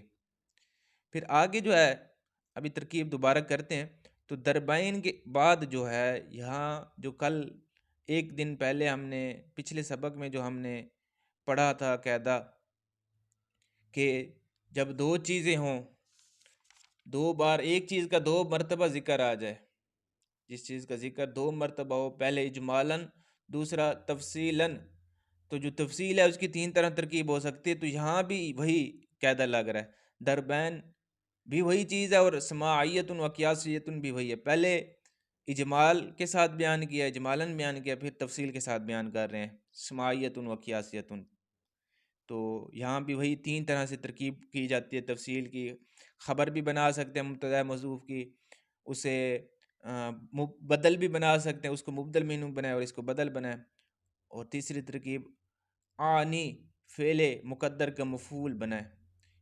پھر آگے جو ہے ابھی ترکیب دوبارہ کرتے ہیں، تو دربین کے بعد جو ہے یہاں جو کل ایک دن پہلے ہم نے پچھلے سبق میں جو ہم نے پڑھا تھا قاعدہ کہ جب 2 چیزیں ہوں، 2 بار ایک چیز کا 2 مرتبہ ذکر آ جائے، جس چیز کا ذکر 2 مرتبہ ہو، پہلے اجمالاً دوسرا تفصیلاً، تو جو تفصیل ہے اس کی 3 طرح ترکیب ہو سکتی ہے، تو یہاں بھی وہی قاعدہ لگ رہا ہے، دربین بھی وہی چیز ہے اور سماعیت و قیاسیت بھی وہی ہے۔ پہلے اجمال کے ساتھ بیان کیا، اجمالاً بیان کیا، پھر تفصیل کے ساتھ بیان کر رہے ہیں، سماعیت و قیاسیت۔ تو یہاں بھی وہی 3 طرح سے ترکیب کی جاتی ہے تفصیل کی، خبر بھی بنا سکتے ہیں مبتدا محذوف کی، اسے بدل بھی بنا سکتے ہیں، اس کو مبدل منہ بنائے اور اس کو بدل بنائے۔ اور تیسری ترکیب آنی فعل مقدر کا مفعول بنائے،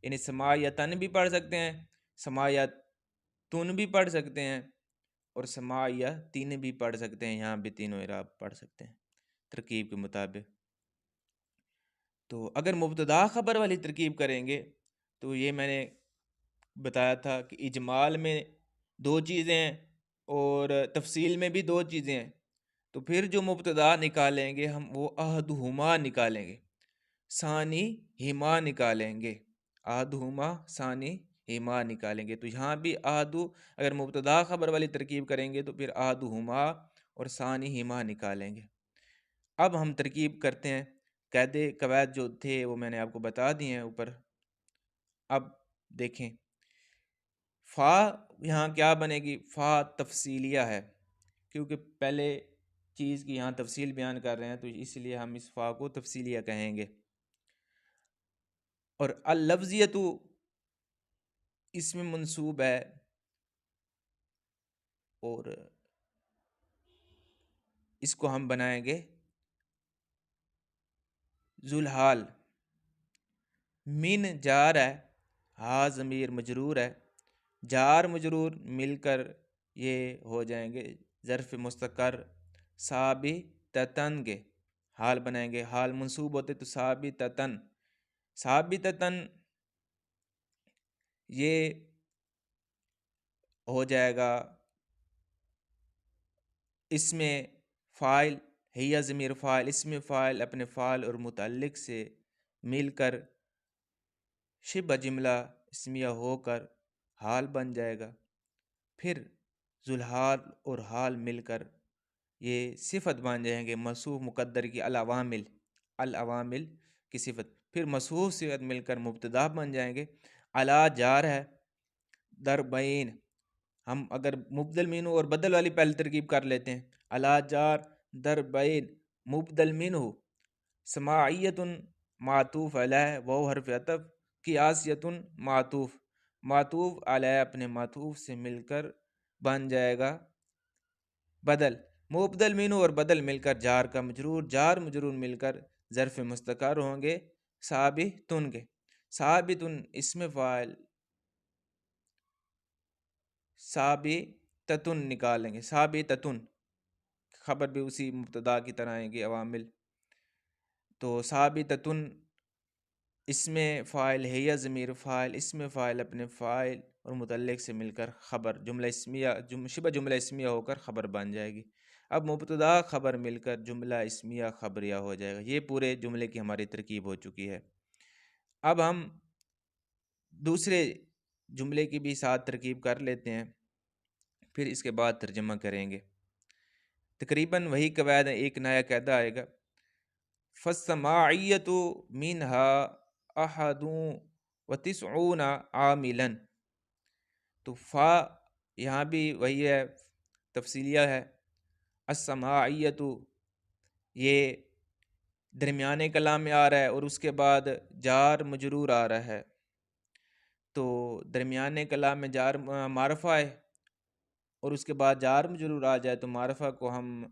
یعنی سماعیتن بھی پڑھ سکتے ہیں، سماعیتن بھی پڑھ سکتے ہیں، اور سماعیتین بھی پڑھ سکتے ہیں، یہاں بھی تینوں اعراب پڑھ سکتے ہیں ترکیب کے مطابق۔ تو اگر مبتدا خبر والی ترکیب کریں گے تو یہ میں نے بتایا تھا کہ اجمال میں 2 چیزیں ہیں اور تفصیل میں بھی 2 چیزیں ہیں، تو پھر جو مبتدا نکالیں گے ہم وہ احدہما نکالیں گے، ثانی ہما نکالیں گے، احدہما ثانی ہما نکالیں گے۔ تو یہاں بھی اگر مبتدا خبر والی ترکیب کریں گے تو پھر احدہما اور ثانی ہما نکالیں گے۔ اب ہم ترکیب کرتے ہیں، قواعد جو تھے وہ میں نے آپ کو بتا دیے ہیں اوپر۔ اب دیکھیں فا یہاں کیا بنے گی، فا تفصیلیہ ہے، کیونکہ پہلے چیز کی یہاں تفصیل بیان کر رہے ہیں تو اس لیے ہم اس فا کو تفصیلیہ کہیں گے۔ اور اللفظیتو اس میں منصوب ہے، اور اس کو ہم بنائیں گے ذوالحال، من جار ہے، ہا ضمیر مجرور ہے، جار مجرور مل کر یہ ہو جائیں گے ظرف مستقر، ثابتتن کے حال بنائیں گے، حال منصوب ہوتے تو ثابتتن، ثابتتن یہ ہو جائے گا اس میں فاعل، ہیا ضمیر فاعل، اس میں فاعل اپنے فاعل اور متعلق سے مل کر شبہ جملہ اسمیہ ہو کر حال بن جائے گا، پھر ذوالحال اور حال مل کر یہ صفت بن جائیں گے موصوف مقدر کی العوامل کی صفت، پھر موصوف صفت مل کر مبتدا بن جائیں گے۔ علا جار ہے، دربین ہم اگر مبدل منہ اور بدل والی پہلی ترکیب کر لیتے ہیں، علا جار دربین مبدل منہ، سماعیت معطوف علیہ وہ حرف عطف، قیاسیت معطوف علیہ اپنے معطوف سے مل کر بن جائے گا بدل، مبدل منہ اور بدل مل کر جار کا مجرور، جار مجرور مل کر ظرف مستقر ہوں گے ثابتن کے، ثابتن اسم فاعل، ثابتتن نکالیں گے، ثابتتن خبر بھی اسی مبتدا کی طرح آئیں گے عوامل، تو ثابتتن اس میں فاعل ہے یا ضمیر فاعل، اس میں فاعل اپنے فاعل اور متعلق سے مل کر خبر جملہ اسمیہ شبہ جملہ اسمیہ ہو کر خبر بن جائے گی۔ اب مبتدا خبر مل کر جملہ اسمیہ خبریہ ہو جائے گا، یہ پورے جملے کی ہماری ترکیب ہو چکی ہے۔ اب ہم دوسرے جملے کی بھی ساتھ ترکیب کر لیتے ہیں، پھر اس کے بعد ترجمہ کریں گے۔ تقریباً وہی قواعد ہیں، ایک نیا قاعدہ آئے گا، فالسماعیت منہا احد و تسعون عاملا، تو فا یہاں بھی وہی ہے، تفصیلیہ ہے، السماعیت یہ درمیانے کلام میں آ رہا ہے اور اس کے بعد جار مجرور آ رہا ہے، تو درمیانے کلام میں جار معرفہ ہے اور اس کے بعد جار مجرور آ جائے تو معرفہ کو ہم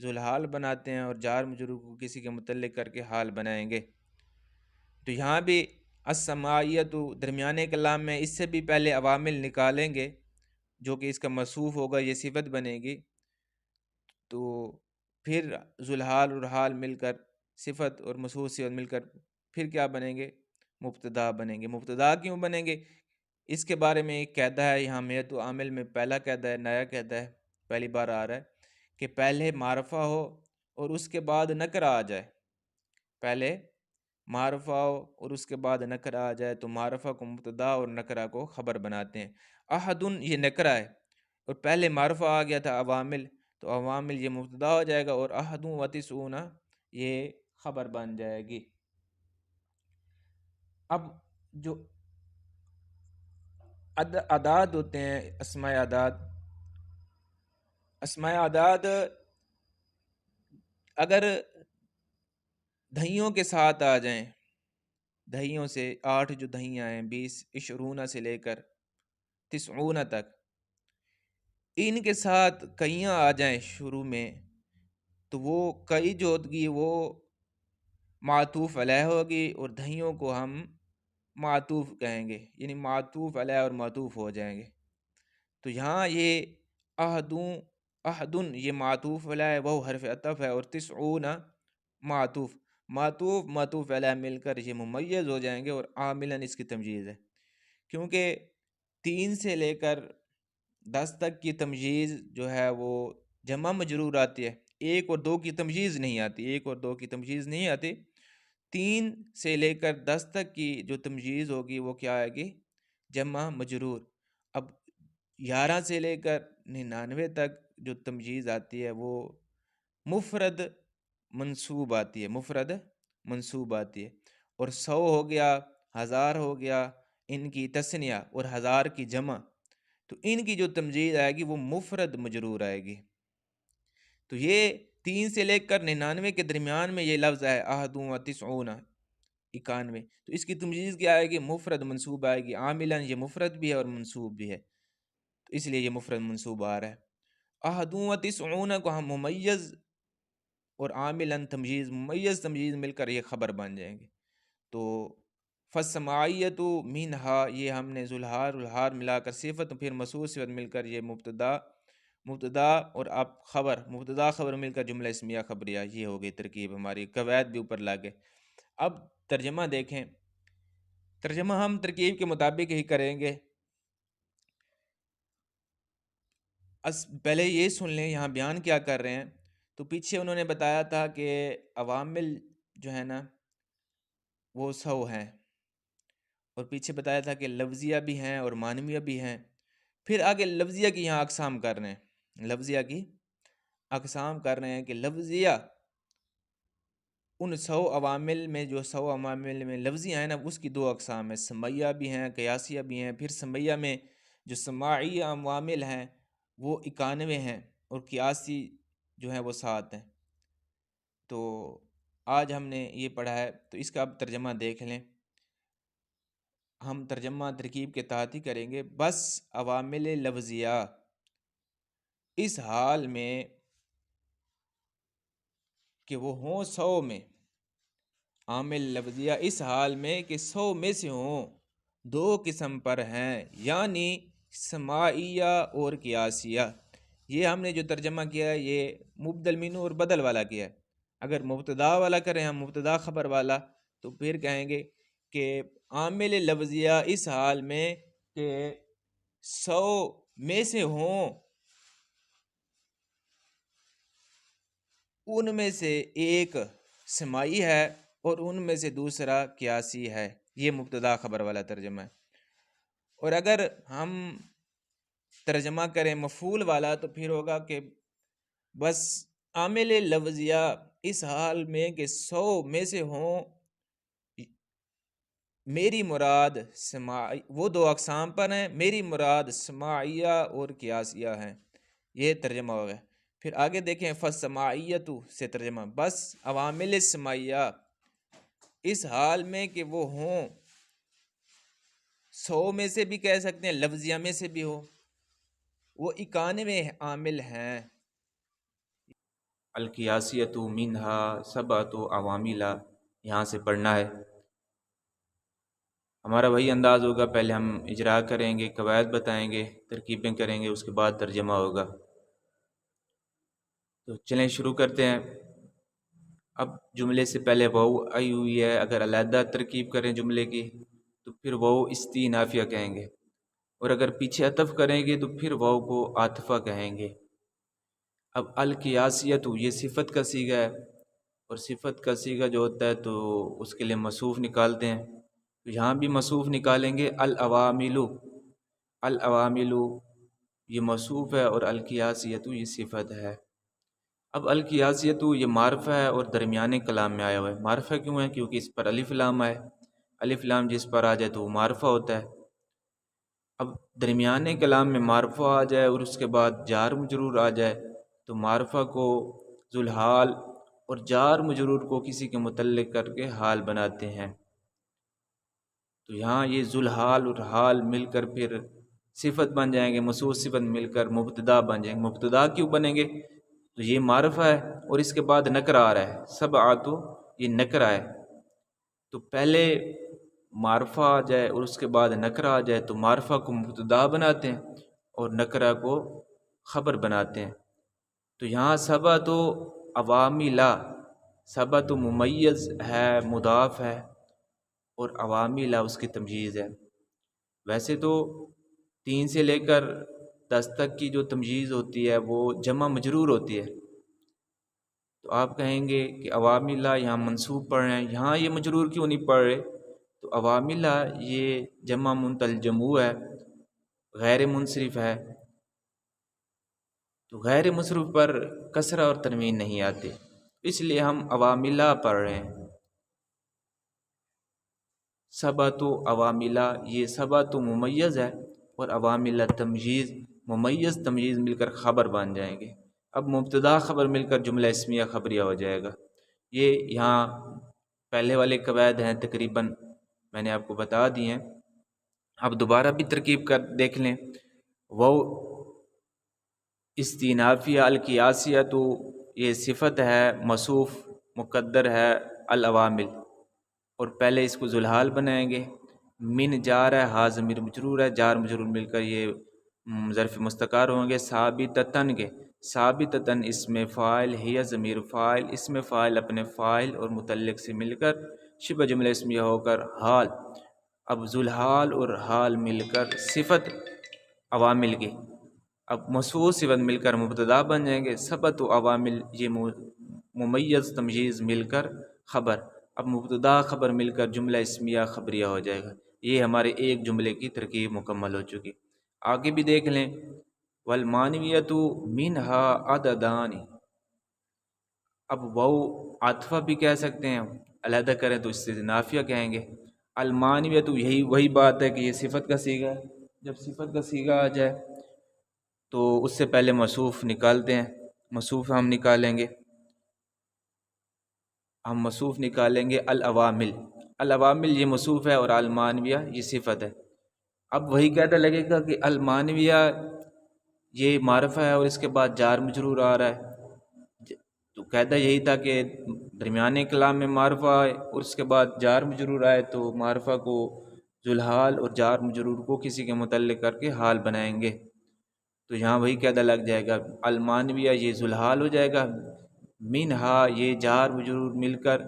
ذوالحال بناتے ہیں اور جار مجرور کو کسی کے متعلق کر کے حال بنائیں گے۔ تو یہاں بھی السماعیت درمیانے کلام میں اس سے بھی پہلے عوامل نکالیں گے جو کہ اس کا موصوف ہوگا، یہ صفت بنے گی، تو پھر ذوالحال اور حال مل کر صفت اور موصوف صفت مل کر پھر کیا بنیں گے، مبتدا بنیں گے۔ مبتدا کیوں بنیں گے اس کے بارے میں ایک قاعدہ ہے، یہاں میت و عامل میں پہلا قاعدہ ہے، نیا قاعدہ ہے، پہلی بار آ رہا ہے کہ پہلے معرفہ ہو اور اس کے بعد نکرہ آ جائے، پہلے معرفہ ہو اور اس کے بعد نکرہ آ جائے تو معرفہ کو مبتدا اور نکرہ کو خبر بناتے ہیں۔ احدن یہ نکرہ ہے اور پہلے معرفہ آ گیا تھا عوامل، تو عوامل یہ مبتدا ہو جائے گا اور احدن و تسعون یہ خبر بن جائے گی۔ اب جو اعداد ہوتے ہیں، اسماء اعداد اگر دہیوں کے ساتھ آ جائیں، دہیوں سے 8 جو دہیاں ہیں 20 عشرون سے لے کر تسعون تک، ان کے ساتھ کئیاں آ جائیں شروع میں تو وہ کئی جو ہوگی وہ معطوف علیہ ہوگی، اور دھیوں کو ہم معطوف کہیں گے، یعنی معطوف علیہ اور معطوف ہو جائیں گے۔ تو یہاں یہ احدوں احدن یہ معطوف علیہ وہ حرف عطف ہے، اور تسعون معطوف معطوف علیہ مل کر یہ ممیز ہو جائیں گے، اور عاملاً اس کی تمجیز ہے، کیونکہ 3 سے لے کر 10 تک کی تمجیز جو ہے وہ جمع مجرور آتی ہے، 1 اور 2 کی تمجیز نہیں آتی، 1 اور 2 کی تمجیز نہیں آتی۔ 3 سے لے کر 10 تک کی جو تمجیز ہوگی وہ کیا آئے گی؟ جمع مجرور۔ اب 11 سے لے کر 99 تک جو تمجیز آتی ہے وہ مفرد منصوب آتی ہے، مفرد منصوب آتی ہے، اور 100 ہو گیا، 1000 ہو گیا، ان کی تثنیہ اور 1000 کی جمع، تو ان کی جو تمجید آئے گی وہ مفرد مجرور آئے گی۔ تو یہ 3 سے لے کر 99 کے درمیان میں یہ لفظ ہے احدوں و تسعون 91، تو اس کی تمجید کیا آئے گی؟ مفرد منصوب آئے گی، عاملاً یہ مفرد بھی ہے اور منصوب بھی ہے، تو اس لیے یہ مفرد منصوب آ رہا ہے۔ احدوں و تسعون کو ہم ممیز اور عاملاً تمجیز، ممیز تمجیز مل کر یہ خبر بن جائیں گے۔ تو فالسماعیۃ منہا، یہ ہم نے ذوالحار الحار ملا کر صفت، پھر مسعود صفت مل کر یہ مبتدا اور اب خبر، مبتدا خبر مل کر جملہ اسمیہ خبریہ، یہ ہو گئی ترکیب ہماری، قواعد بھی اوپر لاگے۔ اب ترجمہ دیکھیں، ترجمہ ہم ترکیب کے مطابق ہی کریں گے۔ پہلے یہ سن لیں یہاں بیان کیا کر رہے ہیں، تو پیچھے انہوں نے بتایا تھا کہ عوامل جو ہے نا وہ 100 ہیں، اور پیچھے بتایا تھا کہ لفظیہ بھی ہیں اور معنویہ بھی ہیں، پھر آگے لفظیہ کی یہاں اقسام کر رہے ہیں، لفظیہ کی اقسام کر رہے ہیں کہ لفظیہ ان 100 عوامل میں، جو 100 عوامل میں لفظیہ ہیں نا اس کی 2 اقسام ہیں، سمیہ بھی ہیں، قیاسیہ بھی ہیں۔ پھر سمیہ میں جو سماعی عوامل ہیں وہ 91 ہیں، اور قیاسی جو ہیں وہ 7 ہیں۔ تو آج ہم نے یہ پڑھا ہے، تو اس کا اب ترجمہ دیکھ لیں۔ ہم ترجمہ ترکیب کے تحت ہی کریں گے۔ بس عوامل لفظیہ اس حال میں کہ وہ ہوں 100 میں، عامل لفظیہ اس حال میں کہ 100 میں سے ہوں 2 قسم پر ہیں، یعنی سماعیہ اور قیاسیہ۔ یہ ہم نے جو ترجمہ کیا ہے یہ مبدل منہ اور بدل والا کیا ہے۔ اگر مبتدا والا کریں ہم، مبتدا خبر والا، تو پھر کہیں گے کہ عامل لفظیہ اس حال میں کہ 100 میں سے ہوں ان میں سے ایک سماعی ہے اور ان میں سے دوسرا قیاسی ہے، یہ مبتدا خبر والا ترجمہ ہے۔ اور اگر ہم ترجمہ کریں مفعول والا تو پھر ہوگا کہ بس عامل لفظیہ اس حال میں کہ 100 میں سے ہوں، میری مراد سماعی، وہ 2 اقسام پر ہیں، میری مراد سماعیہ اور قیاسیہ ہیں، یہ ترجمہ ہو گیا۔ پھر آگے دیکھیں، فالسماعیۃ سے ترجمہ، بس عوامل سماعیہ اس حال میں کہ وہ ہوں 100 میں سے بھی کہہ سکتے ہیں، لفظیہ میں سے بھی ہو، وہ 91 عامل ہیں۔ القیاسیۃ منہا سبعۃ عوامل، یہاں سے پڑھنا ہے۔ ہمارا وہی انداز ہوگا، پہلے ہم اجرا کریں گے، قواعد بتائیں گے، ترکیبیں کریں گے، اس کے بعد ترجمہ ہوگا۔ تو چلیں شروع کرتے ہیں۔ اب جملے سے پہلے واو آئی ہوئی ہے، اگر علیحدہ ترکیب کریں جملے کی تو پھر واو استئنافیہ کہیں گے، اور اگر پیچھے عطف کریں گے تو پھر واو کو عاطفہ کہیں گے۔ اب القیاسیۃ یہ صفت کا صیغہ ہے، اور صفت کا صیغہ جو ہوتا ہے تو اس کے لیے موصوف نکالتے ہیں، تو یہاں بھی موصوف نکالیں گے۔ العوامل، العوامل یہ موصوف ہے، اور القیاسیۃ یہ صفت ہے۔ اب القیاسیۃ یہ معرفہ ہے اور درمیانے کلام میں آیا ہوا ہے۔ معرفہ کیوں ہے؟ کیونکہ اس پر الف لام آئے، الف لام جس پر آ جائے تو وہ معرفہ ہوتا ہے۔ اب درمیانے کلام میں معرفہ آ جائے اور اس کے بعد جار مجرور آ جائے تو معرفہ کو ذوالحال اور جار مجرور کو کسی کے متعلق کر کے حال بناتے ہیں۔ تو یہاں یہ ذوالحال اور حال مل کر پھر صفت بن جائیں گے، موصوف صفت مل کر مبتدا بن جائیں گے۔ مبتدا کیوں بنیں گے؟ تو یہ معرفہ ہے اور اس کے بعد نکرہ آ رہا ہے، سبعۃ یہ نکرہ ہے، تو پہلے معرفہ آ جائے اور اس کے بعد نکرہ آ جائے تو معرفہ کو مبتدا بناتے ہیں اور نکرہ کو خبر بناتے ہیں۔ تو یہاں سبعۃ عواملا، سبعۃ ممیز ہے، مضاف ہے، اور عواملا اس کی تمجیز ہے۔ ویسے تو 3 سے لے کر 10 تک کی جو تمجیز ہوتی ہے وہ جمع مجرور ہوتی ہے، تو آپ کہیں گے کہ عواملا یہاں منصوب پڑھ رہے ہیں، یہاں یہ مجرور کیوں نہیں پڑھ رہے؟ تو عواملا یہ جمع منتل جمع ہے، غیر منصرف ہے، تو غیر منصرف پر کسرہ اور تنوین نہیں آتے، اس لیے ہم عواملا پڑھ رہے ہیں۔ سبعۃ عواملا، یہ سبعۃ ممیز ہے اور عواملا تمجیز، ممیز تمجیز مل کر خبر بن جائیں گے۔ اب مبتدا خبر مل کر جملہ اسمیہ خبریہ ہو جائے گا۔ یہ یہاں پہلے والے قواعد ہیں، تقریباً میں نے آپ کو بتا دی ہیں۔ اب دوبارہ بھی ترکیب کر دیکھ لیں۔ وہ استینافیہ القیاسیہ، تو یہ صفت ہے، موصوف مقدر ہے العوامل، اور پہلے اس کو ذوالحال بنائیں گے۔ من جار ہے، ہا ضمیر مجرور ہے، جار مجرور مل کر یہ ظرف مستقر ہوں گے۔ ثابتتن کے، ثابتتن اسم فاعل، ہی ضمیر فاعل، اسم فاعل اپنے فاعل اور متعلق سے مل کر شبہ جملہ اسمیہ ہو کر حال۔ اب ذوالحال اور حال مل کر صفت عوامل کی، اب موصوف صفت مل کر مبتدا بن جائیں گے۔ سبعۃ عوامل یہ ممیز تمجیز مل کر خبر، اب مبتدا خبر مل کر جملہ اسمیہ خبریہ ہو جائے گا۔ یہ ہمارے ایک جملے کی ترکیب مکمل ہو چکی۔ آگے بھی دیکھ لیں۔ والمانویۃ منہا عددان، اب واو عاطفہ بھی کہہ سکتے ہیں، علیحدہ کریں تو استئنافیہ کہیں گے۔ المانویۃ یہی وہی بات ہے کہ یہ صفت کا صیغہ ہے، جب صفت کا صیغہ آ جائے تو اس سے پہلے موصوف نکالتے ہیں۔ موصوف ہم نکالیں گے، ہم موصوف نکالیں گے العوامل۔ العوامل یہ موصوف ہے اور المانویہ یہ صفت ہے۔ اب وہی قاعدہ لگے گا کہ المانویہ یہ معرفہ ہے اور اس کے بعد جار مجرور آ رہا ہے، تو قاعدہ یہی تھا کہ درمیانے کلام میں معرفہ آئے اور اس کے بعد جار مجرور آئے تو معرفہ کو ذوالحال اور جار مجرور کو کسی کے متعلق کر کے حال بنائیں گے، تو یہاں وہی قاعدہ لگ جائے گا۔ المانویہ یہ ذوالحال ہو جائے گا، منہا یہ جار مجرور مل کر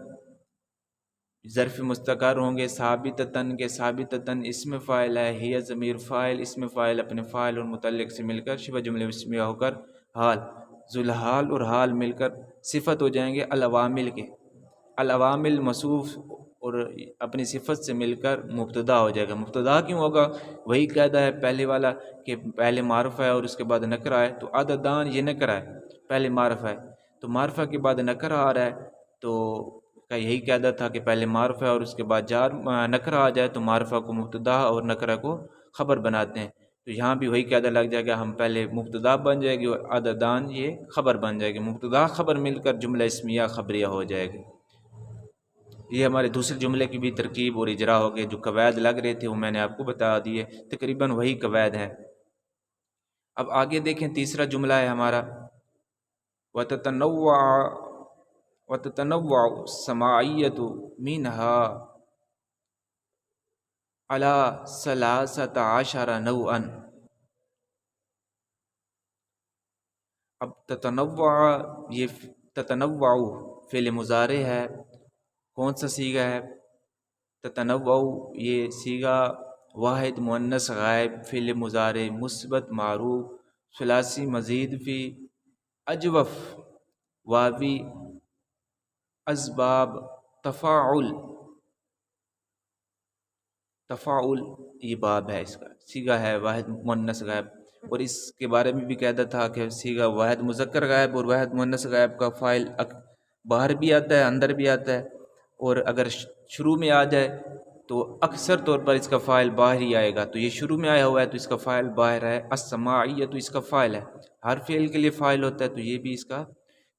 ظرف مستقر ہوں گے۔ ثابتتن کے، ثابتتن اسم فاعل ہے، ہی ضمیر فاعل، اسم فاعل اپنے فاعل اور متعلق سے مل کر شبہ جملہ اسمیہ ہو کر حال، ذوالحال اور حال مل کر صفت ہو جائیں گے العوامل کے۔ العوامل موصوف اور اپنی صفت سے مل کر مبتدا ہو جائے گا۔ مبتدا کیوں ہوگا؟ وہی قاعدہ ہے پہلے والا کہ پہلے معرفہ ہے اور اس کے بعد نکرہ ہے، تو عددان یہ نکرہ ہے، پہلے معرفہ ہے، تو معرفہ کے بعد نکرہ آ رہا ہے، تو کا یہی قاعدہ تھا کہ پہلے معرفہ ہے اور اس کے بعد جار نکرہ آ جائے تو معرفہ کو مبتدا اور نکرہ کو خبر بناتے ہیں، تو یہاں بھی وہی قاعدہ لگ جائے گا، ہم پہلے مبتدا بن جائے گی اور عددان یہ خبر بن جائے گی، مبتدا خبر مل کر جملہ اسمیہ خبریہ ہو جائے گی۔ یہ ہمارے دوسرے جملے کی بھی ترکیب اور اجرا ہو گئے، جو قواعد لگ رہے تھے وہ میں نے آپ کو بتا دیے، تقریباً وہی قواعد ہیں۔ اب آگے دیکھیں، تیسرا جملہ ہے ہمارا وتتنوع السماعیۃ منہا علی ثلاثۃ عشر نوعا۔ اب تتنوع، یہ تتنوع فعل مضارع ہے، کون سا صیغہ ہے؟ تتنوع یہ صیغہ واحد مؤنث غائب فعل مضارع مثبت معروف ثلاثی مزید فی اجوف واوی اسباب تفاعل، تفاعل یہ باب ہے، اس کا صیغہ ہے واحد مؤنث غائب، اور اس کے بارے میں بھی قاعدہ تھا کہ صیغہ واحد مذکر غائب اور واحد مؤنث غائب کا فاعل باہر بھی آتا ہے اندر بھی آتا ہے، اور اگر شروع میں آ جائے تو اکثر طور پر اس کا فاعل باہر ہی آئے گا، تو یہ شروع میں آیا ہوا ہے تو اس کا فاعل باہر ہے۔ السماعیہ تو اس کا فاعل ہے، ہر فعل کے لیے فاعل ہوتا ہے تو یہ بھی اس کا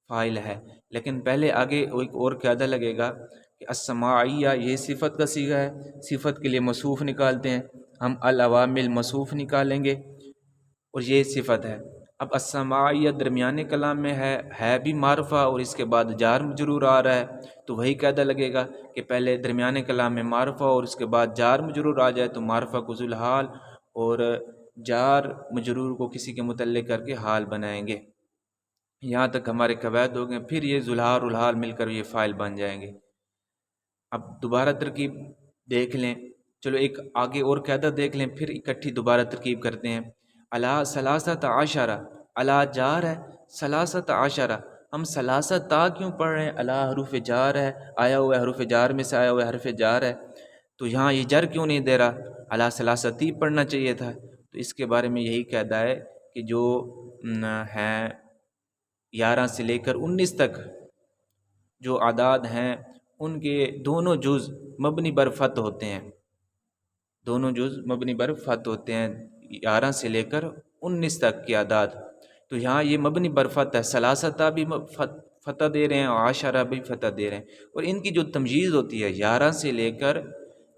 فاعل ہے، لیکن پہلے آگے ایک اور قاعدہ لگے گا کہ السماعیہ یہ صفت کا صیغہ ہے، صفت کے لیے موصوف نکالتے ہیں، ہم العوامل موصوف نکالیں گے اور یہ صفت ہے۔ اب السماعیت درمیانے کلام میں ہے بھی معرفہ اور اس کے بعد جار مجرور آ رہا ہے، تو وہی قاعدہ لگے گا کہ پہلے درمیانے کلام میں معرفہ اور اس کے بعد جار مجرور آ جائے تو معرفہ کو ذوالحال اور جار مجرور کو کسی کے متعلق کر کے حال بنائیں گے۔ یہاں تک ہمارے قواعد ہو گئے، پھر یہ ذوالحال اور الحال مل کر یہ فاعل بن جائیں گے۔ اب دوبارہ ترکیب دیکھ لیں، چلو ایک آگے اور قاعدہ دیکھ لیں، پھر اکٹھی دوبارہ ترکیب کرتے ہیں۔ علی ثلاثۃ عشرہ، علی جار ہے، ثلاثۃ عشرہ، ہم ثلاثہ تا کیوں پڑھ رہے ہیں؟ علی حروف جار ہے، آیا ہوا ہے، حروف جار میں سے آیا ہوا ہے، حرف جار ہے، تو یہاں یہ جر کیوں نہیں دے رہا؟ علی ثلاثتی پڑھنا چاہیے تھا۔ تو اس کے بارے میں یہی قاعدہ ہے کہ جو ہیں 11 سے لے کر 19 تک جو اعداد ہیں ان کے دونوں جز مبنی بر فتح ہوتے ہیں، دونوں جز مبنی بر فتح ہوتے ہیں، 11 سے لے کر 19 تک کے اعداد۔ تو یہاں یہ مبنی بر فتح ہے، ثلاثہ بھی فتح دے رہے ہیں اور عشرہ بھی فتح دے رہے ہیں، اور ان کی جو تمجیز ہوتی ہے 11 سے لے کر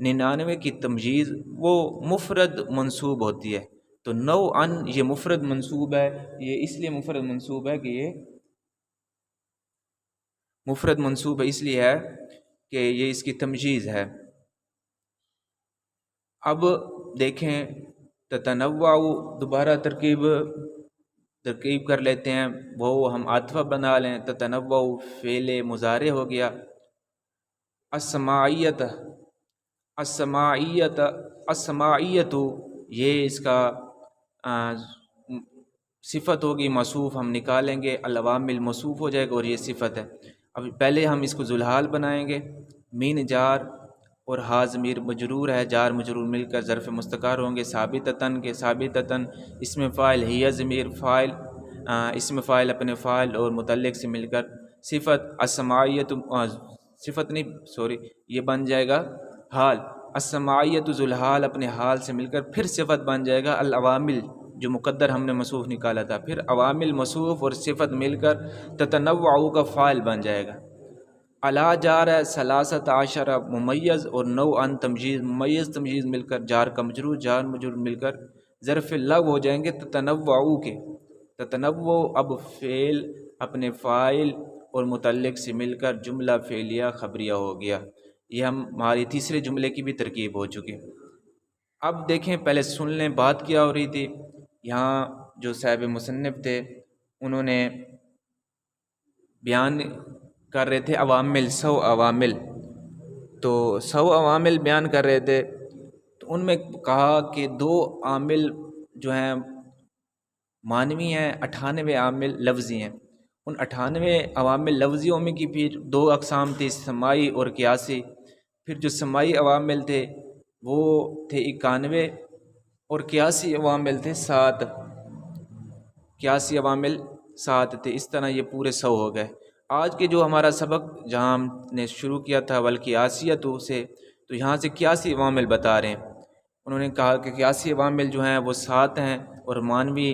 99 کی تمجیز وہ مفرد منصوب ہوتی ہے۔ تو نوعاً یہ مفرد منصوب ہے، یہ اس لیے مفرد منصوب ہے کہ یہ مفرد منصوب اس لیے ہے کہ یہ اس کی تمجیز ہے۔ اب دیکھیں تتنوع، دوبارہ ترکیب کر لیتے ہیں، وہ ہم عاطفہ بنا لیں۔ تتنوع فعل مضارع ہو گیا، السماعیت، السماعیت، السماعیت یہ اس کا صفت ہوگی، موصوف ہم نکالیں گے، العوامل موصوف ہو جائے گا اور یہ صفت ہے۔ اب پہلے ہم اس کو ذوالحال بنائیں گے، مین جار اور ہا ضمیر مجرور ہے، جار مجرور مل کر ظرف مستقر ہوں گے، ثابتتاً کے ثابتتاً، اسم فاعل ہی ضمیر فاعل، اسم فاعل اپنے فاعل اور متعلق سے مل کر صفت، السماعیت صفت نہیں سوری یہ بن جائے گا حال، السماعیت ذوالحال اپنے حال سے مل کر پھر صفت بن جائے گا العوامل جو مقدر ہم نے موصوف نکالا تھا، پھر عوامل موصوف اور صفت مل کر تتنوع کا فاعل بن جائے گا۔ علی جار ہے، ثلاثۃ عشرہ ممیز اور نوعاً تمجیز، ممیز تمجیز مل کر جار کا مجرور، جار مجرور مل کر ظرف لغو ہو جائیں گے تتنوع کے۔ تتنوع اب فعل اپنے فاعل اور متعلق سے مل کر جملہ فعلیہ خبریہ ہو گیا۔ یہ ہماری تیسرے جملے کی بھی ترکیب ہو چکی۔ اب دیکھیں، پہلے سن لیں بات کیا ہو رہی تھی۔ یہاں جو صاحب مصنف تھے انہوں نے بیان کر رہے تھے عوامل، 100 عوامل، تو 100 عوامل بیان کر رہے تھے، تو ان میں کہا کہ 2 عامل جو ہیں معنوی ہیں، 98 عامل لفظی ہیں۔ ان 98 عوامل لفظیوں میں کی پھر 2 اقسام تھی، سماعی اور قیاسی۔ پھر جو سماعی عوامل تھے وہ تھے 91 اور قیاسی عوامل تھے 7، قیاسی عوامل 7 تھے۔ اس طرح یہ پورے 100 ہو گئے۔ آج کے جو ہمارا سبق جہاں ہم نے شروع کیا تھا والقیاسیت سے، تو یہاں سے قیاسی عوامل بتا رہے ہیں۔ انہوں نے کہا کہ قیاسی عوامل جو ہیں وہ 7 ہیں اور معنوی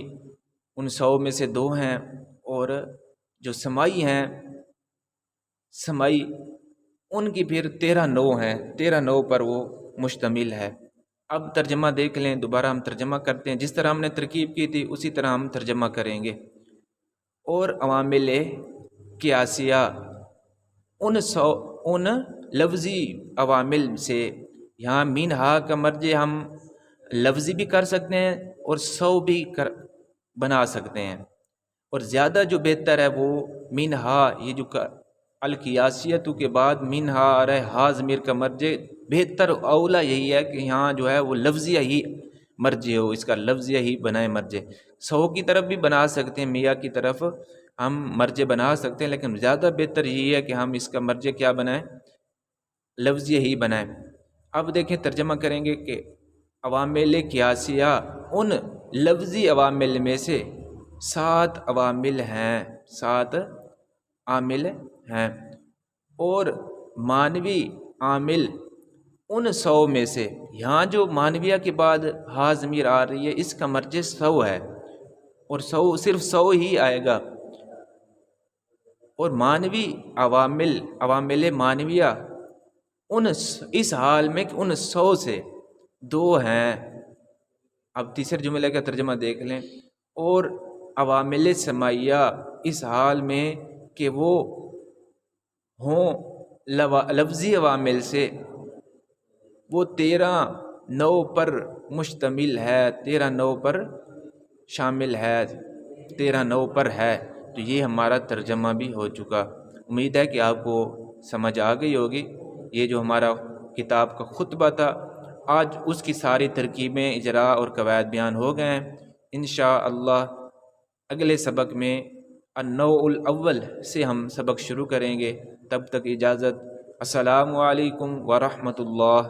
ان 100 میں سے 2 ہیں، اور جو سماعی ہیں، سماعی ان کی پھر 13 نوع ہیں، 13 نوع پر وہ مشتمل ہے۔ اب ترجمہ دیکھ لیں، دوبارہ ہم ترجمہ کرتے ہیں، جس طرح ہم نے ترکیب کی تھی اسی طرح ہم ترجمہ کریں گے۔ اور عوامل قیاسیہ ان لفظی عوامل سے، یہاں مین ہا کا مرجع ہم لفظی بھی کر سکتے ہیں اور 100 بھی بنا سکتے ہیں، اور زیادہ جو بہتر ہے وہ مین ہا، یہ جو القیاسیت کے بعد مین ہا آ رہا ہے، ہا ضمیر کا مرجع، بہتر اولا یہی ہے کہ یہاں جو ہے وہ لفظیہ ہی مرجع ہو، اس کا لفظیہ ہی بنائے مرجع۔ 100 کی طرف بھی بنا سکتے ہیں، میاں کی طرف ہم مرجع بنا سکتے ہیں، لیکن زیادہ بہتر یہی ہے کہ ہم اس کا مرجع کیا بنائیں، لفظیہ ہی بنائیں۔ اب دیکھیں ترجمہ کریں گے کہ عوامل قیاسیہ ان لفظی عوامل میں سے 7 عوامل ہیں، 7 عامل ہیں، اور معنوی عامل ان 100 میں سے، یہاں جو معنویہ کے بعد ہا ضمیر آ رہی ہے اس کا مرجع 100 ہے، اور 100 صرف 100 ہی آئے گا، اور معنوی عوامل معنویہ اس حال میں کہ ان 100 سے 2 ہیں، اب تیسرے جملے کا ترجمہ دیکھ لیں، اور عوامل سماعیہ اس حال میں کہ وہ ہوں لفظی عوامل سے، وہ 13 نوع پر مشتمل ہے، 13 نوع پر شامل ہے، 13 نوع پر ہے۔ تو یہ ہمارا ترجمہ بھی ہو چکا۔ امید ہے کہ آپ کو سمجھ آ گئی ہوگی۔ یہ جو ہمارا کتاب کا خطبہ تھا آج، اس کی ساری ترکیبیں، اجراء اور قواعد بیان ہو گئے ہیں۔ انشاءاللہ اگلے سبق میں النوع الاول سے ہم سبق شروع کریں گے۔ تب تک اجازت، السلام علیکم ورحمۃ اللہ۔